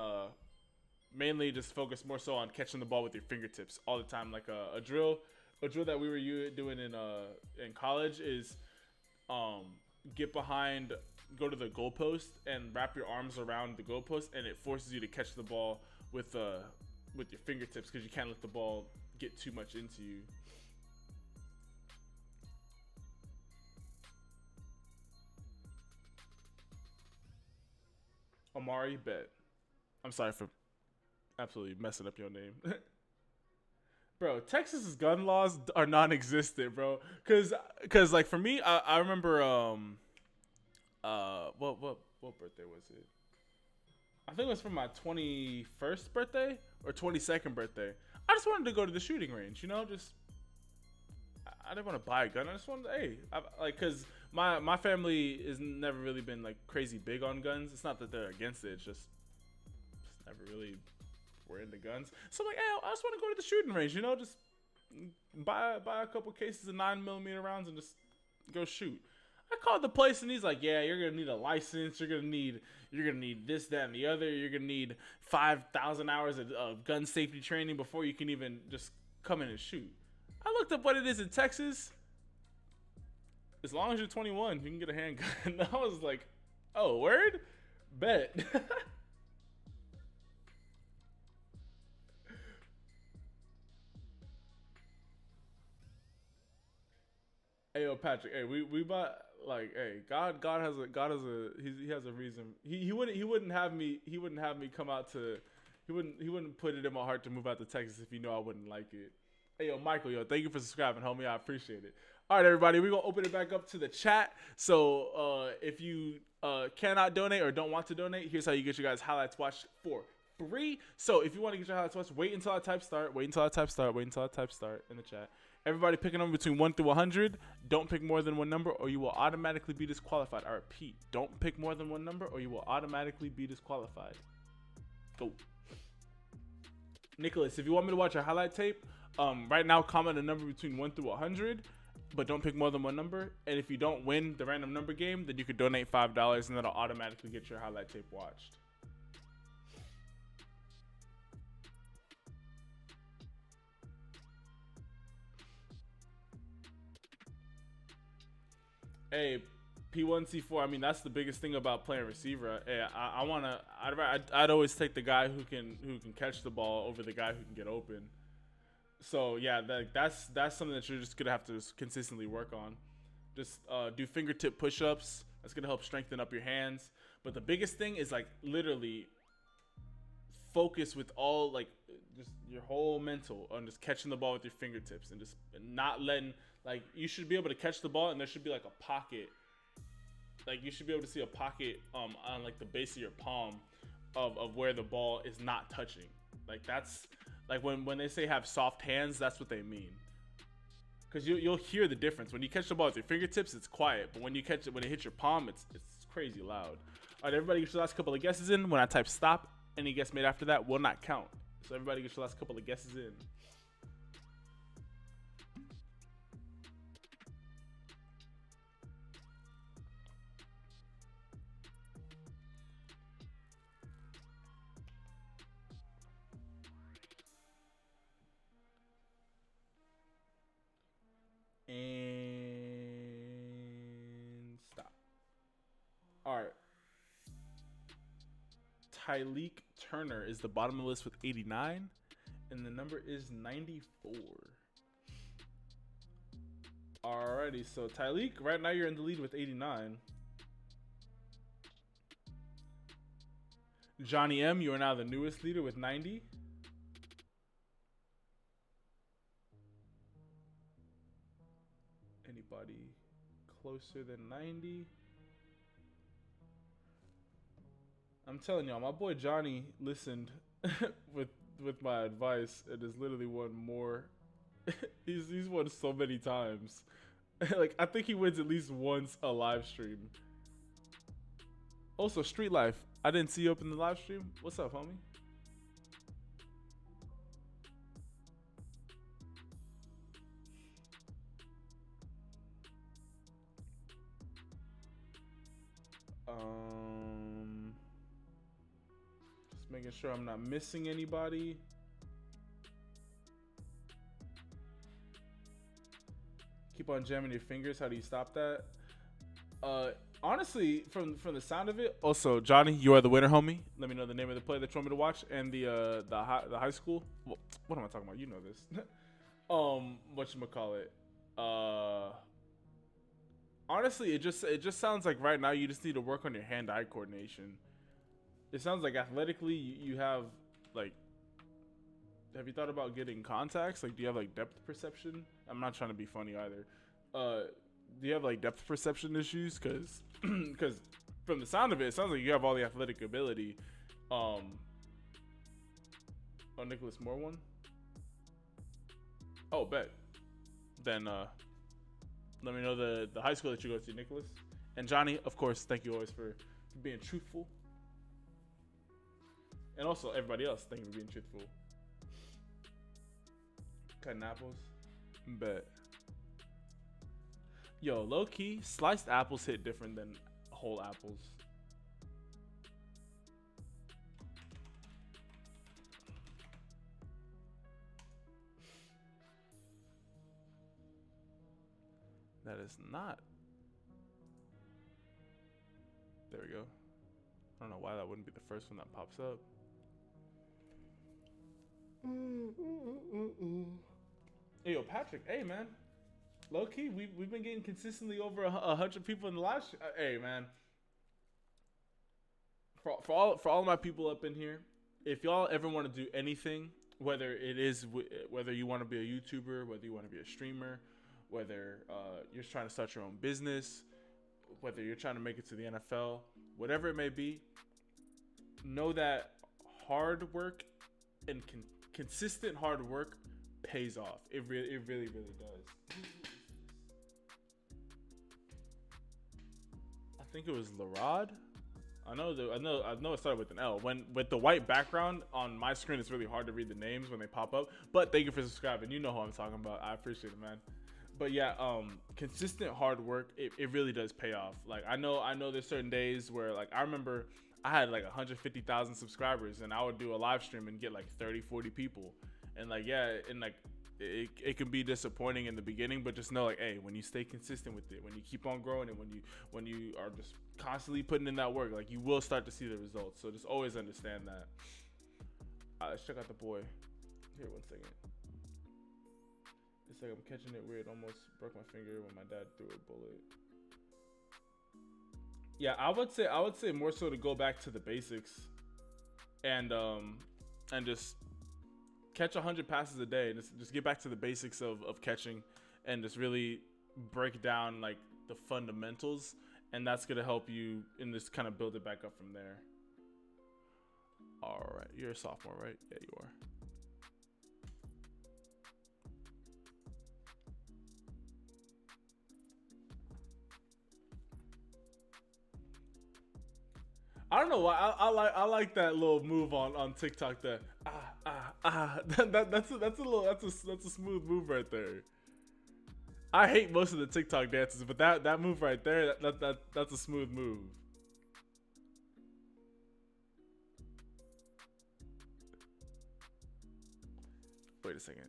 mainly just focus more so on catching the ball with your fingertips all the time. Like a drill that we were doing in college is get behind. Go to the goalpost and wrap your arms around the goalpost, and it forces you to catch the ball with your fingertips because you can't let the ball get too much into you. Amari, bet. I'm sorry for absolutely messing up your name. Bro, Texas's gun laws are non-existent, bro. Cause like for me, I remember what birthday was it? I think it was for my 21st birthday or 22nd birthday. I just wanted to go to the shooting range, just I didn't want to buy a gun. I just wanted to, hey, cause my family has never really been like crazy big on guns. It's not that they're against it. It's just never really were into guns. So I'm like, hey, I just want to go to the shooting range, just buy a couple cases of 9mm rounds and just go shoot. I called the place and he's like, yeah, you're gonna need a license. You're gonna need this, that, and the other. You're gonna need 5,000 hours of gun safety training before you can even just come in and shoot. I looked up what it is in Texas. As long as you're 21, you can get a handgun. I was like, oh, word? Bet. Hey, yo, Patrick. Hey, we bought like, hey, God has a he has a reason. He wouldn't have me come out to he wouldn't put it in my heart to move out to Texas if he knew I wouldn't like it. Hey, yo, Michael, yo, thank you for subscribing, homie. I appreciate it. All right, everybody, we're gonna open it back up to the chat. So if you cannot donate or don't want to donate, here's how you get your guys' highlights watched for free. So if you want to get your highlights watched, wait until I type start. Wait until I type start. Wait until I type start in the chat. Everybody pick a number between 1 through 100. Don't pick more than one number or you will automatically be disqualified. I repeat, don't pick more than one number or you will automatically be disqualified. Go. Nicholas, if you want me to watch a highlight tape, right now comment a number between 1 through 100, but don't pick more than one number. And if you don't win the random number game, then you could donate $5 and that'll automatically get your highlight tape watched. Hey, P1C4. I mean, that's the biggest thing about playing receiver. Hey, I'd always take the guy who can catch the ball over the guy who can get open. So yeah, that's something that you're just gonna have to consistently work on. Just do fingertip push-ups. That's gonna help strengthen up your hands. But the biggest thing is like literally focus with all like just your whole mental on just catching the ball with your fingertips and just not letting, like, you should be able to catch the ball and there should be like a pocket, like you should be able to see a pocket on like the base of your palm of where the ball is not touching. Like that's like when they say have soft hands, that's what they mean. Because you'll hear the difference. When you catch the ball with your fingertips, it's quiet, but when you catch it, when it hits your palm, it's crazy loud. All right, everybody, get your last couple of guesses in. When I type stop, any guess made after that will not count. So everybody, get your last couple of guesses in. And stop. All right. Tyleek Turner is the bottom of the list with 89, and the number is 94. Alrighty, so Tyleek, right now you're in the lead with 89. Johnny M, you are now the newest leader with 90. Anybody closer than 90? I'm telling y'all, my boy Johnny listened with my advice and has literally won more. he's won so many times. Like, I think he wins at least once a live stream. Also, Street Life, I didn't see you up in the live stream. What's up, homie? Just making sure I'm not missing anybody. Keep on jamming your fingers. How do you stop that? Honestly, from the sound of it. Also, Johnny, you are the winner, homie. Let me know the name of the play that you want me to watch and the high school. What am I talking about? You know this. Whatchamacallit? Honestly, it just sounds like right now you just need to work on your hand-eye coordination. It sounds like athletically you have like. Have you thought about getting contacts? Like, do you have like depth perception? I'm not trying to be funny either. Do you have like depth perception issues? Because from the sound of it, it sounds like you have all the athletic ability. Oh, Nicholas Moore one. Oh, bet. Then let me know the high school that you go to, Nicholas. And Johnny, of course, thank you always for being truthful. And also everybody else, thank you for being truthful. Cutting apples. Bet. Yo, low key, sliced apples hit different than whole apples. That is not. There we go. I don't know why that wouldn't be the first one that pops up. Hey, yo, Patrick. Hey, man. Low key, we've been getting consistently over 100 people in the live. Hey, man. For all of my people up in here, if y'all ever want to do anything, whether you want to be a YouTuber, whether you want to be a streamer, whether you're trying to start your own business, whether you're trying to make it to the NFL, whatever it may be, know that hard work and consistent hard work pays off. It really does. I think it was Larod. I know it started with an L. When with the white background on my screen, it's really hard to read the names when they pop up. But thank you for subscribing. You know who I'm talking about. I appreciate it, man. But yeah, consistent hard work, it really does pay off. Like I know there's certain days where like I remember I had like 150,000 subscribers and I would do a live stream and get like 30, 40 people. And like, yeah, and like it can be disappointing in the beginning, but just know like, hey, when you stay consistent with it, when you keep on growing and when you are just constantly putting in that work, like you will start to see the results. So just always understand that. Let's check out the boy. Here, 1 second. It's like I'm catching it weird. Almost broke my finger when my dad threw a bullet. Yeah, I would say more so to go back to the basics and just catch 100 passes a day. Just get back to the basics of catching and just really break down like the fundamentals, and that's gonna help you and just kind of build it back up from there. All right, you're a sophomore, right? Yeah, you are. I don't know why I like that little move on TikTok. That that's a smooth move right there. I hate most of the TikTok dances, but that move right there, that's a smooth move. Wait a second.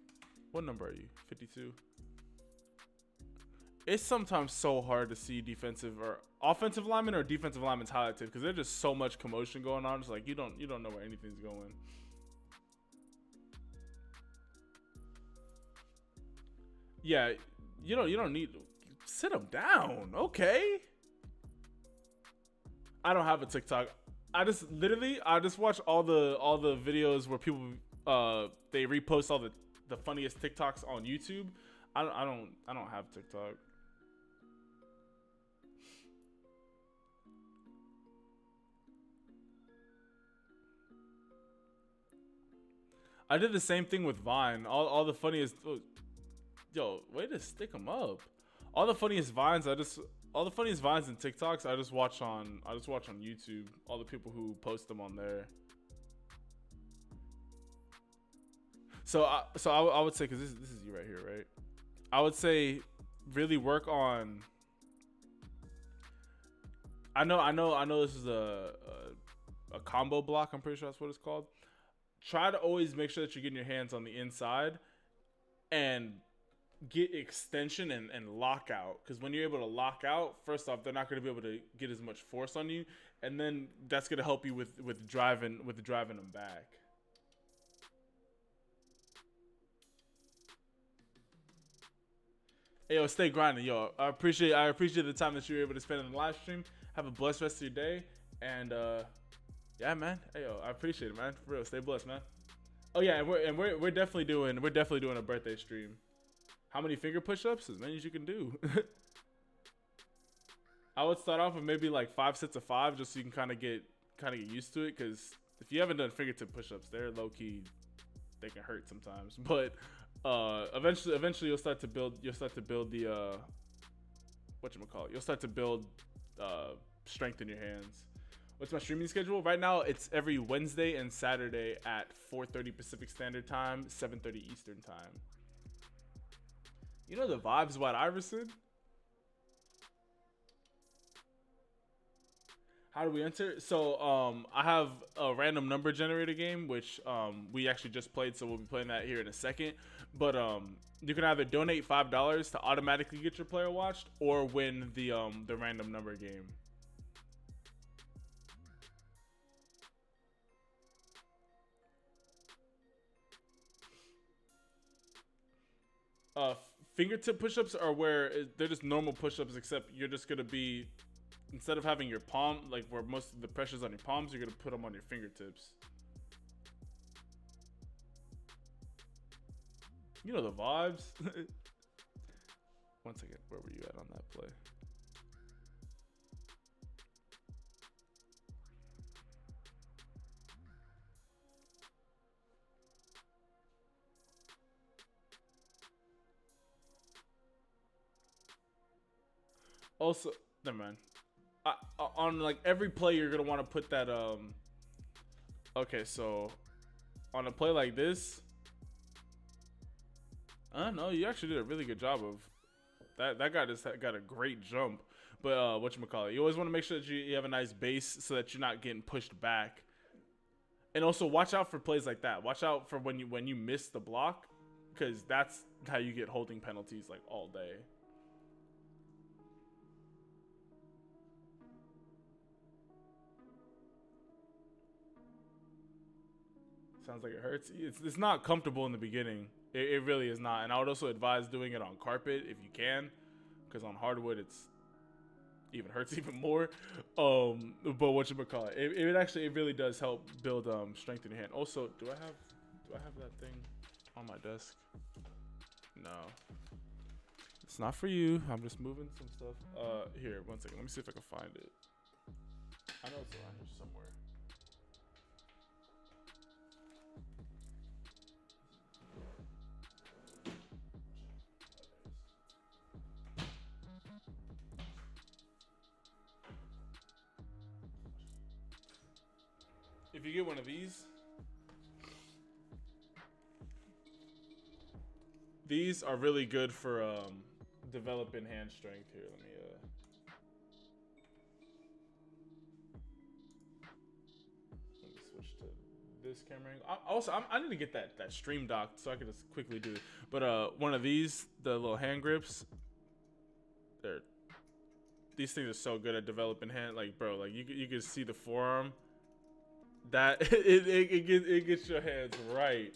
What number are you? 52. It's sometimes so hard to see defensive or offensive linemen or defensive linemen's highlighted because there's just so much commotion going on. It's like you don't know where anything's going. Yeah, you don't need to sit them down. Okay. I don't have a TikTok. I just watch all the videos where people they repost all the funniest TikToks on YouTube. I don't have TikTok. I did the same thing with Vine. All the funniest, yo, way to stick them up. All the funniest vines and TikToks I just watch on YouTube. All the people who post them on there. So I would say, because this is you right here, right? I would say really work on. I know this is a combo block. I'm pretty sure that's what it's called. Try to always make sure that you're getting your hands on the inside and get extension and lockout. Because when you're able to lock out, first off, they're not going to be able to get as much force on you, and then that's going to help you with driving them back. Hey, yo, stay grinding, yo. I appreciate the time that you were able to spend in the live stream. Have a blessed rest of your day, and yeah, man. Hey, yo, I appreciate it, man. For real, stay blessed, man. Oh yeah, and we're definitely doing a birthday stream. How many finger push-ups? As many as you can do. I would start off with maybe like 5 sets of 5, just so you can kind of get used to it. Because if you haven't done fingertip push-ups, they're low key. They can hurt sometimes, but eventually you'll start to build the whatchamacallit. You'll start to build strength in your hands. What's my streaming schedule? Right now, it's every Wednesday and Saturday at 4:30 Pacific Standard Time, 7:30 Eastern Time. You know the vibes, White Iverson? How do we enter? So I have a random number generator game, which we actually just played, so we'll be playing that here in a second. But you can either donate $5 to automatically get your player watched, or win the random number game. Uh, Fingertip push-ups are where they're just normal push-ups, except you're just gonna be, instead of having your palm, like where most of the pressure's on your palms, you're gonna put them on your fingertips. You know the vibes. One second, where were you at on that play? Also, never mind. On like every play, you're gonna want to put that. Okay, so on a play like this, I don't know. You actually did a really good job of that. That guy just got a great jump. But whatchamacallit, you always want to make sure that you have a nice base so that you're not getting pushed back. And also watch out for plays like that. Watch out for when you miss the block, because that's how you get holding penalties like all day. Sounds like it hurts. It's not comfortable in the beginning. It really is not. And I would also advise doing it on carpet if you can, because on hardwood it's even hurts even more. But whatchamacallit, it really does help build strength in your hand. Also, do I have that thing on my desk? No. It's not for you. I'm just moving some stuff. Here, one second. Let me see if I can find it. I know it's around here somewhere. If you get one of these are really good for developing hand strength. Here, let me switch to this camera angle. I need to get that stream docked so I can just quickly do it. But one of these, the little hand grips, these things are so good at developing hand. Like, bro, like you can see the forearm. That it gets your hands right.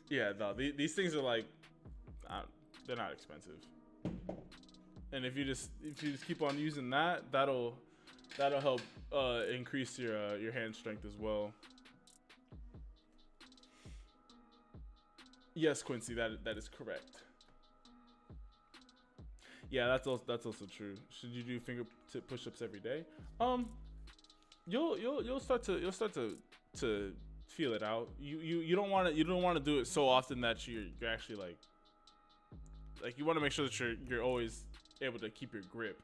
Yeah, no, these things are like, they're not expensive. And if you just keep on using that, that'll help increase your hand strength as well. Yes, Quincy, that is correct. Yeah, that's also true. Should you do fingertip push-ups every day? You'll start to feel it out. You don't want to do it so often that you're actually like you want to make sure that you're always able to keep your grip.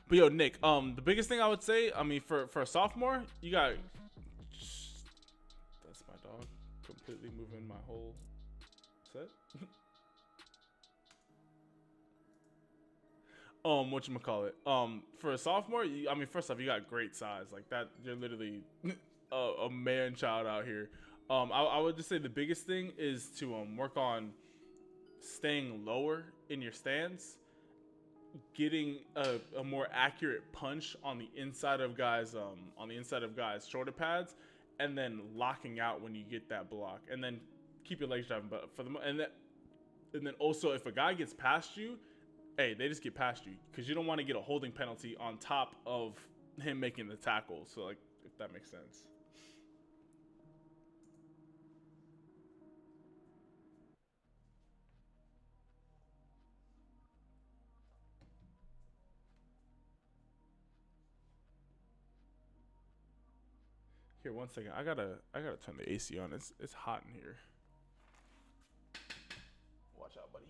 But yo, Nick, the biggest thing I would say, I mean, for a sophomore, you got, that's my dog completely moving my whole set. Whatchamacallit, for a sophomore, I mean, first off, you got great size. Like that, you're literally a man child out here. I would just say the biggest thing is to work on staying lower in your stance, getting a more accurate punch on the inside of guys shoulder pads, and then locking out when you get that block, and then keep your legs driving. But and then also, if a guy gets past you, hey, they just get past you, because you don't want to get a holding penalty on top of him making the tackle. So, like, if that makes sense. Here, one second. I gotta turn the AC on. It's hot in here. Watch out, buddy.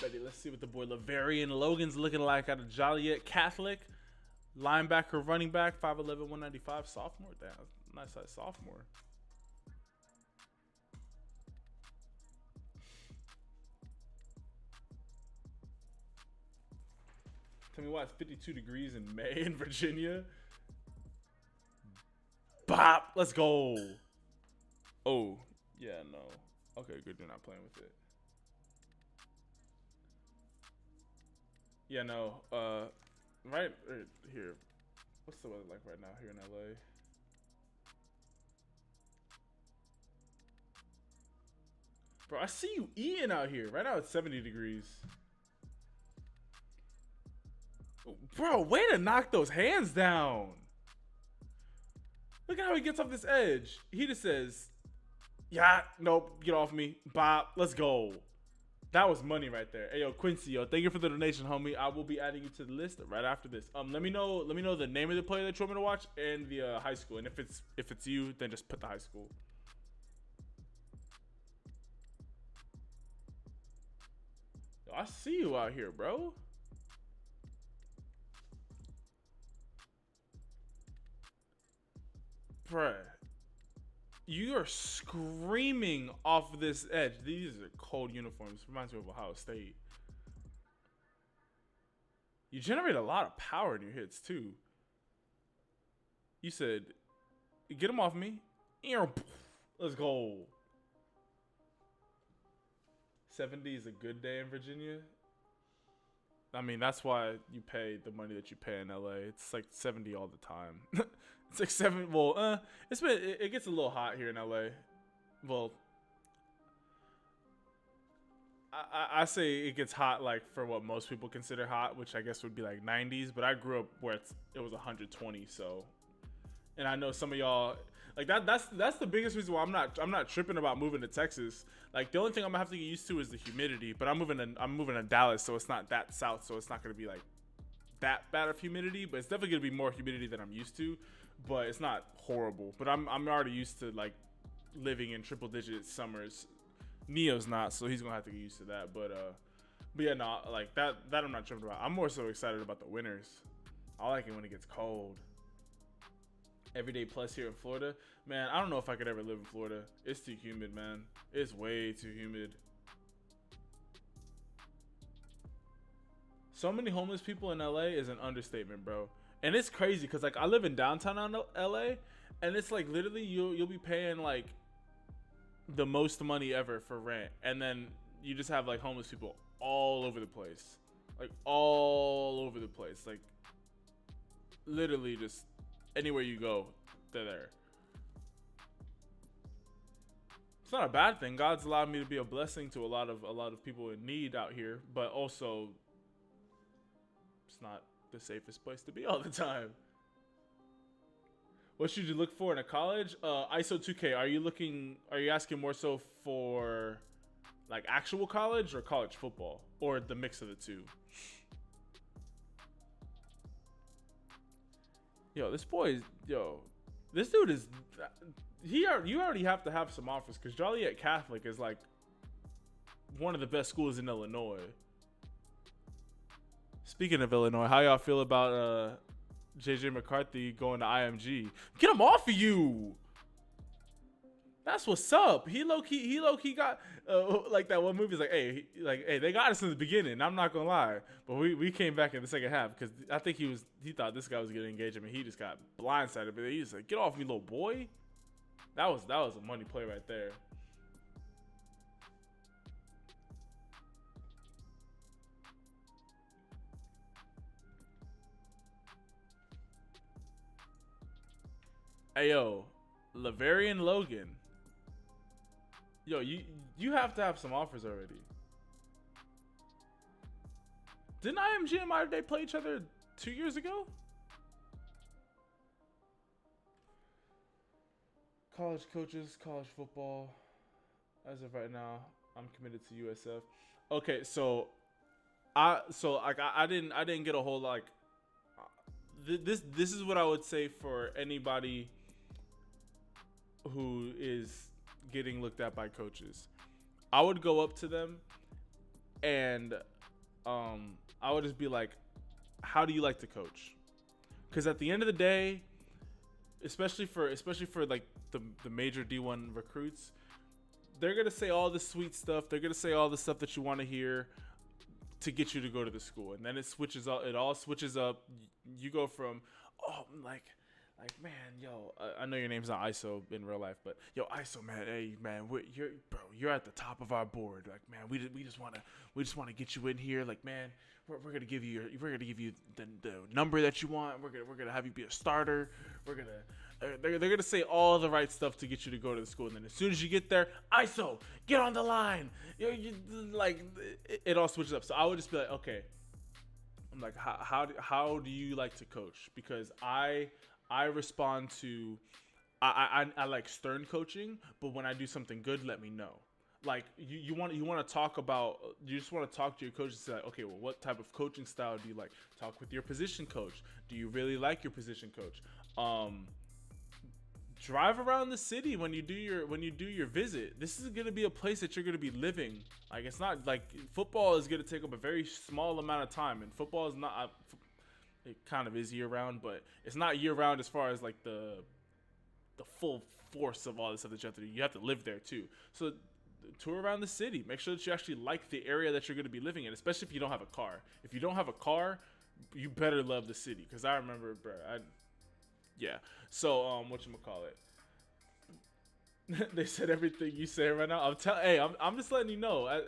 Betty, let's see what the boy Lavarian Logan's looking like out of Joliet Catholic. Linebacker, running back, 5'11", 195, sophomore. Damn, nice size sophomore. Tell me why it's 52 degrees in May in Virginia. Bop, let's go. Oh, yeah, no. Okay, good, you're not playing with it. Yeah, no, right here. What's the weather like right now here in LA? Bro, I see you eating out here. Right now it's 70 degrees. Bro, way to knock those hands down. Look at how he gets off this edge. He just says, yeah, nope, get off me. Bop, let's go. That was money right there. Hey, yo, Quincy, yo, thank you for the donation, homie. I will be adding you to the list right after this. Let me know the name of the player that you want me to watch and the high school. And if it's you, then just put the high school. Yo, I see you out here, bro. Bruh. You are screaming off this edge. These are cold uniforms. Reminds me of Ohio State. You generate a lot of power in your hits, too. You said, get him off me. Let's go. 70 is a good day in Virginia. I mean, that's why you pay the money that you pay in LA. It's like 70 all the time. It's like 7. Well, it gets a little hot here in LA. Well, I say it gets hot like for what most people consider hot, which I guess would be like 90s. But I grew up where it was 120. So, and I know some of y'all like that. That's the biggest reason why I'm not tripping about moving to Texas. Like the only thing I'm gonna have to get used to is the humidity. But I'm moving to Dallas, so it's not that south. So it's not gonna be like that bad of humidity. But it's definitely gonna be more humidity than I'm used to. But it's not horrible. But I'm already used to like living in triple digit summers. Neo's not, so he's gonna have to get used to that. But yeah, no, like that I'm not tripping about. I'm more so excited about the winters. I like it when it gets cold. Everyday plus here in Florida, man. I don't know if I could ever live in Florida. It's too humid, man. It's way too humid. So many homeless people in LA is an understatement, bro. And it's crazy because like I live in downtown LA, and it's like literally you'll be paying like the most money ever for rent, and then you just have like homeless people all over the place, like literally just anywhere you go, they're there. It's not a bad thing. God's allowed me to be a blessing to a lot of people in need out here, but also it's not the safest place to be all the time. What should you look for in a college? ISO 2K. Are you asking more so for like actual college or college football, or the mix of the two? This dude is you already have to have some offers because Joliet Catholic is like one of the best schools in Illinois. Speaking of Illinois, how y'all feel about JJ McCarthy going to IMG? Get him off of you. That's what's up. He low key got like that one movie's like, hey, they got us in the beginning. I'm not gonna lie, but we came back in the second half because I think he thought this guy was getting engaged. I mean, he just got blindsided, but he was like, get off me, little boy. That was a money play right there. Hey yo, Lavarian Logan. Yo, you have to have some offers already. Didn't IMG and Mater Dei play each other 2 years ago? College coaches, college football. As of right now, I'm committed to USF. Okay, so I didn't get a whole like. This is what I would say for anybody who is getting looked at by coaches. I would go up to them and I would just be like, how do you like to coach? Because at the end of the day, especially for like the major D1 recruits, they're gonna say all the sweet stuff. They're gonna say all the stuff that you want to hear to get you to go to the school, and then it switches up. It all switches up. You go from, oh, like man, yo, I know your name's not ISO in real life, but yo, ISO, man, hey man, you're at the top of our board. Like, man, we just wanna get you in here. Like, man, we're gonna give you the number that you want. We're gonna have you be a starter. They're gonna say all the right stuff to get you to go to the school, and then as soon as you get there, ISO, get on the line. Like it all switches up. So I would just be like, okay, I'm like, how do you like to coach? Because I respond to, I like stern coaching, but when I do something good, let me know. Like you want to talk about, you just want to talk to your coach and say, like, okay, well, what type of coaching style do you like? Talk with your position coach. Do you really like your position coach? Drive around the city when you do your visit. This is going to be a place that you're going to be living. Like, it's not like football is going to take up a very small amount of time, and football is not, it kind of is year round, but it's not year round as far as like the full force of all the stuff that you have to do. You have to live there too. So tour around the city. Make sure that you actually like the area that you're going to be living in, especially if you don't have a car. If you don't have a car, you better love the city. Because I remember, bro, yeah. So, whatchamacallit? They said everything you say right now. I'm just letting you know.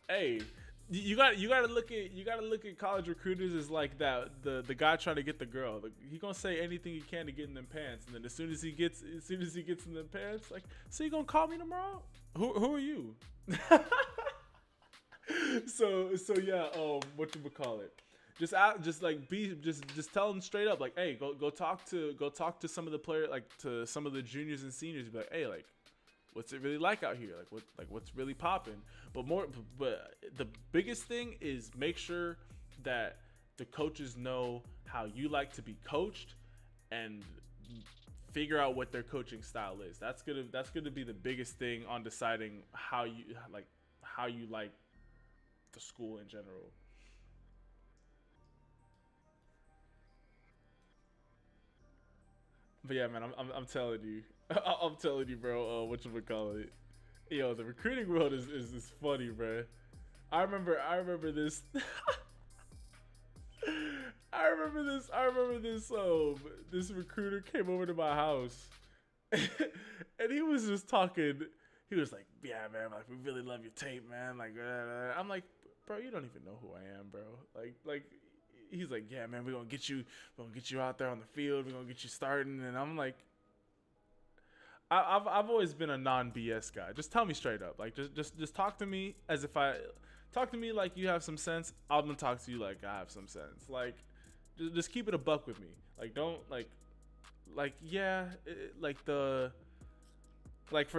Hey, you got to look at college recruiters as like that the guy trying to get the girl. He gonna say anything he can to get in them pants, and then as soon as he gets in them pants, like, so you gonna call me tomorrow? Who are you? so yeah. Whatchamacallit? Just tell them straight up, like, hey, go talk to some of the players, like to some of the juniors and seniors. Be like, hey, like, what's it really like out here? What's really popping? But the biggest thing is make sure that the coaches know how you like to be coached, and figure out what their coaching style is. That's gonna be the biggest thing on deciding how you like the school in general. But yeah, man, I'm telling you, I'm telling you, bro. Whatchamacallit? Yo, the recruiting world is funny, bro. I remember this. This recruiter came over to my house, and he was just talking. He was like, "Yeah, man, like, we really love your tape, man." Like, I'm like, "Bro, you don't even know who I am, bro." Like, he's like, "Yeah, man, we're gonna get you out there on the field. We're gonna get you starting." And I'm like, I've always been a non BS guy. Just tell me straight up. Like, just talk to me as if talk to me like you have some sense. I'm gonna talk to you like I have some sense. Like, just keep it a buck with me. Like, don't yeah, like, for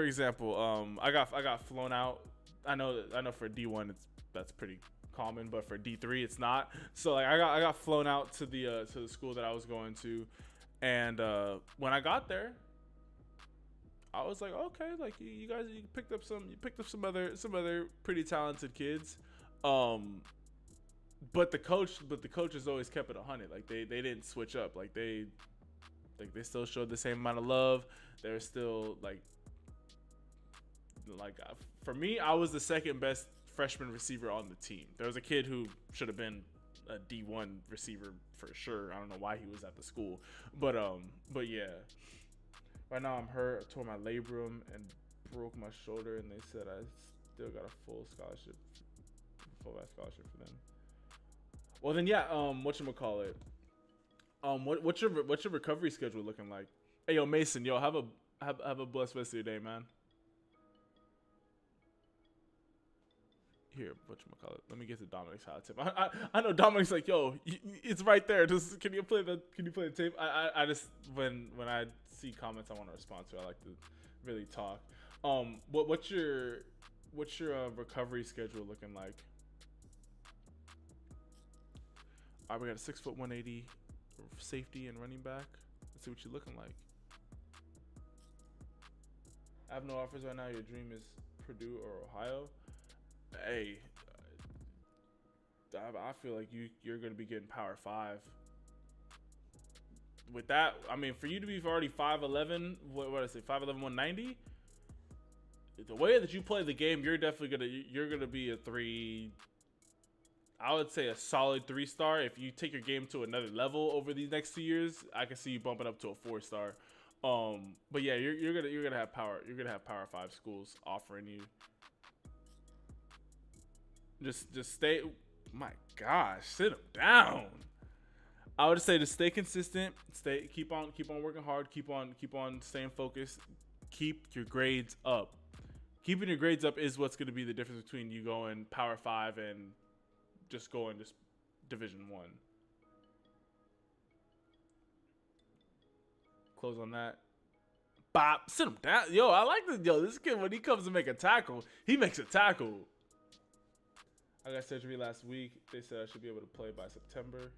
example, I got flown out. I know for D1 that's pretty common, but for D3 it's not. So like, I got flown out to the school that I was going to, and when I got there, I was like, okay, like, you guys, you picked up some other pretty talented kids, but the coaches always kept it 100. Like, they didn't switch up. Like, they still showed the same amount of love. They're still like for me, I was the second best freshman receiver on the team. There was a kid who should have been a D1 receiver for sure. I don't know why he was at the school, but yeah. Right now I'm hurt. I tore my labrum and broke my shoulder, and they said I still got a full ride scholarship for them. Well then, yeah. Whatchamacallit? What's your recovery schedule looking like? Hey, yo, Mason, yo, have a blessed rest of your day, man. Here, whatchamacallit? Let me get to Dominic's hot tip. I know Dominic's like, yo, it's right there. Just can you play the tape? I just when I see comments I want to respond to, I like to really talk. What's your recovery schedule looking like? All right, we got a 6'1", 180 safety and running back. Let's see what you're looking like. I have no offers right now. Your dream is Purdue or Ohio. Hey, I feel like you're going to be getting Power 5. With that, I mean, for you to be already 5'11", what did I say, 5'11", 190? The way that you play the game, you're gonna be a 3. I would say a solid 3-star. If you take your game to another level over these next 2 years, I can see you bumping up to a 4-star. But yeah, you're gonna have Power 5 schools offering you. Just stay. My gosh, sit them down. I would say to stay consistent, keep on working hard, keep on staying focused, keep your grades up. Keeping your grades up is what's going to be the difference between you going Power 5 and just going just Division 1. Close on that. Bop, sit him down. Yo, I like this. Yo, this kid, when he comes to make a tackle, he makes a tackle. I got surgery last week. They said I should be able to play by September.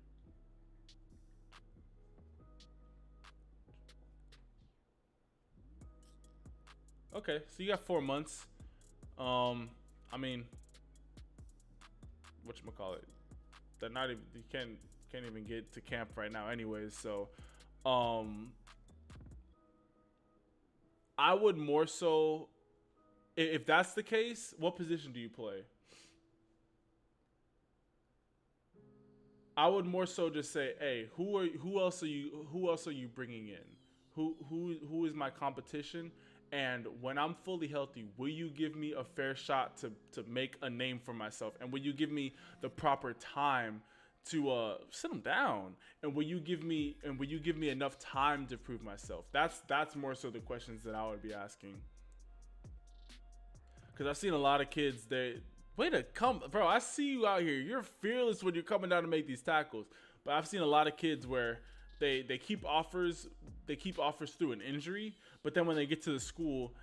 Okay, so you got 4 months. I mean, whatchamacallit? They're not even, you can't even get to camp right now anyways, so I would more so, if that's the case, what position do you play? I would more so just say, hey, who else are you bringing in? Who is my competition? And when I'm fully healthy, will you give me a fair shot to make a name for myself? And will you give me the proper time to sit them down? And will you give me enough time to prove myself? That's more so the questions that I would be asking. Because I've seen a lot of kids, way to come, bro. I see you out here. You're fearless when you're coming down to make these tackles. But I've seen a lot of kids where they keep offers through an injury, but then when they get to the school,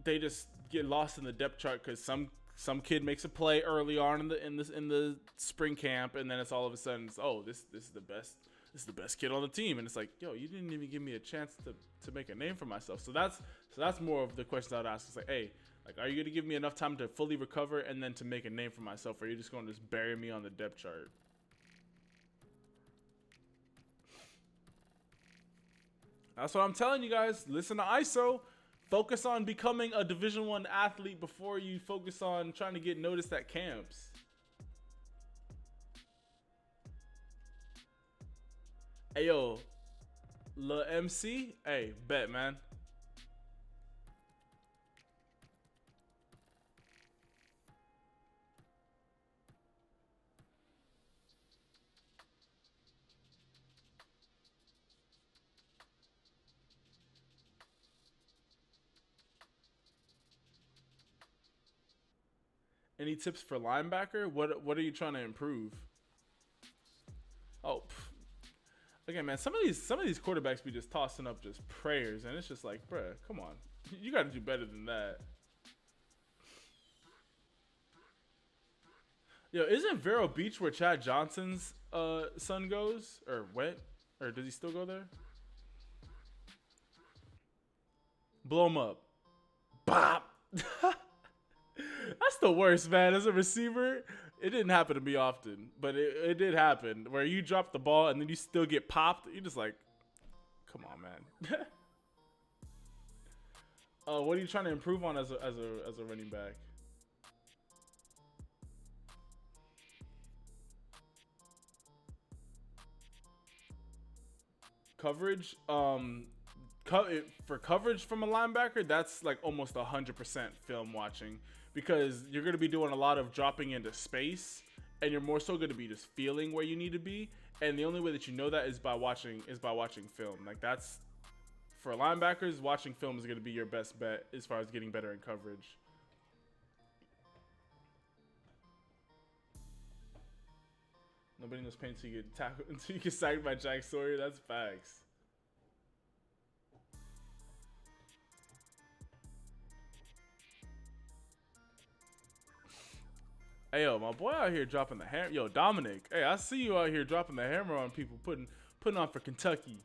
they just get lost in the depth chart because some kid makes a play early on in the spring camp, and then it's all of a sudden, this is the best kid on the team, and it's like, yo, you didn't even give me a chance to make a name for myself. So that's more of the questions I would ask. It's like, hey, like, are you gonna give me enough time to fully recover and then to make a name for myself, or are you just going to just bury me on the depth chart? That's what I'm telling you guys. Listen to ISO. Focus on becoming a Division 1 athlete before you focus on trying to get noticed at camps. Hey, yo. Lil MC. Hey, bet, man. Any tips for linebacker? What are you trying to improve? Oh, again, man, some of these quarterbacks be just tossing up just prayers, and it's just like, bruh, come on, you got to do better than that. Yo, isn't Vero Beach where Chad Johnson's son goes, or went, or does he still go there? Blow him up. Bop. That's the worst, man. As a receiver, it didn't happen to me often, but it did happen where you drop the ball and then you still get popped. You're just like, come on, man. What are you trying to improve on as a running back? Coverage. For coverage from a linebacker, that's like almost 100% film watching, because you're going to be doing a lot of dropping into space, and you're more so going to be just feeling where you need to be, and the only way that you know that is by watching film. Like, that's for linebackers, watching film is going to be your best bet as far as getting better in coverage. Nobody knows pain until you get tackled, until you get sacked by Jack Sawyer. That's facts. Hey, yo, my boy out here dropping the hammer. Yo, Dominic. Hey, I see you out here dropping the hammer on people, putting on for Kentucky.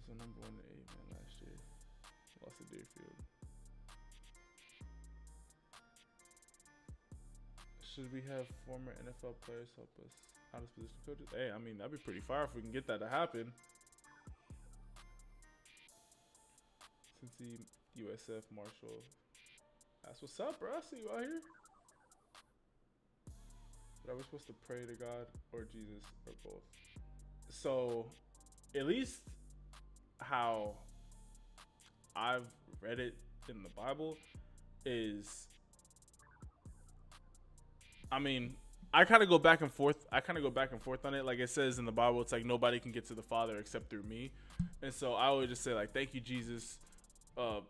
So number 1 to 8 man last year. Should we have former NFL players help us out as position coaches? Hey, I mean, that'd be pretty fire if we can get that to happen. Cincy, USF, Marshall. That's what's up, bro. I see you out here. But are we supposed to pray to God or Jesus or both? So, at least how I've read it in the Bible is, I mean, I kind of go back and forth. On it. Like it says in the Bible, it's like nobody can get to the Father except through me. And so I always just say like, thank you, Jesus. I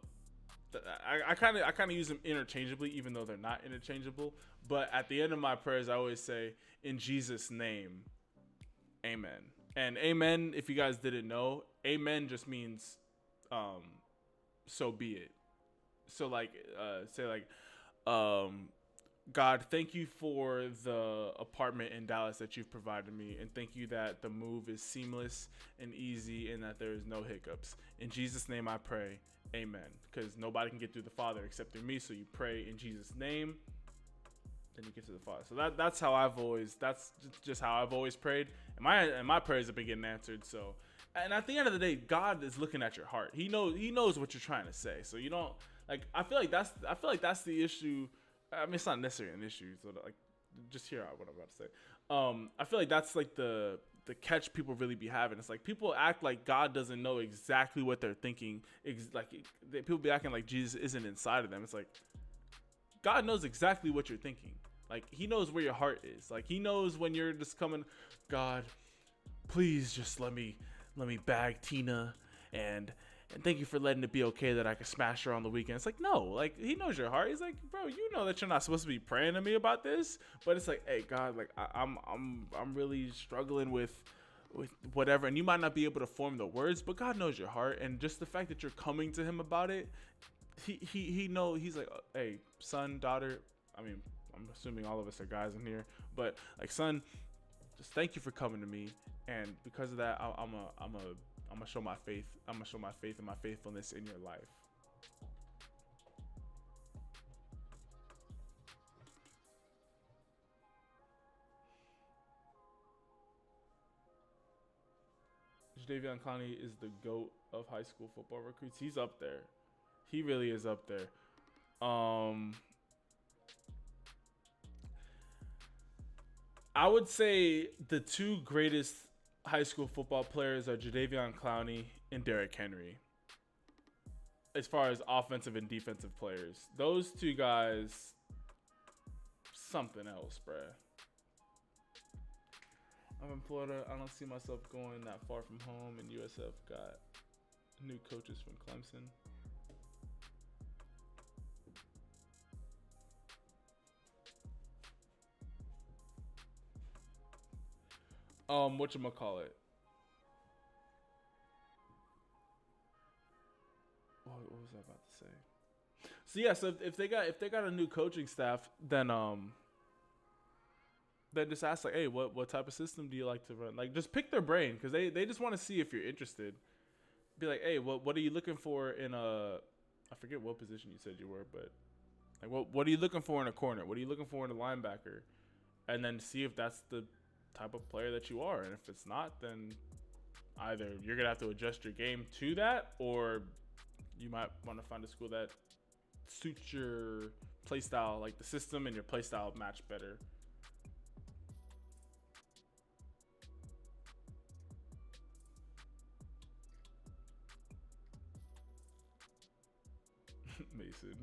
kind of use them interchangeably, even though they're not interchangeable. But at the end of my prayers, I always say, in Jesus' name, amen. And amen, if you guys didn't know, amen just means so be it. So like say like God, thank you for the apartment in Dallas that you've provided me, and thank you that the move is seamless and easy and that there is no hiccups. In Jesus' name I pray, amen. Because nobody can get through the Father except through me, so you pray in Jesus' name, then you get to the Father. So that's how that's just how I've always prayed, and my prayers have been getting answered. So, and at the end of the day, God is looking at your heart. He knows what you're trying to say. So you don't like. I feel like that's the issue. I mean, it's not necessarily an issue. So like, just hear out what I'm about to say. I feel like that's like the catch people really be having. It's like people act like God doesn't know exactly what they're thinking. People be acting like Jesus isn't inside of them. It's like God knows exactly what you're thinking. Like he knows where your heart is. Like he knows when you're just coming, God, please just let me bag Tina and thank you for letting it be okay that I could smash her on the weekend. It's like, no, like he knows your heart. He's like, bro, you know that you're not supposed to be praying to me about this, but it's like, hey, God, like I'm really struggling with whatever, and you might not be able to form the words, but God knows your heart, and just the fact that you're coming to him about it, he know. He's like, hey, son, daughter. I mean, I'm assuming all of us are guys in here, but like, son, just thank you for coming to me, and because of that, I'm gonna show my faith. I'm gonna show my faith and my faithfulness in your life. Jadeveon Clowney is the GOAT of high school football recruits. He's up there. He really is up there. I would say the two greatest high school football players are Jadeveon Clowney and Derrick Henry. As far as offensive and defensive players, those two guys, something else, bruh. I'm in Florida. I don't see myself going that far from home, and USF got new coaches from Clemson. Whatchamacallit? What was I about to say? So yeah, so if they got a new coaching staff, then just ask like, hey, what type of system do you like to run? Like, just pick their brain, because they just want to see if you're interested. Be like, hey, what are you looking for in I forget what position you said you were, but like what are you looking for in a corner? What are you looking for in a linebacker? And then see if that's the type of player that you are. And if it's not, then either you're gonna have to adjust your game to that, or you might want to find a school that suits your play style, like the system and your play style match better. Mason.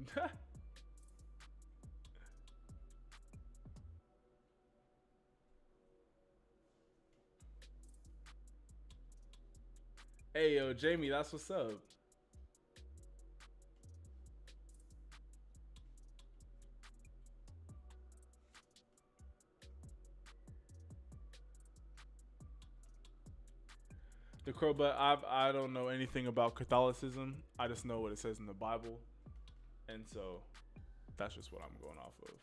Hey, yo, Jamie, that's what's up. The crow, but I don't know anything about Catholicism. I just know what it says in the Bible, and so that's just what I'm going off of.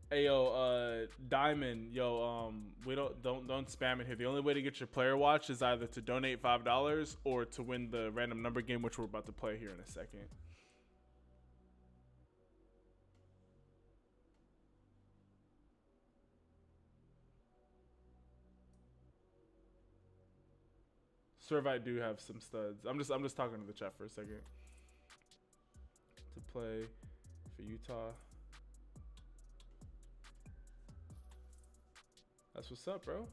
Hey yo, Diamond, yo, we don't spam it here. The only way to get your player watch is either to donate $5 or to win the random number game, which we're about to play here in a second. Servite do have some studs. I'm just talking to the chat for a second. To play for Utah. That's what's up, bro.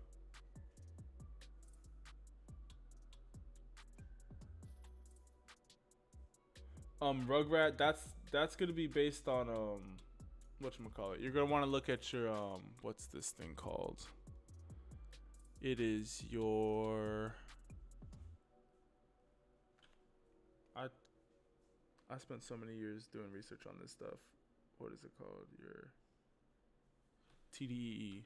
Rugrat, that's gonna be based on whatchamacallit. You're gonna want to look at your what's this thing called? It is your I spent so many years doing research on this stuff. What is it called? Your TDEE.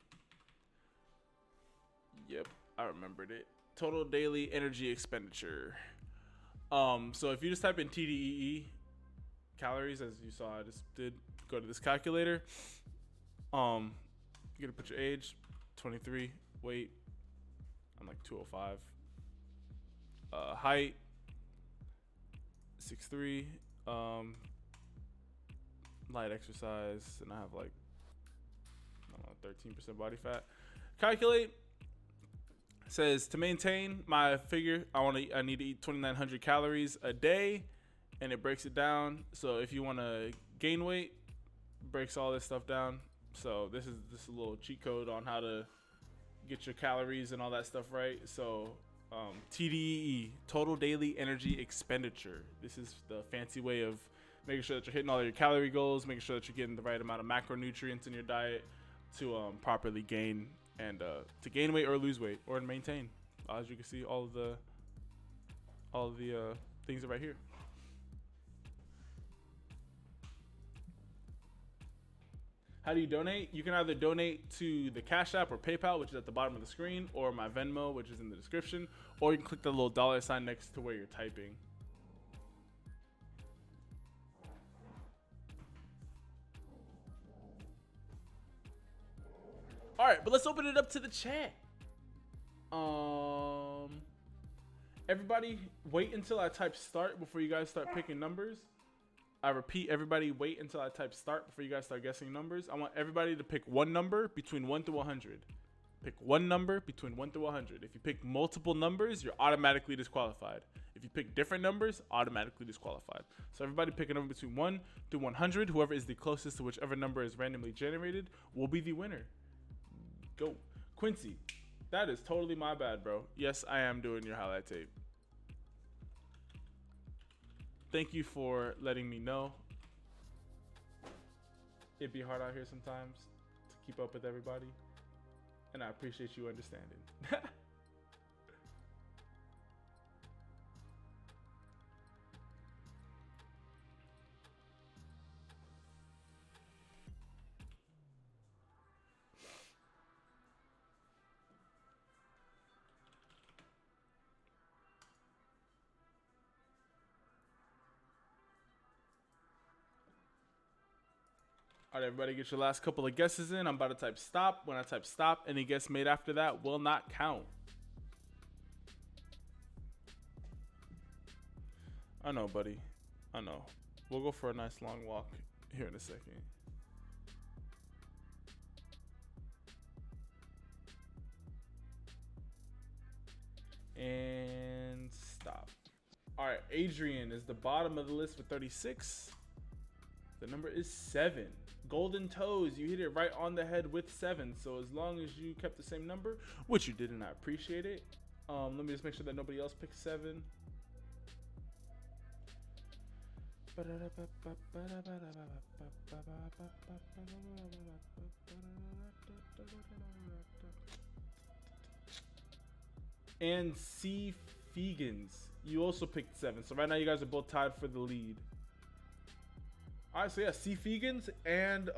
Yep, I remembered it. Total daily energy expenditure. So if you just type in TDEE calories, as you saw I just did, go to this calculator. You're gonna put your age, 23, weight, I'm like 205. Height, 6'3". Light exercise, and I have like, I don't know, 13% body fat. Calculate. Says to maintain my figure, I need to eat 2,900 calories a day, and it breaks it down. So if you want to gain weight, breaks all this stuff down. So this is a little cheat code on how to get your calories and all that stuff right. So TDEE, total daily energy expenditure. This is the fancy way of making sure that you're hitting all your calorie goals, making sure that you're getting the right amount of macronutrients in your diet to properly gain and to gain weight or lose weight or maintain. As you can see, all of the things are right here. How do you donate? You can either donate to the CashApp or PayPal, which is at the bottom of the screen, or my Venmo, which is in the description, or you can click the little dollar sign next to where you're typing. All right, but let's open it up to the chat. Everybody wait until I type start before you guys start picking numbers. I repeat, everybody wait until I type start before you guys start guessing numbers. I want everybody to pick one number between 1 to 100. Pick one number between 1 to 100. If you pick multiple numbers, you're automatically disqualified. If you pick different numbers, automatically disqualified. So everybody pick a number between 1 to 100. Whoever is the closest to whichever number is randomly generated will be the winner. Go. Quincy, that is totally my bad, bro. Yes, I am doing your highlight tape. Thank you for letting me know. It'd be hard out here sometimes to keep up with everybody, and I appreciate you understanding. All right, everybody, get your last couple of guesses in. I'm about to type stop. When I type stop, any guess made after that will not count. I know, buddy. I know. We'll go for a nice long walk here in a second. And stop. All right, Adrian is the bottom of the list with 36. The number is 7. Golden toes, you hit it right on the head with 7. So as long as you kept the same number, which you did, and I appreciate it. Let me just make sure that nobody else picked 7. And C. Fegans, you also picked 7. So right now you guys are both tied for the lead. All right, so yeah, C. Fegans and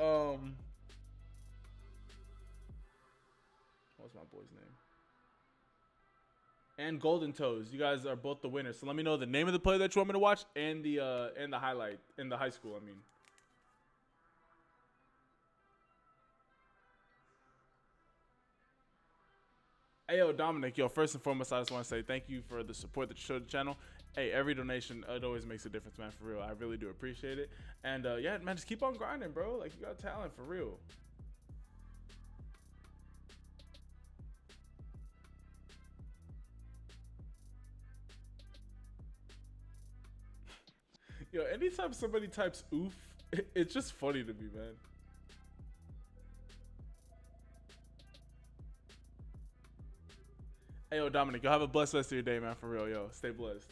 what's my boy's name? And Golden Toes. You guys are both the winners. So let me know the name of the player that you want me to watch and the highlight in the high school. I mean. Hey, yo, Dominic, yo, first and foremost, I just want to say thank you for the support that you showed the channel. Hey, every donation, it always makes a difference, man, for real. I really do appreciate it. And, yeah, man, just keep on grinding, bro. Like, you got talent, for real. Yo, anytime somebody types oof, it's just funny to me, man. Hey, yo, Dominic, you'll have a blessed rest of your day, man. For real, yo. Stay blessed.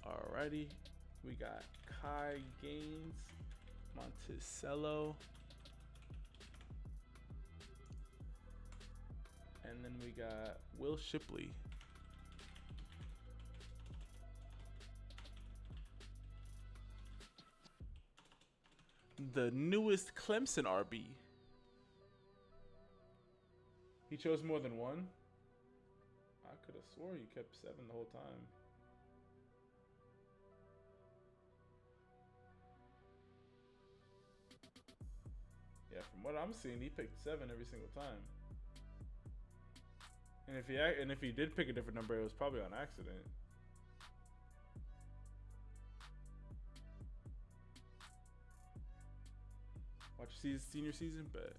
Alrighty. We got Kai Gaines, Monticello. And then we got Will Shipley. The newest Clemson RB. He chose more than one? I could have swore you kept 7 the whole time. Yeah, from what I'm seeing, he picked 7 every single time. And if he did pick a different number, it was probably on accident. Watch senior season, bet.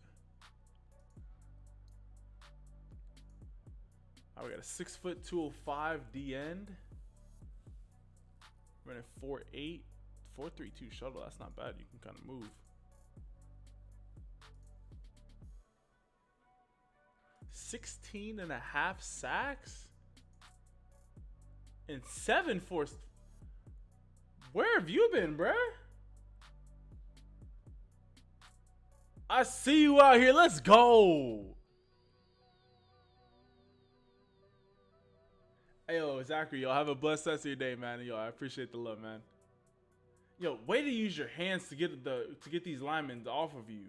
All right, we got a 6', 205 D end. Running 4'8", 4.32 shuttle. That's not bad. You can kind of move. 16.5 sacks and 7 forced. Where have you been, bruh? I see you out here. Let's go. Hey, yo, Zachary, yo, have a blessed rest of your day, man. Yo, I appreciate the love, man. Yo, way to use your hands to get these linemen off of you.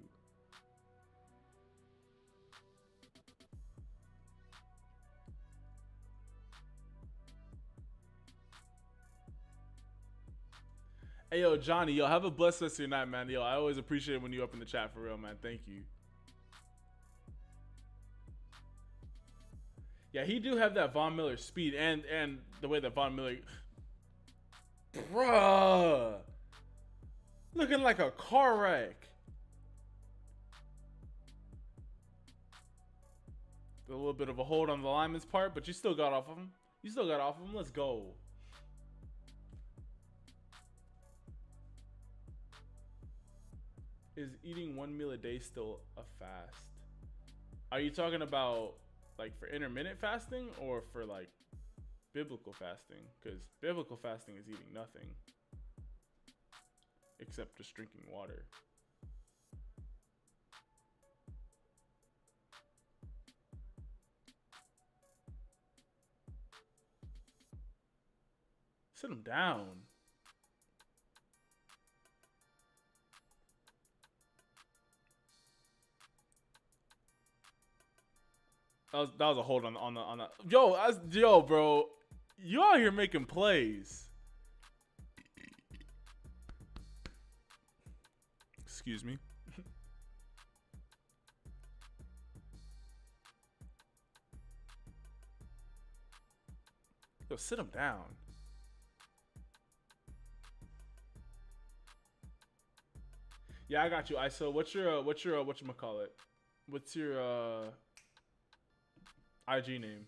Hey, yo, Johnny, yo, have a blessed rest of your night, man. Yo, I always appreciate it when you up in the chat, for real, man. Thank you. Yeah, he do have that Von Miller speed and the way that Von Miller... Bruh. Looking like a car wreck. A little bit of a hold on the lineman's part, but you still got off of him. You still got off of him. Let's go. Is eating 1 meal a day still a fast? Are you talking about like for intermittent fasting or for like biblical fasting? Because biblical fasting is eating nothing except just drinking water. Sit him down. That was a hold on the yo, bro, you out here making plays. Excuse me. Yo, sit him down. Yeah, I got you. ISO, what's your whatchamacallit? What's your IG name?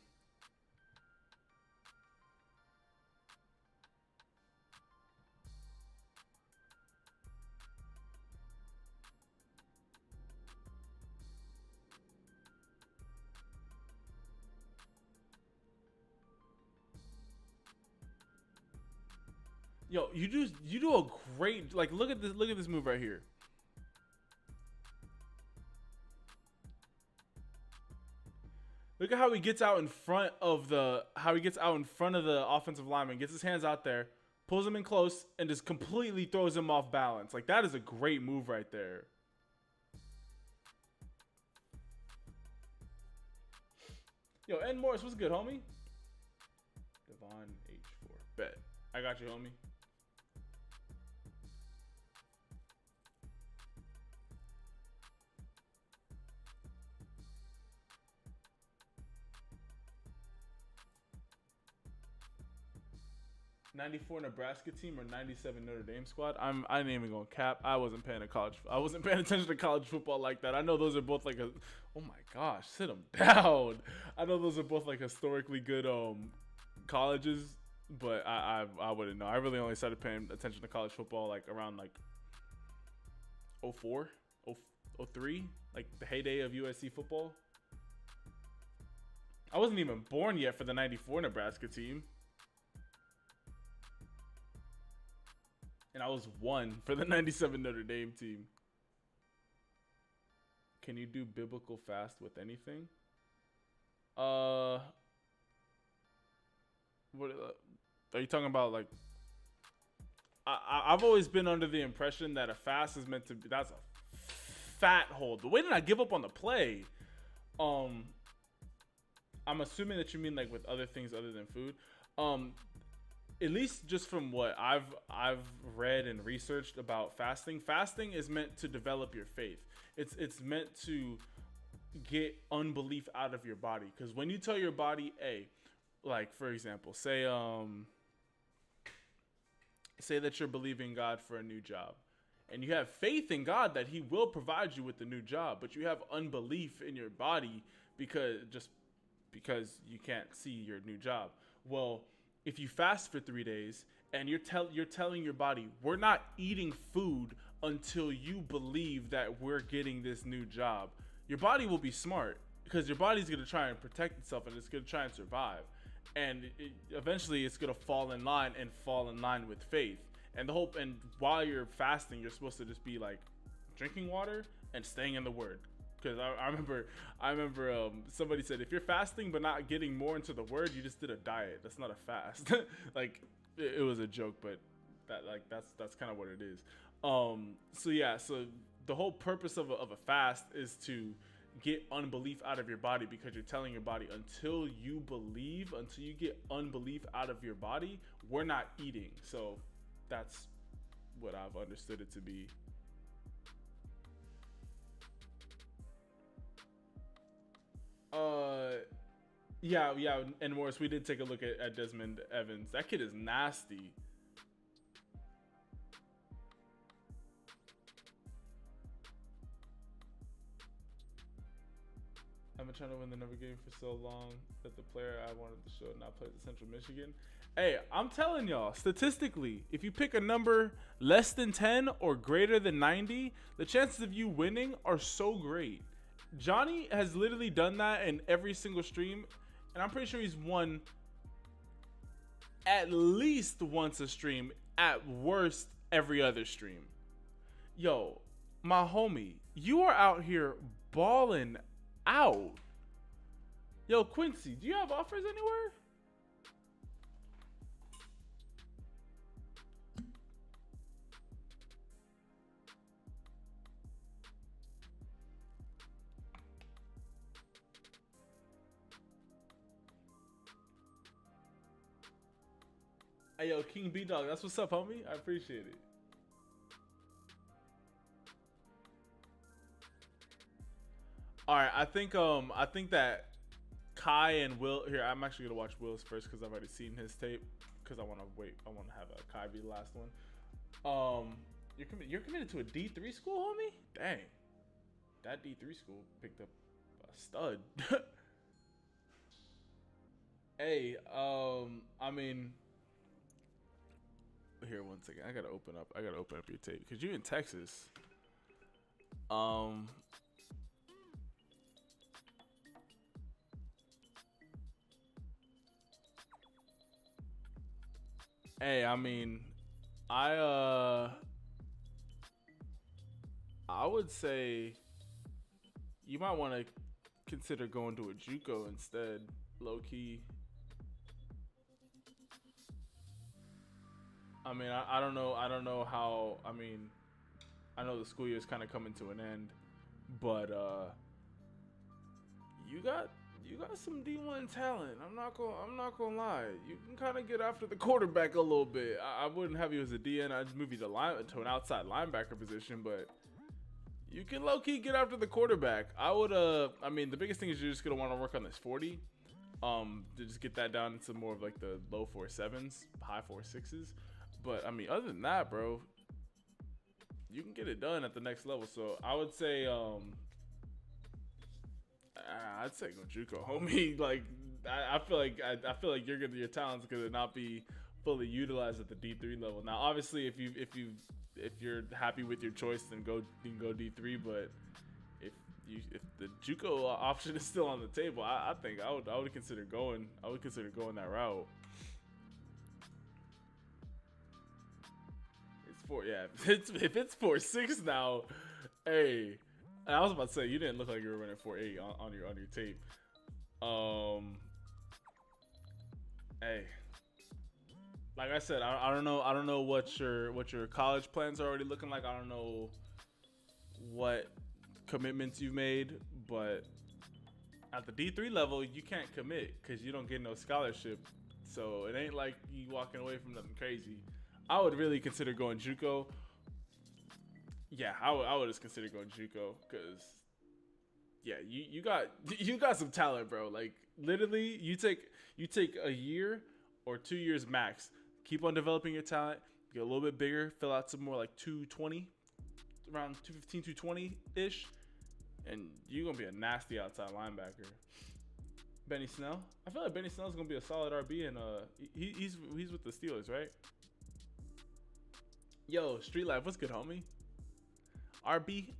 Yo, you do a great, like, look at this move right here. Look at how he gets out in front of the offensive lineman, gets his hands out there, pulls him in close, and just completely throws him off balance. Like, that is a great move right there. Yo, Ed Morris, what's good, homie? Devon H4. Bet. I got you, homie. 94 Nebraska team or 97 Notre Dame squad. I ain't even gonna cap. I wasn't paying attention to college football like that. I know those are both like oh my gosh, sit them down. I know those are both like historically good colleges, but I wouldn't know. I really only started paying attention to college football like around like 04, 03, like the heyday of USC football. I wasn't even born yet for the 94 Nebraska team. And I was 1 for the 97 Notre Dame team. Can you do biblical fast with anything? What are you talking about? Like, I've always been under the impression that a fast is meant to be, that's a fat hold. The way that I give up on the play, I'm assuming that you mean like with other things other than food. At least just from what I've read and researched about fasting, fasting is meant to develop your faith. It's meant to get unbelief out of your body, because when you tell your body, hey, like for example, say that you're believing God for a new job, and you have faith in God that He will provide you with the new job, but you have unbelief in your body because you can't see your new job. Well, if you fast for 3 days and you're telling your body, we're not eating food until you believe that we're getting this new job, your body will be smart, because your body's going to try and protect itself and it's going to try and survive. And eventually it's going to fall in line with faith. And while you're fasting, you're supposed to just be like drinking water and staying in the Word. Because I remember somebody said, if you're fasting but not getting more into the Word, you just did a diet. That's not a fast. Like it was a joke, but that's kind of what it is. So the whole purpose of a fast is to get unbelief out of your body, because you're telling your body, until you get unbelief out of your body, we're not eating. So that's what I've understood it to be. Yeah, and Morris, we did take a look at Desmond Evans. That kid is nasty. I've been trying to win the number game for so long that the player I wanted to show now plays at Central Michigan. Hey, I'm telling y'all, statistically, if you pick a number less than 10 or greater than 90, the chances of you winning are so great. Johnny has literally done that in every single stream, and I'm pretty sure he's won at least once a stream, at worst every other stream. Yo, my homie, you are out here balling out. Yo, Quincy, do you have offers anywhere? Hey, yo, King B Dog, that's what's up, homie. I appreciate it. All right, I think that Kai and Will here. I'm actually gonna watch Will's first because I've already seen his tape. Because I want to wait. I want to have Kai be the last one. You're committed to a D3 school, homie? Dang, that D3 school picked up a stud. Hey, I mean. Here, one second. I gotta open up your tape because you're in Texas. Hey, I mean, I would say you might want to consider going to a JUCO instead, low key. I mean, I don't know how. I mean, I know the school year is kind of coming to an end, but you got some D1 talent. I'm not gonna lie. You can kind of get after the quarterback a little bit. I wouldn't have you as a DN. I'd just move you to an outside linebacker position, but you can low key get after the quarterback. I would. I mean, the biggest thing is you're just gonna want to work on this 40. To just get that down into more of like the low 4.7s, high 4.6s. But I mean, other than that, bro, you can get it done at the next level. So I would say, I'd say go JUCO, homie. Like I feel like your talent's gonna not be fully utilized at the D3 level. Now, obviously, if you're happy with your choice, then you can go D3. But if the JUCO option is still on the table, I think I would consider going that route. If it's 4.6 now, hey, I was about to say you didn't look like you were running 4.8 on your tape. Hey, like I said, I don't know what your college plans are already looking like. I don't know what commitments you've made, but at the D3 level, you can't commit because you don't get no scholarship. So it ain't like you walking away from nothing crazy. I would really consider going JUCO. Yeah, I would just consider going JUCO because, yeah, you got some talent, bro. Like literally, you take a year or 2 years max. Keep on developing your talent. Get a little bit bigger. Fill out some more like 220, around 215, 220 ish, and you're gonna be a nasty outside linebacker. Benny Snell. I feel like Benny Snell's gonna be a solid RB, and he's with the Steelers, right? Yo, Street Life, what's good, homie? RB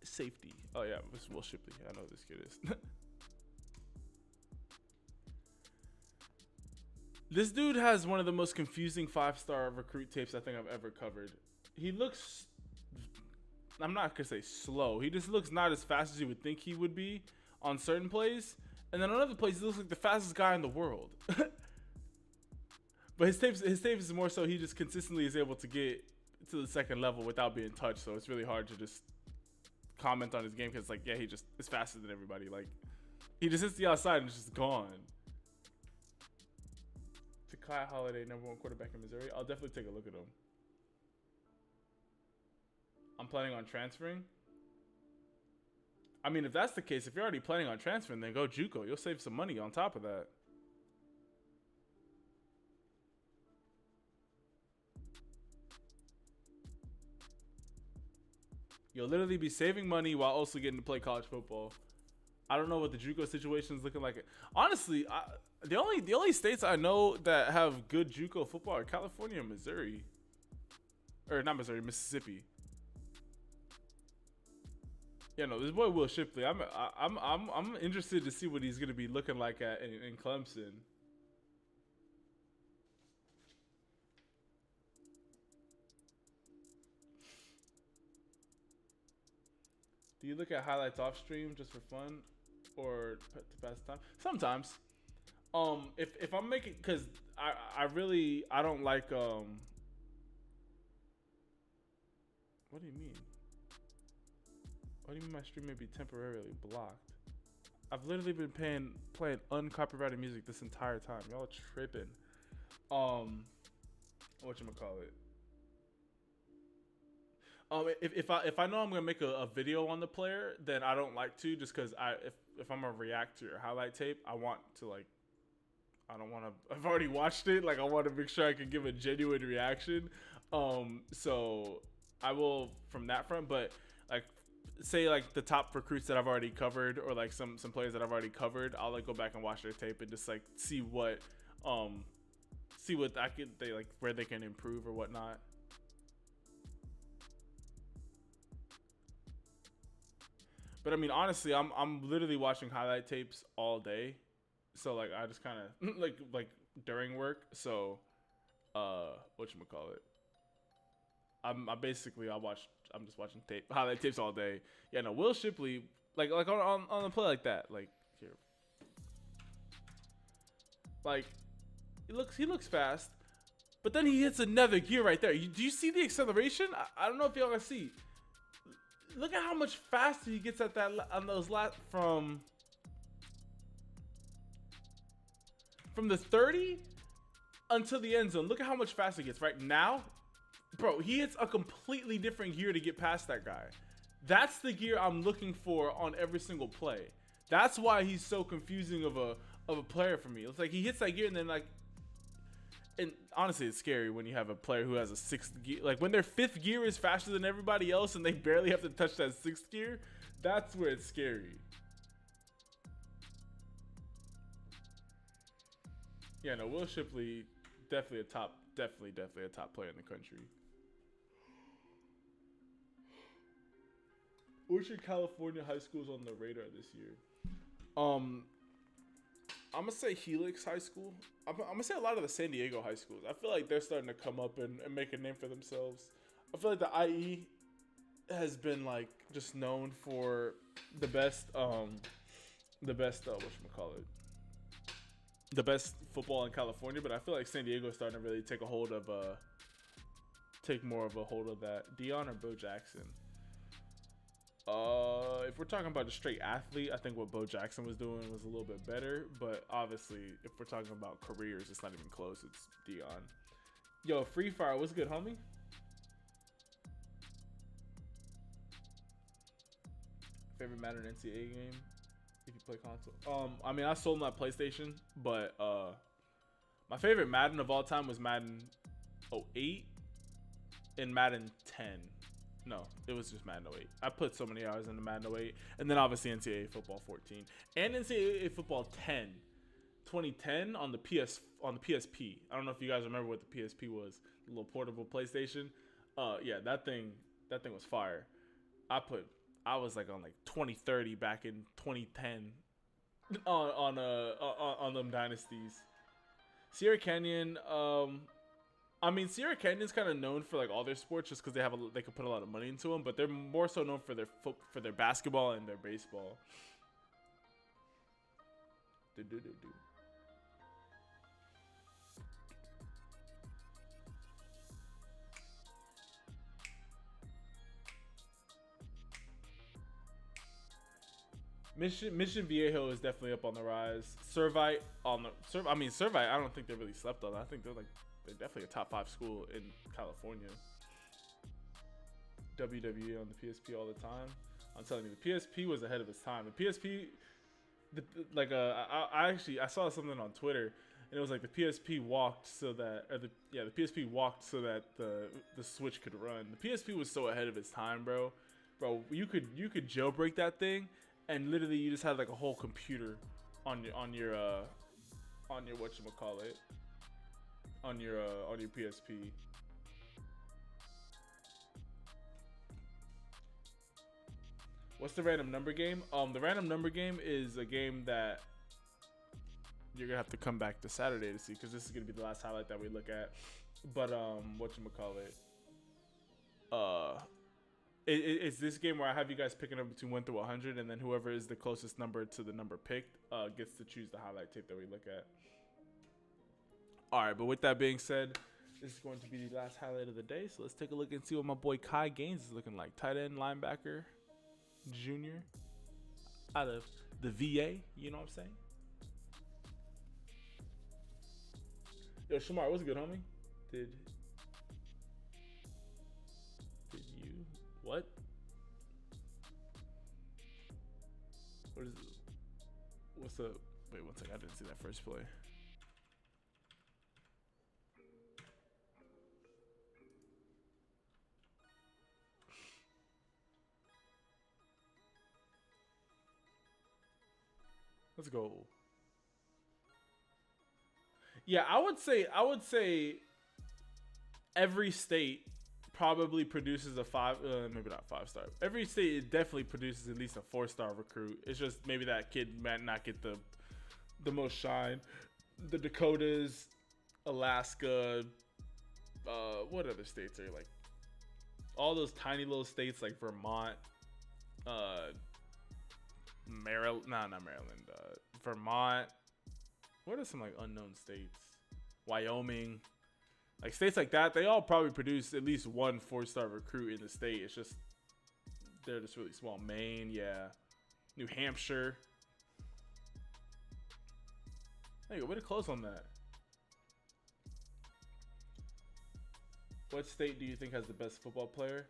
safety. Oh yeah, it's Will Shipley. I know who this kid is. This dude has one of the most confusing 5-star recruit tapes I think I've ever covered. He looks, I'm not gonna say slow. He just looks not as fast as you would think he would be on certain plays, and then on other plays he looks like the fastest guy in the world. But his tapes is more so he just consistently is able to get to the second level without being touched. So it's really hard to just comment on his game because, like, yeah, he just is faster than everybody. Like, he just hits the outside and it's just gone. Kai Holiday, #1 quarterback in Missouri. I'll definitely take a look at him. I'm planning on transferring. I mean, if that's the case, if you're already planning on transferring, then go JUCO. You'll save some money on top of that. You'll literally be saving money while also getting to play college football. I don't know what the JUCO situation is looking like. Honestly, the only states I know that have good JUCO football are California and Missouri, or not Missouri, Mississippi. Yeah, no, this boy Will Shipley. I'm interested to see what he's gonna be looking like in Clemson. Do you look at highlights off stream just for fun, or to pass time? Sometimes. If I'm making, cause I don't like What do you mean? What do you mean my stream may be temporarily blocked? I've literally been playing uncopyrighted music this entire time. Y'all tripping. Whatchamacallit? If I know I'm gonna make a video on the player, then I don't like to, just cause if I'm gonna react to your highlight tape, I want to, like, I don't want to. I've already watched it. Like, I want to make sure I can give a genuine reaction. So I will from that front. But like, say like the top recruits that I've already covered, or like some players that I've already covered, I'll like go back and watch their tape and just like see what they like, where they can improve or whatnot. But I mean, honestly, I'm literally watching highlight tapes all day. So like I just kind of like during work. So whatchamacallit? I'm just watching highlight tapes all day. Yeah, no, Will Shipley, like on a play like that, like here. Like he looks fast, but then he hits another gear right there. Do you see the acceleration? I don't know if y'all can see. Look at how much faster he gets at that on those from the 30 until the end zone. Look at how much faster he gets right now. Bro, he hits a completely different gear to get past that guy. That's the gear I'm looking for on every single play. That's why he's so confusing of of a player for me. It's like he hits that gear and then like, and honestly, it's scary when you have a player who has a sixth gear. Like when their fifth gear is faster than everybody else and they barely have to touch that sixth gear. That's where it's scary. Yeah, no, Will Shipley, definitely a top player in the country. Which California high schools on the radar this year? I'm gonna say Helix High School. I'm gonna say a lot of the San Diego high schools. I feel like they're starting to come up and make a name for themselves. I feel like the IE has been like just known for the best whatchamacallit, the best football in California, but I feel like San Diego is starting to really take more of a hold of that. Dion or Bo Jackson? If we're talking about a straight athlete, I think what Bo Jackson was doing was a little bit better, but obviously if we're talking about careers, it's not even close. It's Dion. Yo, Free Fire, what's good, homie? Favorite Madden NCAA game if you play console? I mean, I sold my PlayStation, but my favorite Madden of all time was Madden 08 and Madden 10. No, it was just Madden 08. I put so many hours into Madden 08. And then obviously NCAA Football 14. And NCAA Football 10. 2010 on the PSP. I don't know if you guys remember what the PSP was. The little portable PlayStation. Yeah, that thing was fire. I was like on like 2030 back in 2010 on them dynasties. Sierra Canyon, I mean, Sierra Canyon's kind of known for like all their sports just because they can put a lot of money into them, but they're more so known for their basketball and their baseball. Mission Viejo is definitely up on the rise. Servite I don't think they really slept on. I think they're definitely a top 5 school in California. WWE on the PSP all the time. I'm telling you, the PSP was ahead of its time. The PSP, I saw something on Twitter, and it was like the PSP walked so that, the PSP walked so that the Switch could run. The PSP was so ahead of its time, bro. Bro, you could jailbreak that thing, and literally you just had like a whole computer on your whatchamacallit. On your PSP. What's the random number game? The random number game is a game that you're gonna have to come back to Saturday to see, because this is gonna be the last highlight that we look at. But whatchamacallit? It's this game where I have you guys picking up between 1 through 100, and then whoever is the closest number to the number picked gets to choose the highlight tape that we look at. All right, but with that being said, this is going to be the last highlight of the day. So let's take a look and see what my boy Kai Gaines is looking like. Tight end, linebacker, junior, out of the VA. You know what I'm saying? Yo, Shamar, what's good, homie? Did you? What? What is it? What's up? Wait, one second. I didn't see that first play. Let's go. Yeah, I would say every state probably produces a maybe not 5-star. Every state definitely produces at least a 4-star recruit. It's just maybe that kid might not get the most shine. The Dakotas, Alaska, what other states are like? All those tiny little states like Vermont, Maryland, not Maryland, Vermont. What are some like unknown states? Wyoming, like states like that. They all probably produce at least one 4-star recruit in the state. It's just they're just really small. Maine, yeah, New Hampshire. There you go. Way to close on that. What state do you think has the best football player?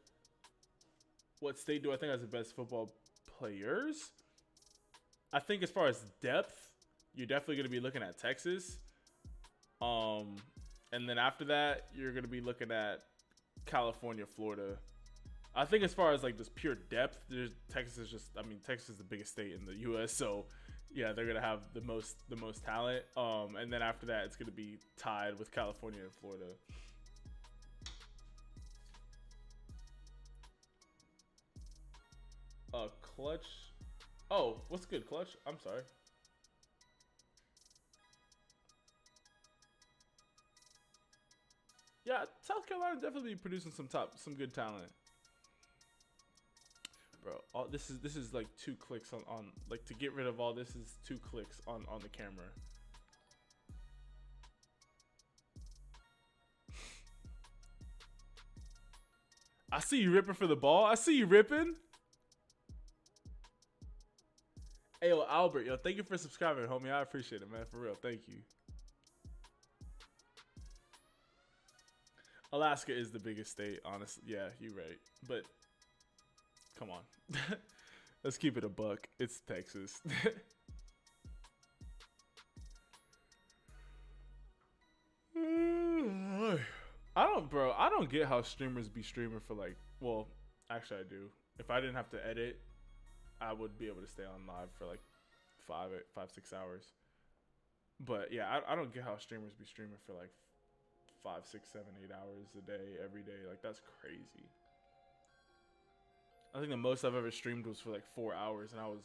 What state do I think has the best football players? I think as far as depth, you're definitely going to be looking at Texas. Um, and then after that, you're going to be looking at California, Florida. I think as far as like just pure depth, Texas is just. I mean, Texas is the biggest state in the U.S., so yeah, they're gonna have the most talent. And then after that, it's gonna be tied with California and Florida. Clutch. Oh, what's good, Clutch? I'm sorry. Yeah, South Carolina definitely producing some good talent. Bro, this is like 2 clicks on like to get rid of all this is 2 clicks on the camera. I see you ripping for the ball. I see you ripping. Hey, yo, Albert, yo, thank you for subscribing, homie. I appreciate it, man. For real, thank you. Alaska is the biggest state, honestly. Yeah, you're right. But come on, let's keep it a buck. It's Texas. I don't, bro. I don't get how streamers be streaming for like. Well, actually, I do. If I didn't have to edit, I would be able to stay on live for like 5, 6 hours. But yeah, I don't get how streamers be streaming for like 5, 6, 7, 8 hours a day, every day. Like that's crazy. I think the most I've ever streamed was for like 4 hours, and I was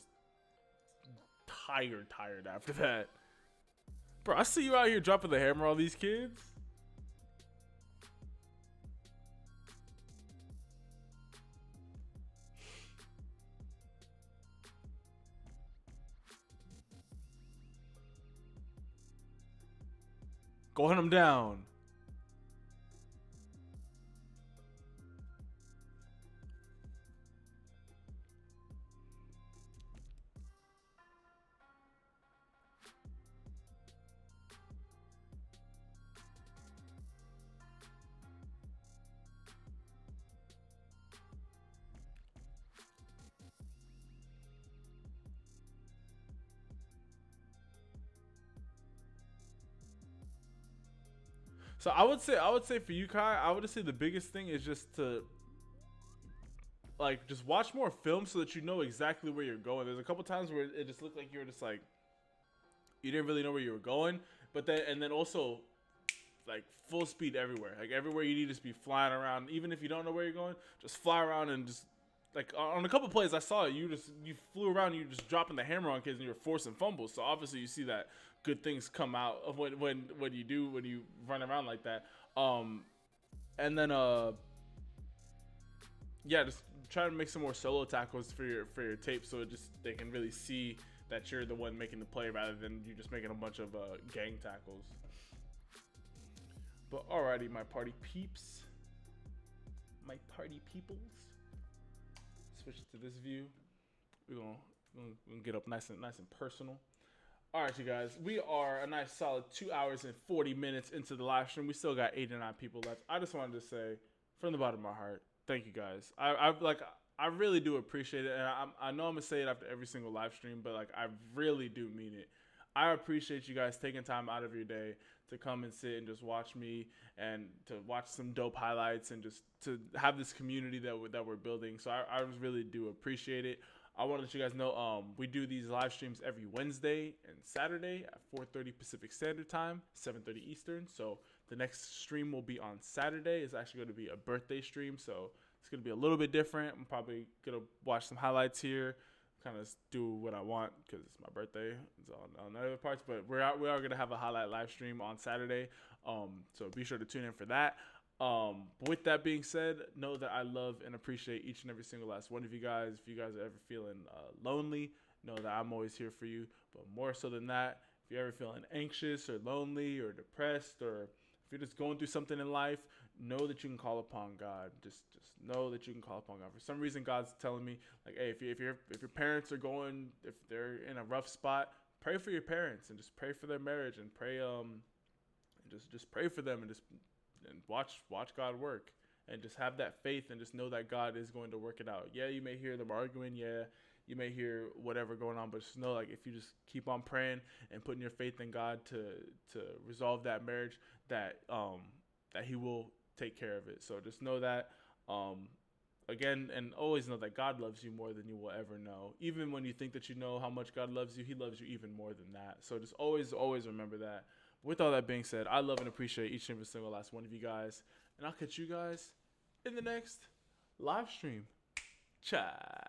tired after that. Bro, I see you out here dropping the hammer on these kids. Go hunt him down. So I would say for you, Kai, I would say the biggest thing is just to like just watch more films so that you know exactly where you're going. There's a couple times where it just looked like you were just like you didn't really know where you were going, but then also like full speed everywhere. Like everywhere you need to just be flying around. Even if you don't know where you're going, just fly around and just like on a couple plays I saw it. You flew around. And you just dropping the hammer on kids and you were forcing fumbles. So obviously you see that good things come out of when you run around like that. And then yeah, just try to make some more solo tackles for your tape so it just they can really see that you're the one making the play rather than you just making a bunch of gang tackles. But alrighty, my party peeps, my party peoples. Switch to this view. We're gonna get up nice and personal. All right, you guys, we are a nice solid 2 hours and 40 minutes into the live stream. We still got 89 people left. I just wanted to say, from the bottom of my heart, thank you guys. I really do appreciate it, and I know I'm gonna say it after every single live stream, but like I really do mean it. I appreciate you guys taking time out of your day to come and sit and just watch me and to watch some dope highlights and just to have this community that we're building. So I really do appreciate it. I want to let you guys know we do these live streams every Wednesday and Saturday at 4:30 Pacific Standard Time, 7:30 Eastern. So the next stream will be on Saturday. It's actually going to be a birthday stream, so it's going to be a little bit different. I'm probably going to watch some highlights here, kind of do what I want because it's my birthday. It's on other parts, but we are going to have a highlight live stream on Saturday. So be sure to tune in for that. With that being said, know that I love and appreciate each and every single last one of you guys. If you guys are ever feeling lonely, know that I'm always here for you. But more so than that, if you're ever feeling anxious or lonely or depressed, or if you're just going through something in life, know that you can call upon God. Just know that you can call upon God. For some reason, God's telling me, like, hey, if your parents are if they're in a rough spot, pray for your parents and just pray for their marriage and pray just pray for them and watch God work and just have that faith and just know that God is going to work it out. Yeah, you may hear them arguing. Yeah, You may hear whatever going on, but just know, like, if you just keep on praying and putting your faith in God to resolve that marriage, that that He will take care of it. So just know that. Again, and always know that God loves you more than you will ever know. Even when you think that you know how much God loves you, He loves you even more than that. So just always remember that. With all that being said, I love and appreciate each and every single last one of you guys. And I'll catch you guys in the next live stream. Ciao.